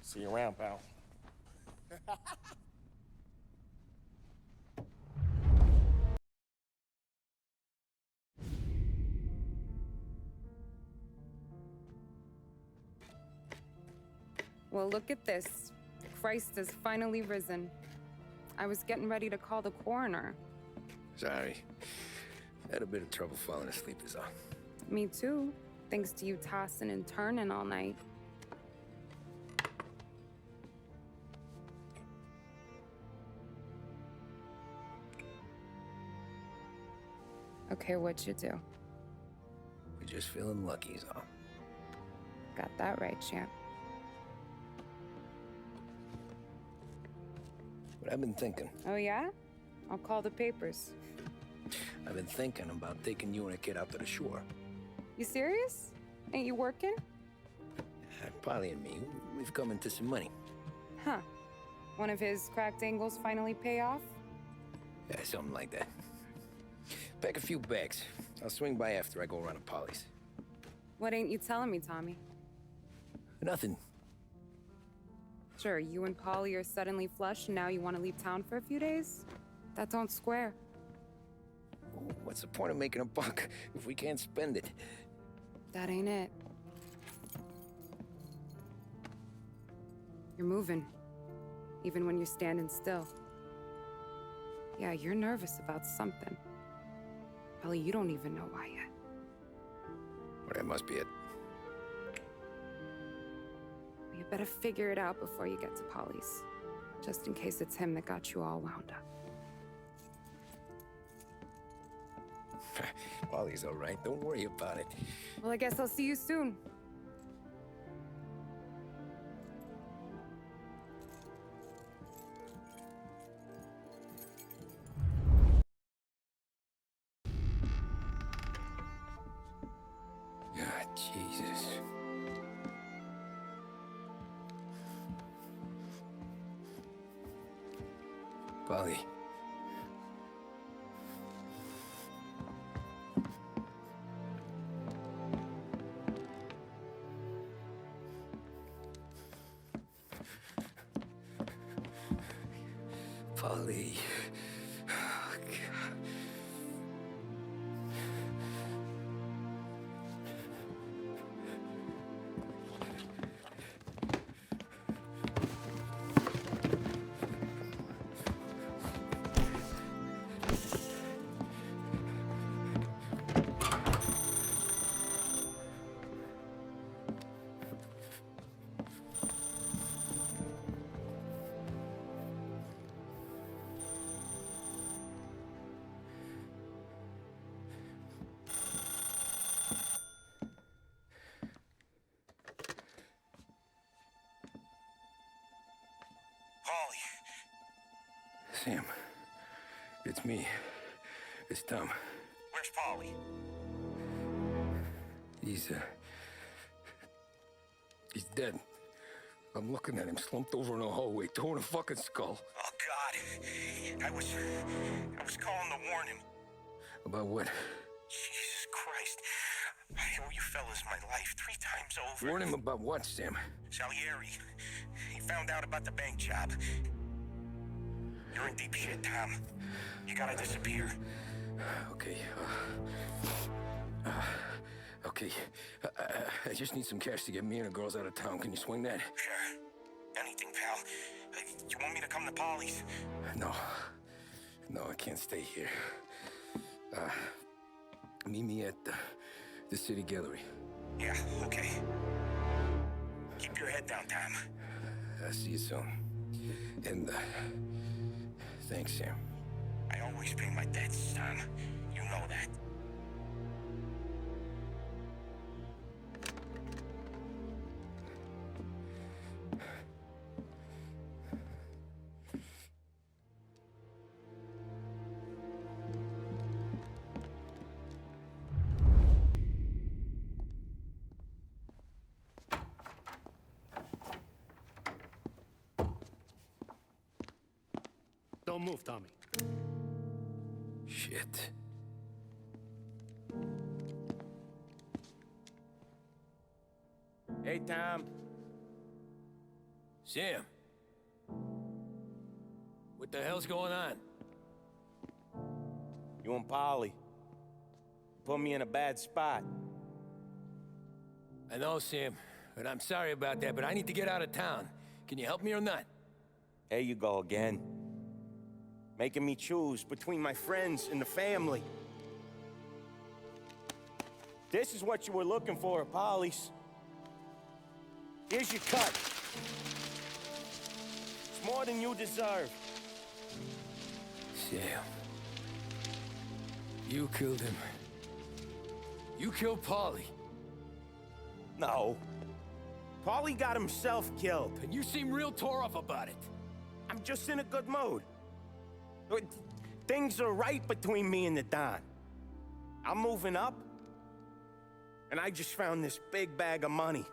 See you around, pal. Well, look at this. Christ has finally risen. I was getting ready to call the coroner. Sorry. Had a bit of trouble falling asleep is all. Me too, thanks to you tossing and turning all night. Okay, what'd you do? We're just feeling lucky is all. Got that right, champ. But I've been thinking. Oh, yeah? I'll call the papers. I've been thinking about taking you and a kid out to the shore. You serious? Ain't you working? Polly and me, we've come into some money. Huh. One of his cracked angles finally pay off? Yeah, something like that. Pack a few bags. I'll swing by after I go around to Polly's. What ain't you telling me, Tommy? Nothing. Sure, you and Polly are suddenly flush and now you want to leave town for a few days? That don't square. What's the point of making a buck if we can't spend it? That ain't it. You're moving, even when you're standing still. Yeah, you're nervous about something. Probably you don't even know why yet. Well, that must be it. You better figure it out before you get to Polly's, just in case it's him that got you all wound up. Polly's all right. Don't worry about it. Well, I guess I'll see you soon. Ah, Jesus. Polly. Polly. Oh, God. Sam, it's me. It's Tom. Where's Polly? He's dead. I'm looking at him slumped over in the hallway, torn a fucking skull. Oh, God. I was calling to warn him. About what? Jesus Christ. I owe you fellas my life 3 times over. Warn him about what, Sam? Salieri. He found out about the bank job. You're in deep shit, Tom. You gotta disappear. Okay, okay. I just need some cash to get me and the girls out of town. Can you swing that? Sure. Anything, pal. You want me to come to Polly's? No. No, I can't stay here. Meet me at the city gallery. Yeah, okay. Keep your head down, Tom. I'll see you soon. And, thanks, Sam. I always pay my debts, Tom. You know that. Don't move, Tommy. Shit. Hey, Tom. Sam. What the hell's going on? You and Polly. Put me in a bad spot. I know, Sam, and I'm sorry about that, but I need to get out of town. Can you help me or not? There you go again. Making me choose between my friends and the family. This is what you were looking for, Polly's. Here's your cut. It's more than you deserve. Sam. You killed him. You killed Polly. No. Polly got himself killed. And you seem real tore up about it. I'm just in a good mood. Things are right between me and the Don. I'm moving up, and I just found this big bag of money.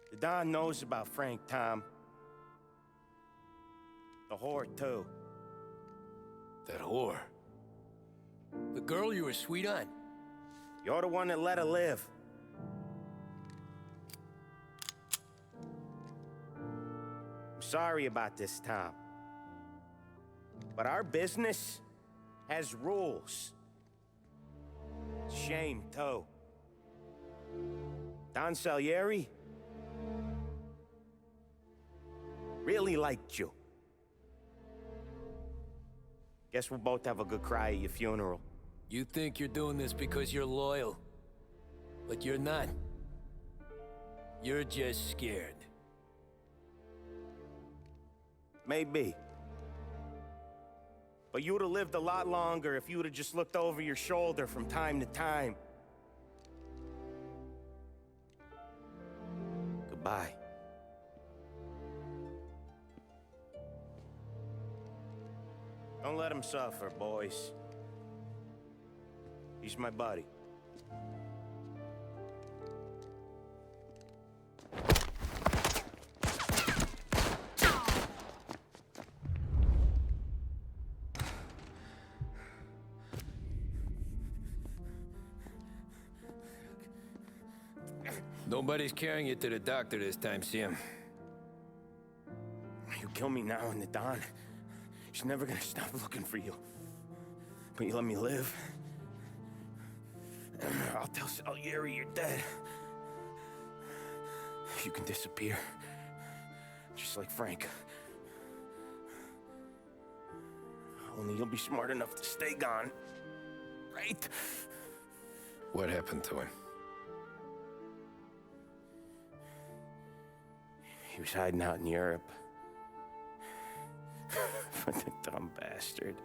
The Don knows about Frank, Tom. The whore, too. That whore? The girl you were sweet on? You're the one that let her live. I'm sorry about this, Tom. But our business has rules. Shame, too. Don Salieri really liked you. Guess we'll both have a good cry at your funeral. You think you're doing this because you're loyal, but you're not. You're just scared. Maybe. But you would have lived a lot longer if you would have just looked over your shoulder from time to time. Goodbye. Don't let him suffer, boys. He's my buddy. Nobody's carrying you to the doctor this time, Sam. You kill me now and the Don. She's never gonna stop looking for you. But you let me live. I'll tell Salieri you're dead. You can disappear. Just like Frank. Only you'll be smart enough to stay gone. Right? What happened to him? He was hiding out in Europe. But the dumb bastard.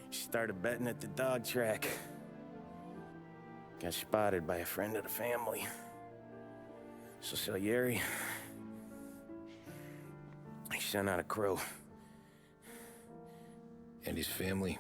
He started betting at the dog track. Got spotted by a friend of the family. So Salieri, he sent out a crew. And his family?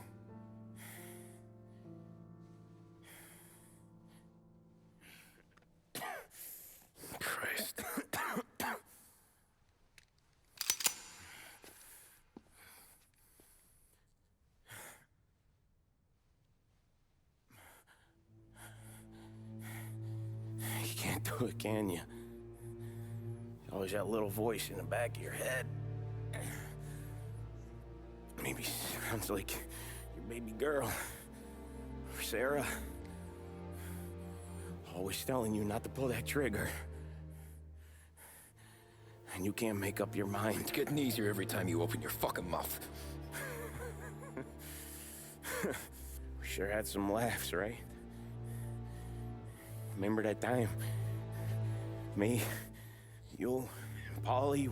do it, can you? Always that little voice in the back of your head. Maybe sounds like your baby girl, or Sarah. Always telling you not to pull that trigger. And you can't make up your mind. It's getting easier every time you open your fucking mouth. We sure had some laughs, right? Remember that time? Me, you, and Polly.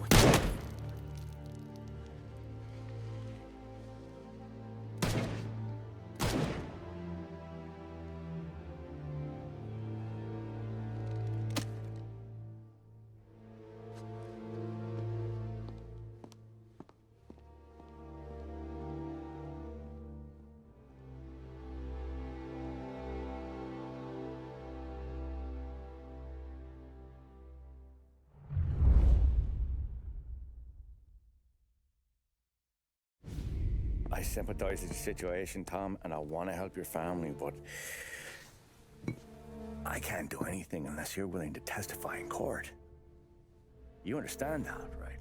I sympathize with the situation, Tom, and I want to help your family, but I can't do anything unless you're willing to testify in court. You understand that, right?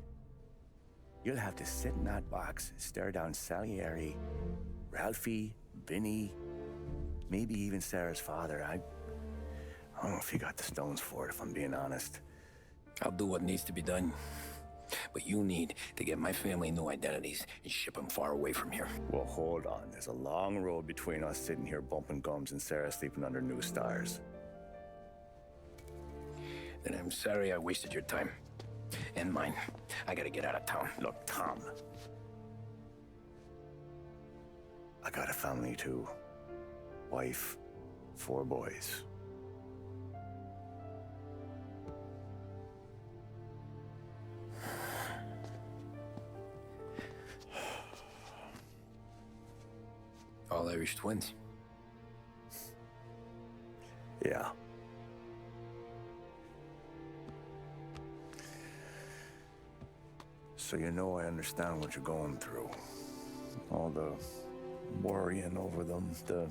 You'll have to sit in that box, stare down Salieri, Ralphie, Vinny, maybe even Sarah's father. I don't know if you got the stones for it, if I'm being honest. I'll do what needs to be done. But you need to get my family new identities and ship them far away from here. Well, hold on. There's a long road between us sitting here bumping gums and Sarah sleeping under new stars. Then I'm sorry I wasted your time. And mine. I gotta get out of town. Look, Tom. I got a family too. Wife, 4 boys. All Irish twins. Yeah. So you know I understand what you're going through. All the worrying over them, the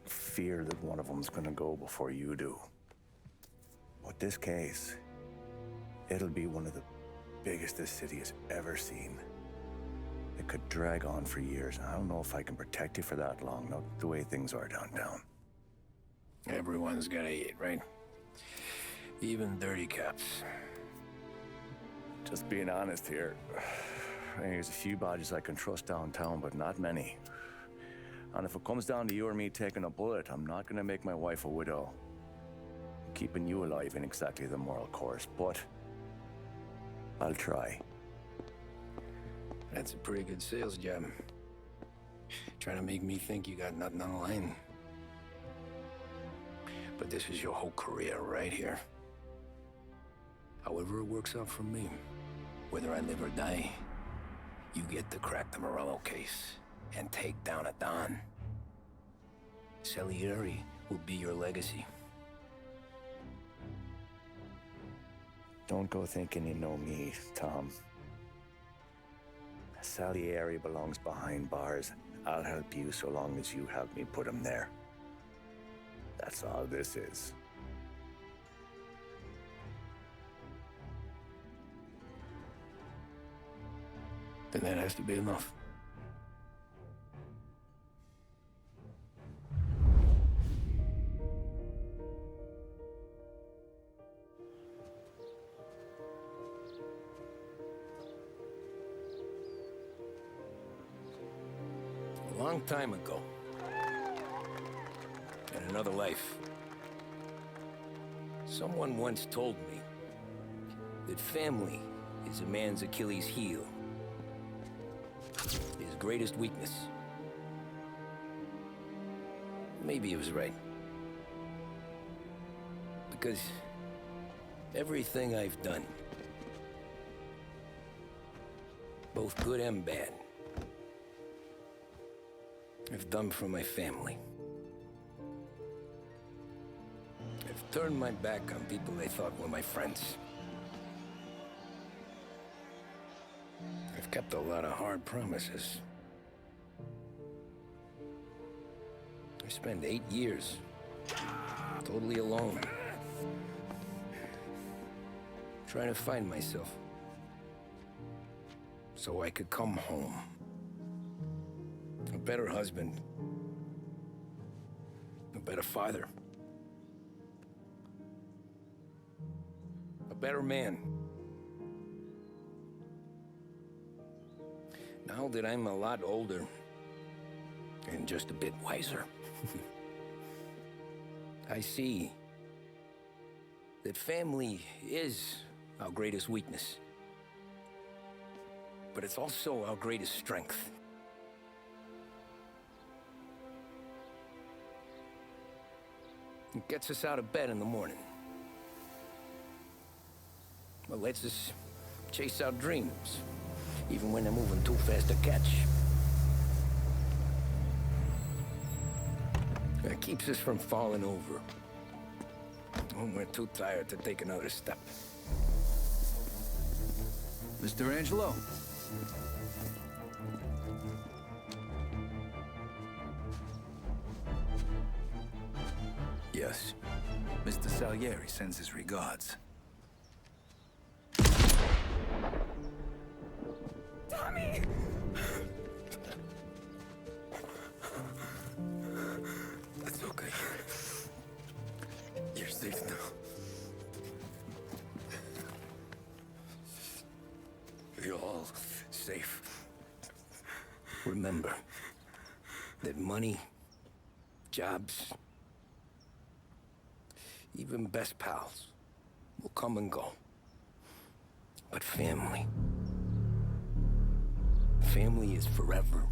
fear that one of them's gonna go before you do. But this case, it'll be one of the biggest this city has ever seen. It could drag on for years, and I don't know if I can protect you for that long, not the way things are downtown. Everyone's gotta eat, right? Even dirty cops. Just being honest here, there's a few badges I can trust downtown, but not many. And if it comes down to you or me taking a bullet, I'm not gonna make my wife a widow. Keeping you alive ain't exactly the moral course, but I'll try. That's a pretty good sales job. Trying to make me think you got nothing on the line. But this is your whole career right here. However it works out for me, whether I live or die, you get to crack the Morello case and take down a Don. Salieri will be your legacy. Don't go thinking you know me, Tom. Salieri belongs behind bars. I'll help you so long as you help me put him there. That's all this is. Then that has to be enough. A long time ago, in another life, someone once told me that family is a man's Achilles heel, his greatest weakness. Maybe he was right. Because everything I've done, both good and bad, I've done for my family. I've turned my back on people I thought were my friends. I've kept a lot of hard promises. I spent 8 years totally alone, Trying to find myself. So I could come home. A better husband. A better father. A better man. Now that I'm a lot older and just a bit wiser, I see that family is our greatest weakness. But it's also our greatest strength. It gets us out of bed in the morning. It lets us chase our dreams, even when they're moving too fast to catch. It keeps us from falling over when we're too tired to take another step. Mr. Angelo. Yes. Mr. Salieri sends his regards. Tommy! That's okay. You're safe now. You're all safe. Remember that money, jobs, even best pals will come and go. But family is forever.